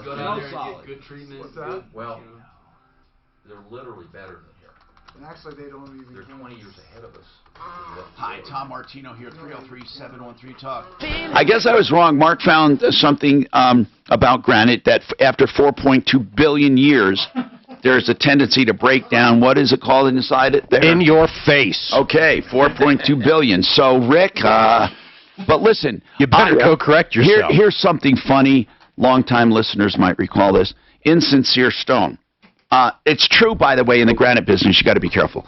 Go down there and get good treatment. Well, they're literally better than here. And actually, they don't even. They're 20 years ahead of us. Hi, Tom Martino here, 303-713-TALK. I guess I was wrong. Mark found something about granite that after 4.2 billion years, there's a tendency to break down. What is it called inside it there? In your face. Okay, 4.2 billion. So, Rick, but listen. You better go correct yourself. Here's something funny. Longtime listeners might recall this. Insincere stone. It's true, by the way, in the granite business, you got to be careful.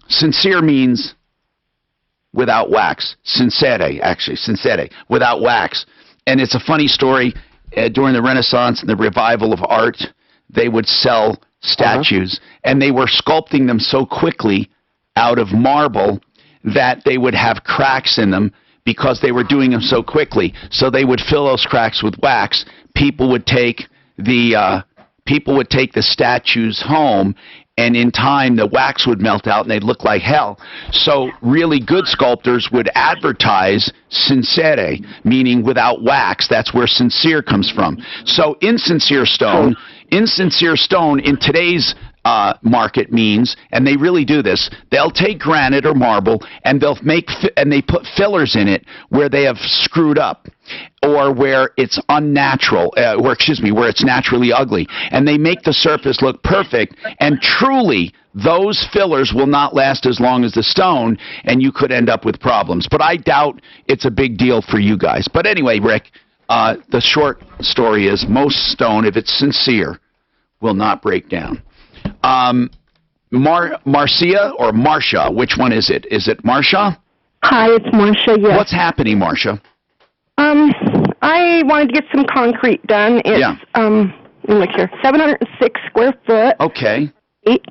Sincere means without wax. Sincere, actually, sincere, without wax. And it's a funny story. During the Renaissance and the revival of art, they would sell statues, and they were sculpting them so quickly out of marble that they would have cracks in them because they were doing them so quickly. So they would fill those cracks with wax. People would take the statues home, and in time the wax would melt out and they'd look like hell. So really good sculptors would advertise sincere, meaning without wax. That's where sincere comes from. So insincere stone in today's market means, and they really do this, they'll take granite or marble and they put fillers in it where they have screwed up, or where it's unnatural, where it's naturally ugly, and they make the surface look perfect, and truly those fillers will not last as long as the stone, and you could end up with problems. But I doubt it's a big deal for you guys. But anyway, Rick, the short story is most stone, if it's sincere, will not break down. Marcia or Marcia, which one is it? Is it Marcia? Hi, it's Marcia, yes. What's happening, Marcia? I wanted to get some concrete done. It's, let me look here, 706 square foot. Okay.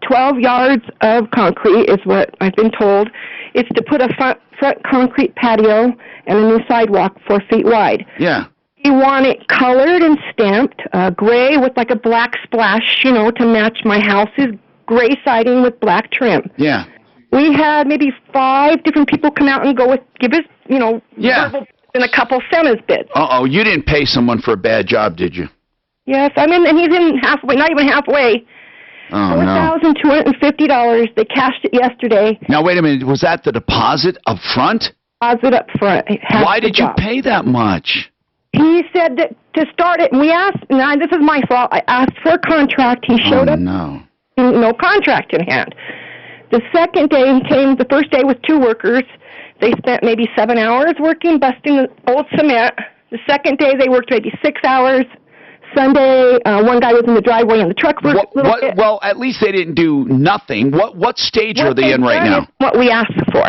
12 yards of concrete is what I've been told. It's to put a front concrete patio and a new sidewalk 4 feet wide. Yeah. You want it colored and stamped, gray with like a black splash, to match my house's gray siding with black trim. Yeah. We had maybe 5 different people come out and give us, verbal and a couple sentence bids. Uh-oh, you didn't pay someone for a bad job, did you? Yes, and he's in halfway, not even halfway. Oh, no. $4,250. They cashed it yesterday. Now, wait a minute. Was that the deposit up front? Deposit up front. Why did you pay that much? He said that to start it, and we asked, and this is my fault, I asked for a contract. He showed up. No contract in hand. The second day he came, the first day with 2 workers. They spent maybe 7 hours working, busting the old cement. The second day they worked maybe 6 hours. Sunday, one guy was in the driveway and the truck worked a little bit. Well, at least they didn't do nothing. What stage are they in right now? What we asked for.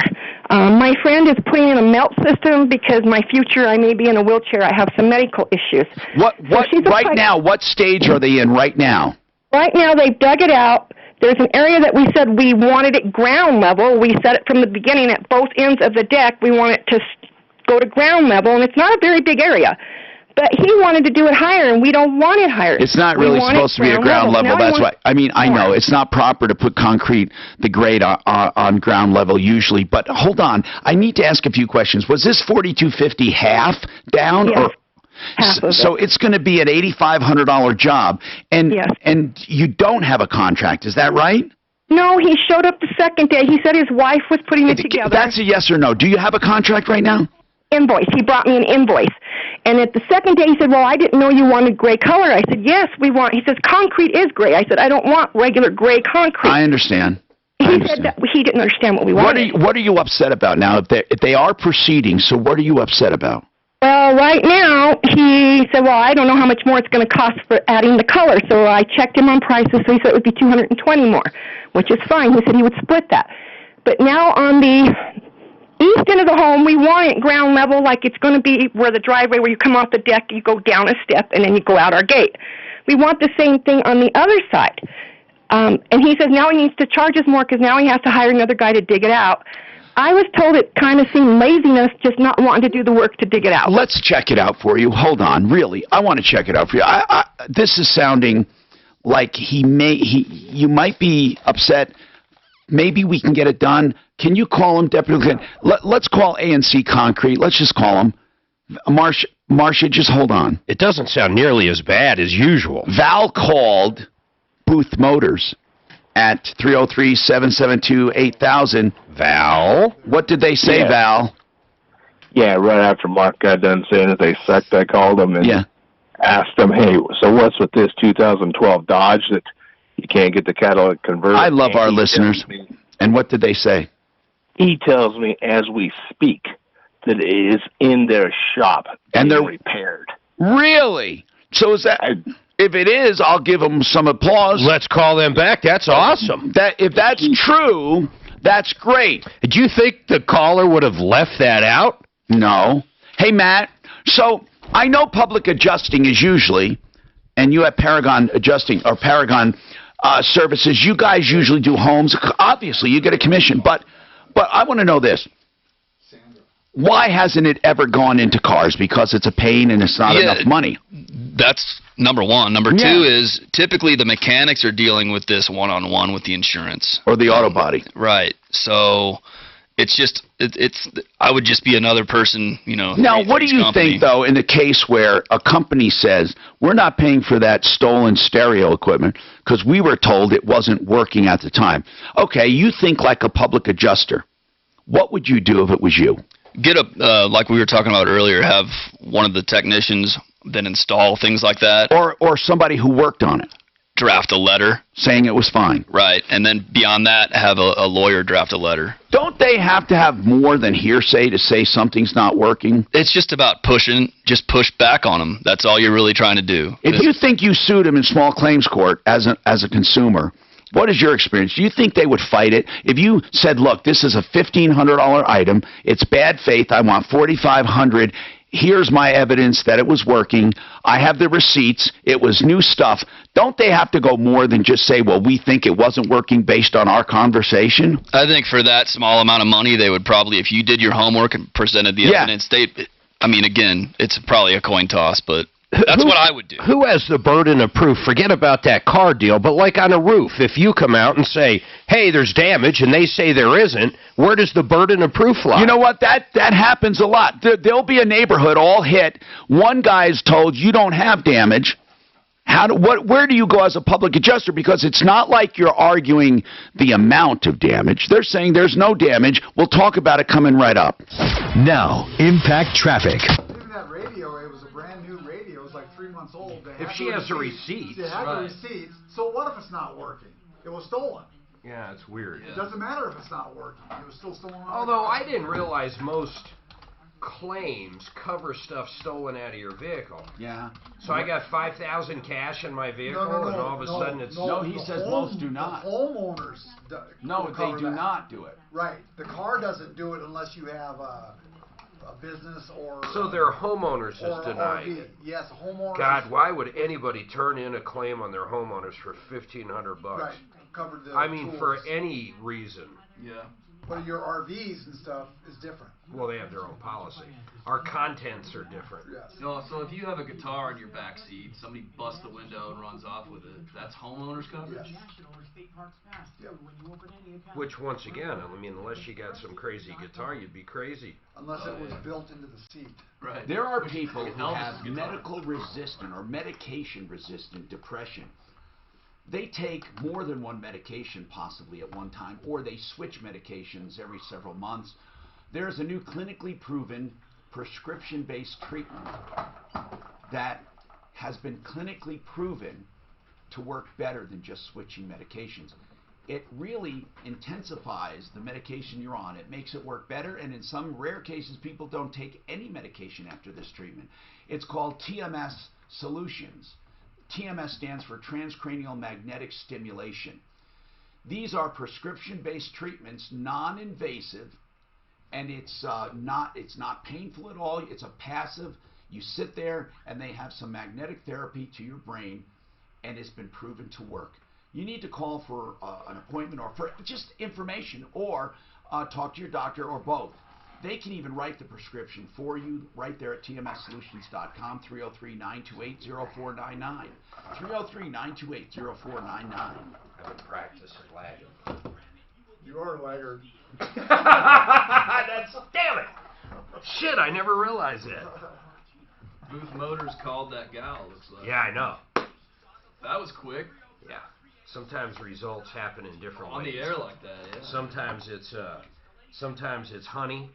My friend is putting in a melt system because my future, I may be in a wheelchair. I have some medical issues. What stage are they in right now? Right now, they've dug it out. There's an area that we said we wanted it ground level. We said it from the beginning at both ends of the deck. We want it to go to ground level, and it's not a very big area. But he wanted to do it higher, and we don't want it higher. It's not really supposed to be a ground level. That's why. I mean, I know it's not proper to put concrete, the grade on ground level usually. But hold on, I need to ask a few questions. Was this $4,250 half down? Yes. So it's going to be an $8,500 job, and you don't have a contract. Is that right? No, he showed up the second day. He said his wife was putting it together. That's a yes or no. Do you have a contract right now? Invoice. He brought me an invoice. And at the second day, he said, well, I didn't know you wanted gray color. I said, yes, we want. He says, concrete is gray. I said, I don't want regular gray concrete. I understand. He said that he didn't understand what we wanted. What are you upset about now? If they are proceeding, so what are you upset about? Well, right now, he said, well, I don't know how much more it's going to cost for adding the color. So I checked him on prices, so he said it would be $220 more, which is fine. He said he would split that. But now on the east end of the home, we want it ground level, like it's going to be where the driveway, where you come off the deck, you go down a step, and then you go out our gate. We want the same thing on the other side. And he says now he needs to charge us more because now he has to hire another guy to dig it out. I was told it kind of seemed laziness, just not wanting to do the work to dig it out. Let's check it out for you. Hold on, really. I want to check it out for you. This is sounding like you might be upset. Maybe we can get it done. Can you call him, Deputy? Let's call A&C Concrete. Let's just call him. Marcia, just hold on. It doesn't sound nearly as bad as usual. Val called Booth Motors at 303-772-8000. Val? What did they say, Yeah. Val? Yeah, right after Mark got done saying that they sucked, I called him and asked him, hey, so what's with this 2012 Dodge that you can't get the catalytic converter? I love our listeners. And what did they say? He tells me as we speak that it is in their shop and they're repaired. Really? So is that... If it is, I'll give them some applause. Let's call them back. That's awesome. If that's true, that's great. Do you think the caller would have left that out? No. Hey, Matt, so I know public adjusting is usually, and you have Paragon Adjusting or Paragon Services, you guys usually do homes. Obviously, you get a commission, but I want to know this. Why hasn't it ever gone into cars? Because it's a pain and it's not enough money. That's number one. Number two is typically the mechanics are dealing with this one-on-one with the insurance. Or the auto body. Right. So it's just, I would just be another person, you know. Now, what do you think, though, in the case where a company says, we're not paying for that stolen stereo equipment because we were told it wasn't working at the time. Okay, you think like a public adjuster. What would you do if it was you? Get like we were talking about earlier, have one of the technicians then install things like that. Or somebody who worked on it. Draft a letter. Saying it was fine. Right. And then beyond that, have a lawyer draft a letter. Don't they have to have more than hearsay to say something's not working? It's just about pushing, just push back on them. That's all you're really trying to do. If you think you sued him in small claims court as a consumer, what is your experience? Do you think they would fight it? If you said, look, this is a $1,500 item, it's bad faith, I want $4,500, here's my evidence that it was working, I have the receipts, it was new stuff, don't they have to go more than just say, well, we think it wasn't working based on our conversation? I think for that small amount of money, they would probably, if you did your homework and presented the evidence, I mean, again, it's probably a coin toss, but that's what I would do. Who has the burden of proof? Forget about that car deal, but like on a roof, if you come out and say, hey, there's damage, and they say there isn't, where does the burden of proof lie? You know what? That happens a lot. There'll be a neighborhood all hit. One guy's told you don't have damage. Where do you go as a public adjuster? Because it's not like you're arguing the amount of damage. They're saying there's no damage. We'll talk about it coming right up. Now, Impact Traffic. Even that radio, it was a brand new radio. It was like 3 months old. If she has the receipts. They had the receipts. So what if it's not working? It was stolen. Yeah, it's weird. It doesn't matter if it's not working. It was still stolen. Although I didn't realize most claims cover stuff stolen out of your vehicle. Yeah. So I got 5,000 cash in my vehicle, and all of a sudden it's... No, he says most do not. The homeowners No, they do not do it. Right. The car doesn't do it unless you have a business or... So their homeowners is denied. RV. Yes, homeowners... God, why would anybody turn in a claim on their homeowners for $1,500? Right. Covered the I mean, tools. for any reason. Yeah. But your RVs and stuff is different. Well, they have their own policy. Our contents are different. Yes. No, so if you have a guitar in your back seat, somebody busts the window and runs off with it, that's homeowners coverage? Yes. Which, once again, I mean, unless you got some crazy guitar, you'd be crazy. Unless it was built into the seat. Right. There are people who Elvis have guitar. medical resistant or medication resistant depression. they take more than one medication possibly at one time, or they switch medications every several months. There's a new clinically proven prescription-based treatment that has been clinically proven to work better than just switching medications. It really intensifies the medication you're on. It makes it work better, and in some rare cases, people don't take any medication after this treatment. It's called TMS Solutions. TMS stands for Transcranial Magnetic Stimulation. These are prescription-based treatments, non-invasive, and it's not painful at all. It's a passive. You sit there, and they have some magnetic therapy to your brain, and it's been proven to work. You need to call for an appointment or for just information, or talk to your doctor, or both. They can even write the prescription for you right there at tmssolutions.com, 303-928-0499. 303-928-0499. I've been practicing lagging. You are a laggard. That's, damn it! Shit, I never realized that. Booth Motors called that gal, looks like. Yeah, I know. That was quick. Yeah. Sometimes results happen in different ways. On the air like that, yeah. Sometimes it's honey.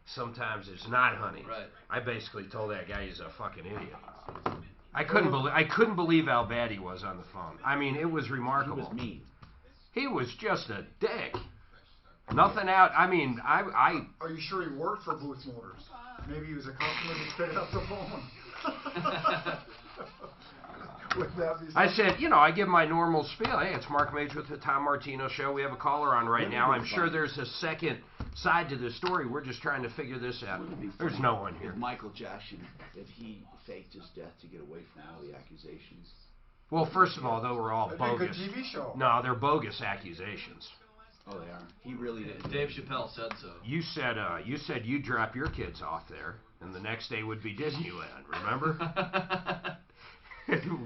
Sometimes it's not honey. Right. I basically told that guy he's a fucking idiot. I couldn't believe how bad he was on the phone. I mean, it was remarkable. He was mean. He was just a dick. Nothing out. I mean, I. Are you sure he worked for Booth Motors? Maybe he was a customer that picked up the phone. I said, I give my normal spiel. Hey, it's Mark Major with the Tom Martino Show. We have a caller on right now. I'm sure there's a second side to the story. We're just trying to figure this out. There's no one here. If Michael Jackson, if he faked his death to get away from all the accusations. Well, first of all, they were all bogus. It'd be a good TV show. No, they're bogus accusations. Oh, they are. He really did. Dave Chappelle said so. You said you'd drop your kids off there, and the next day would be Disneyland. Remember?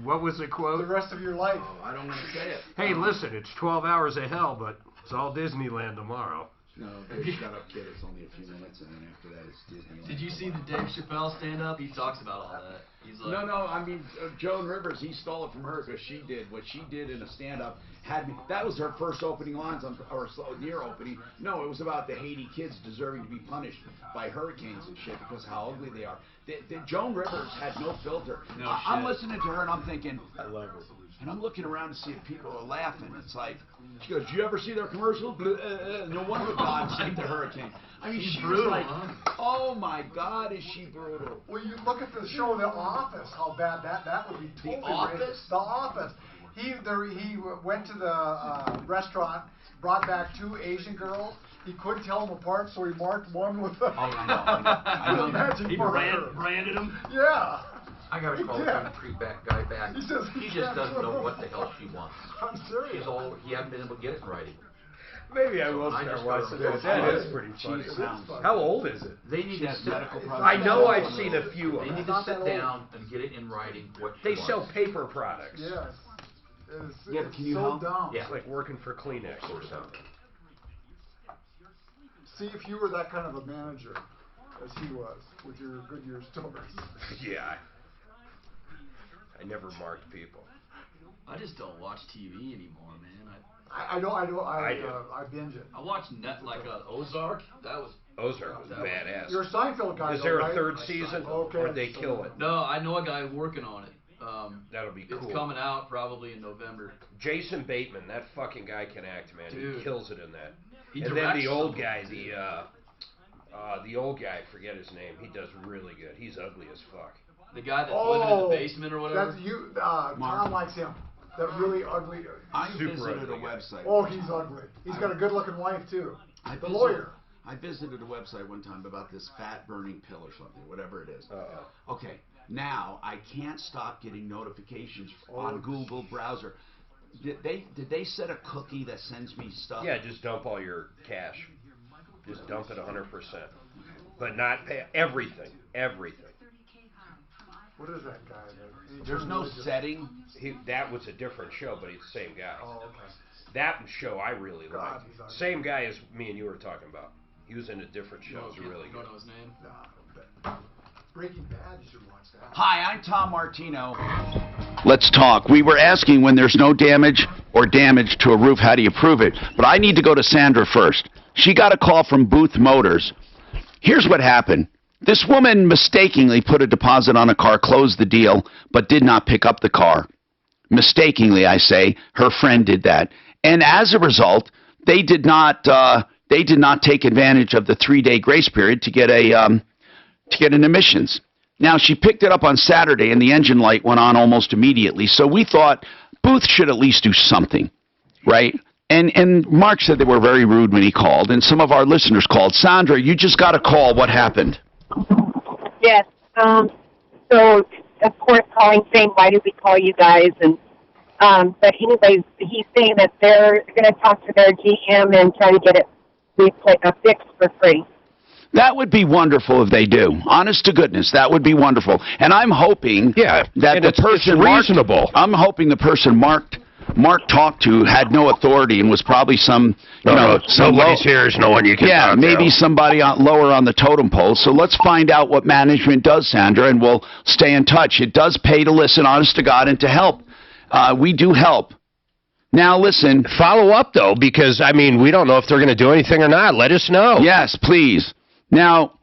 What was the quote? The rest of your life. Oh, I don't want to say it. Hey, listen, it's 12 hours of hell, but it's all Disneyland tomorrow. No, shut up, kid. It's only a few minutes, and then after that, it's Disneyland. Did you see the Dave Chappelle stand-up? He talks about all that. He's like, No, I mean, Joan Rivers, he stole it from her because she did what she did in a stand-up. That was her first opening lines, or near opening. No, it was about the Haiti kids deserving to be punished by hurricanes and shit because how ugly they are. Joan Rivers had no filter. I'm listening to her and I'm thinking, I love her. And I'm looking around to see if people are laughing. It's like, she goes, "Did you ever see their commercial? No wonder God saved the hurricane." I mean, she's brutal, like, oh my God, is she brutal? Well, you look at the show The Office, how bad that would be. Totally The Office? The Office. He went to the restaurant, brought back 2 Asian girls. He couldn't tell them apart, so he marked one with the magic he marker. branded them? Yeah. I gotta call the country guy back. He says he just doesn't know what the hell she wants. I'm serious. He hasn't been able to get it in writing. Maybe I will start watching that. That is pretty funny. How old is it? They need to sit. I know I've seen a few of them. They need to sit down and get it in writing. What they sell paper products. Yes. Can you so help? dumb. Yeah, it's like working for Kleenex or something. See if you were that kind of a manager as he was with your Goodyear stores. Yeah. I never marked people. I just don't watch TV anymore, man. I binge it. I watched Ozark. Ozark was badass. You're a Seinfeld guy. Is there a third season? Okay. Or they kill it? No, I know a guy working on it. That'll be cool. It's coming out probably in November. Jason Bateman, that fucking guy can act, man. Dude. He kills it in that. He and then the old something. guy, the old guy, I forget his name. He does really good. He's ugly as fuck. The guy that's living in the basement or whatever. That's you. Tom likes him. That really ugly. I visited a website. Oh, he's ugly. He's got a good-looking wife too. The lawyer. I visited a website one time about this fat-burning pill or something, whatever it is. Okay, now I can't stop getting notifications on Google browser. Did they set a cookie that sends me stuff? Yeah, just dump all your cash. Just dump it 100%, but not pay everything. Everything. What is that guy? There's no setting. That was a different show, but he's the same guy. Oh, okay. That show I really liked. Same guy as me and you were talking about. He was in a different show. It was really good. Don't know his name? No. Breaking Bad, you should watch that. Hi, I'm Tom Martino. Let's talk. We were asking when there's no damage or damage to a roof, how do you prove it? But I need to go to Sandra first. She got a call from Booth Motors. Here's what happened. This woman mistakenly put a deposit on a car, closed the deal, but did not pick up the car. Mistakenly, I say. Her friend did that. And as a result, they did not take advantage of the 3-day grace period to get an emissions. Now, she picked it up on Saturday, and the engine light went on almost immediately. So we thought Booth should at least do something, right? And Mark said they were very rude when he called, and some of our listeners called. Sandra, you just got a call. What happened? Yes. So, of course, calling saying, why did we call you guys? And but anyways, he's saying that they're going to talk to their GM and try to get it fixed for free. That would be wonderful if they do. Honest to goodness, that would be wonderful. And I'm hoping that the person reasonable. I'm hoping the person Mark talked to had no authority and was probably some nobody's here is no one you can talk to. Maybe somebody lower on the totem pole. So let's find out what management does, Sandra, and we'll stay in touch. It does pay to listen, honest to God, and to help. We do help. Now listen. Follow up though, because I mean we don't know if they're going to do anything or not. Let us know. Yes, please. Now,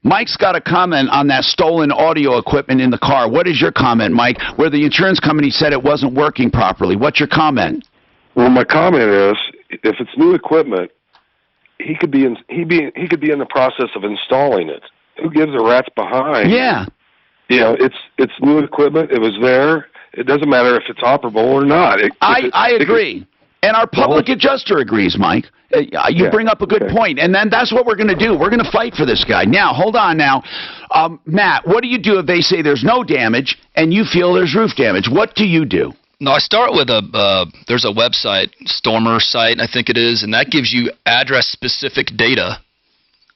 Mike's got a comment on that stolen audio equipment in the car. What is your comment, Mike? Where the insurance company said it wasn't working properly. What's your comment? Well, my comment is, if it's new equipment, he could be in the process of installing it. Who gives a rat's behind? Yeah. You know, it's new equipment. It was there. It doesn't matter if it's operable or not. I agree. And our public adjuster agrees, Mike. You bring up a good point. And then that's what we're going to do. We're going to fight for this guy. Now, hold on now. Matt, what do you do if they say there's no damage and you feel there's roof damage? What do you do? No, I start with there's a website, Stormer site, I think it is, and that gives you address-specific data.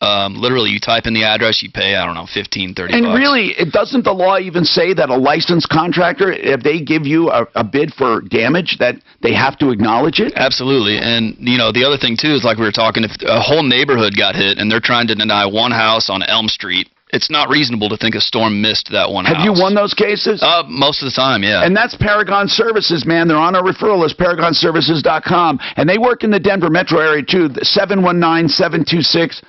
Literally, you type in the address, you pay, I don't know, $15, $30. And really, doesn't the law even say that a licensed contractor, if they give you a bid for damage, that they have to acknowledge it? Absolutely. And, you know, the other thing, too, is like we were talking, if a whole neighborhood got hit and they're trying to deny one house on Elm Street, it's not reasonable to think a storm missed that one house. Have you won those cases? Most of the time, yeah. And that's Paragon Services, man. They're on our referral list, paragonservices.com. And they work in the Denver metro area, too, 719-726-0020.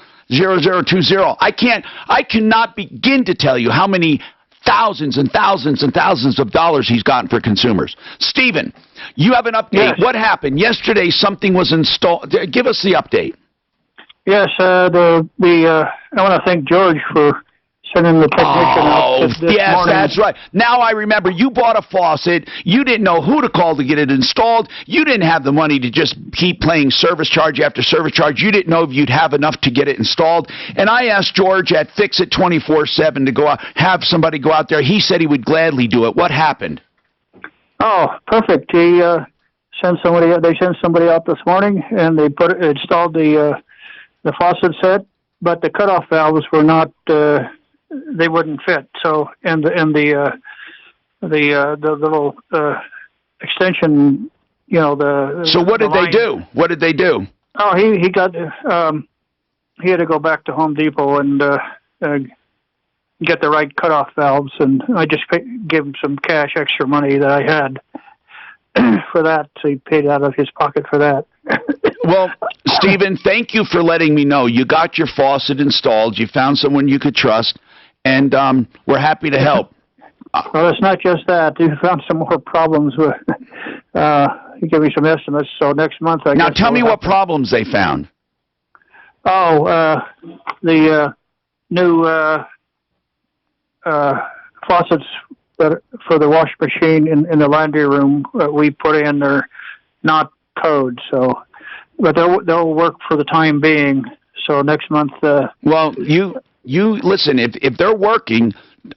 I cannot begin to tell you how many thousands and thousands and thousands of dollars he's gotten for consumers. Stephen, you have an update. Yes. What happened? Yesterday something was installed. Give us the update. Yes, I want to thank George for sending the technician out this morning. That's right. Now I remember you bought a faucet. You didn't know who to call to get it installed. You didn't have the money to just keep paying service charge after service charge. You didn't know if you'd have enough to get it installed. And I asked George at Fix It 24/7 to go out, have somebody go out there. He said he would gladly do it. What happened? Oh, perfect. He sent somebody. They sent somebody out this morning, and they installed the faucet set, but the cutoff valves were not. They wouldn't fit. So, and the little extension, you know, the. So what did they do? What did they do? Oh, he got he had to go back to Home Depot and get the right cutoff valves, and I just gave him some cash, extra money that I had for that. So he paid out of his pocket for that. Well, Stephen, thank you for letting me know. You got your faucet installed. You found someone you could trust, and we're happy to help. Well, it's not just that. He found some more problems with. He gave me some estimates. So next month, Now, tell me what problems they found. Oh, the new faucets for the wash machine in the laundry room we put in. They're not code, so. But they'll work for the time being. So next month. Well, you listen. If they're working,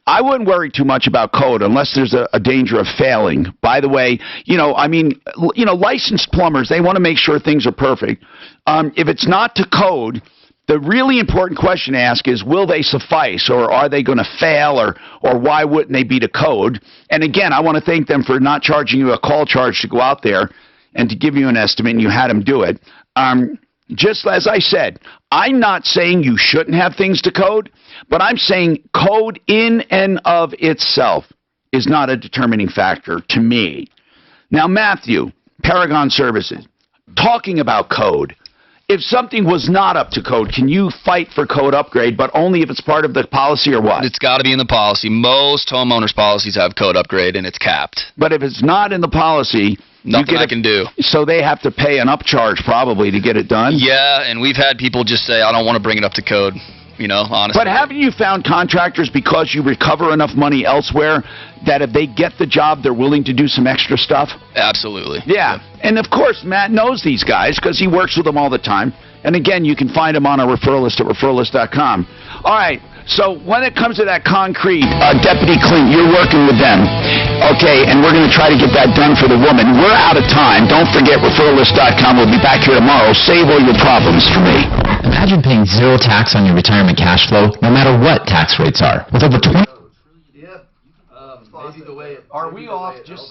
I wouldn't worry too much about code unless there's a danger of failing. By the way, licensed plumbers, they want to make sure things are perfect. If it's not to code, the really important question to ask is, will they suffice, or are they going to fail, or why wouldn't they be to code? And again, I want to thank them for not charging you a call charge to go out there and to give you an estimate, and you had them do it. Just as I said, I'm not saying you shouldn't have things to code, but I'm saying code in and of itself is not a determining factor to me. Now, Matthew, Paragon Services, talking about code. If something was not up to code, can you fight for code upgrade, but only if it's part of the policy or what? It's got to be in the policy. Most homeowners' policies have code upgrade, and it's capped. But if it's not in the policy, nothing I can do. So they have to pay an upcharge probably to get it done? Yeah, and we've had people just say, I don't want to bring it up to code, you know, honestly. But haven't you found contractors, because you recover enough money elsewhere, that if they get the job, they're willing to do some extra stuff? Absolutely. Yeah. And of course, Matt knows these guys because he works with them all the time. And again, you can find him on our referral list at referralist.com. All right. So when it comes to that concrete, Deputy Clint, you're working with them. Okay, and we're going to try to get that done for the woman. We're out of time. Don't forget, referralist.com. We'll be back here tomorrow. Save all your problems for me. Imagine paying zero tax on your retirement cash flow, no matter what tax rates are. With over 20... Maybe the way it, are we off just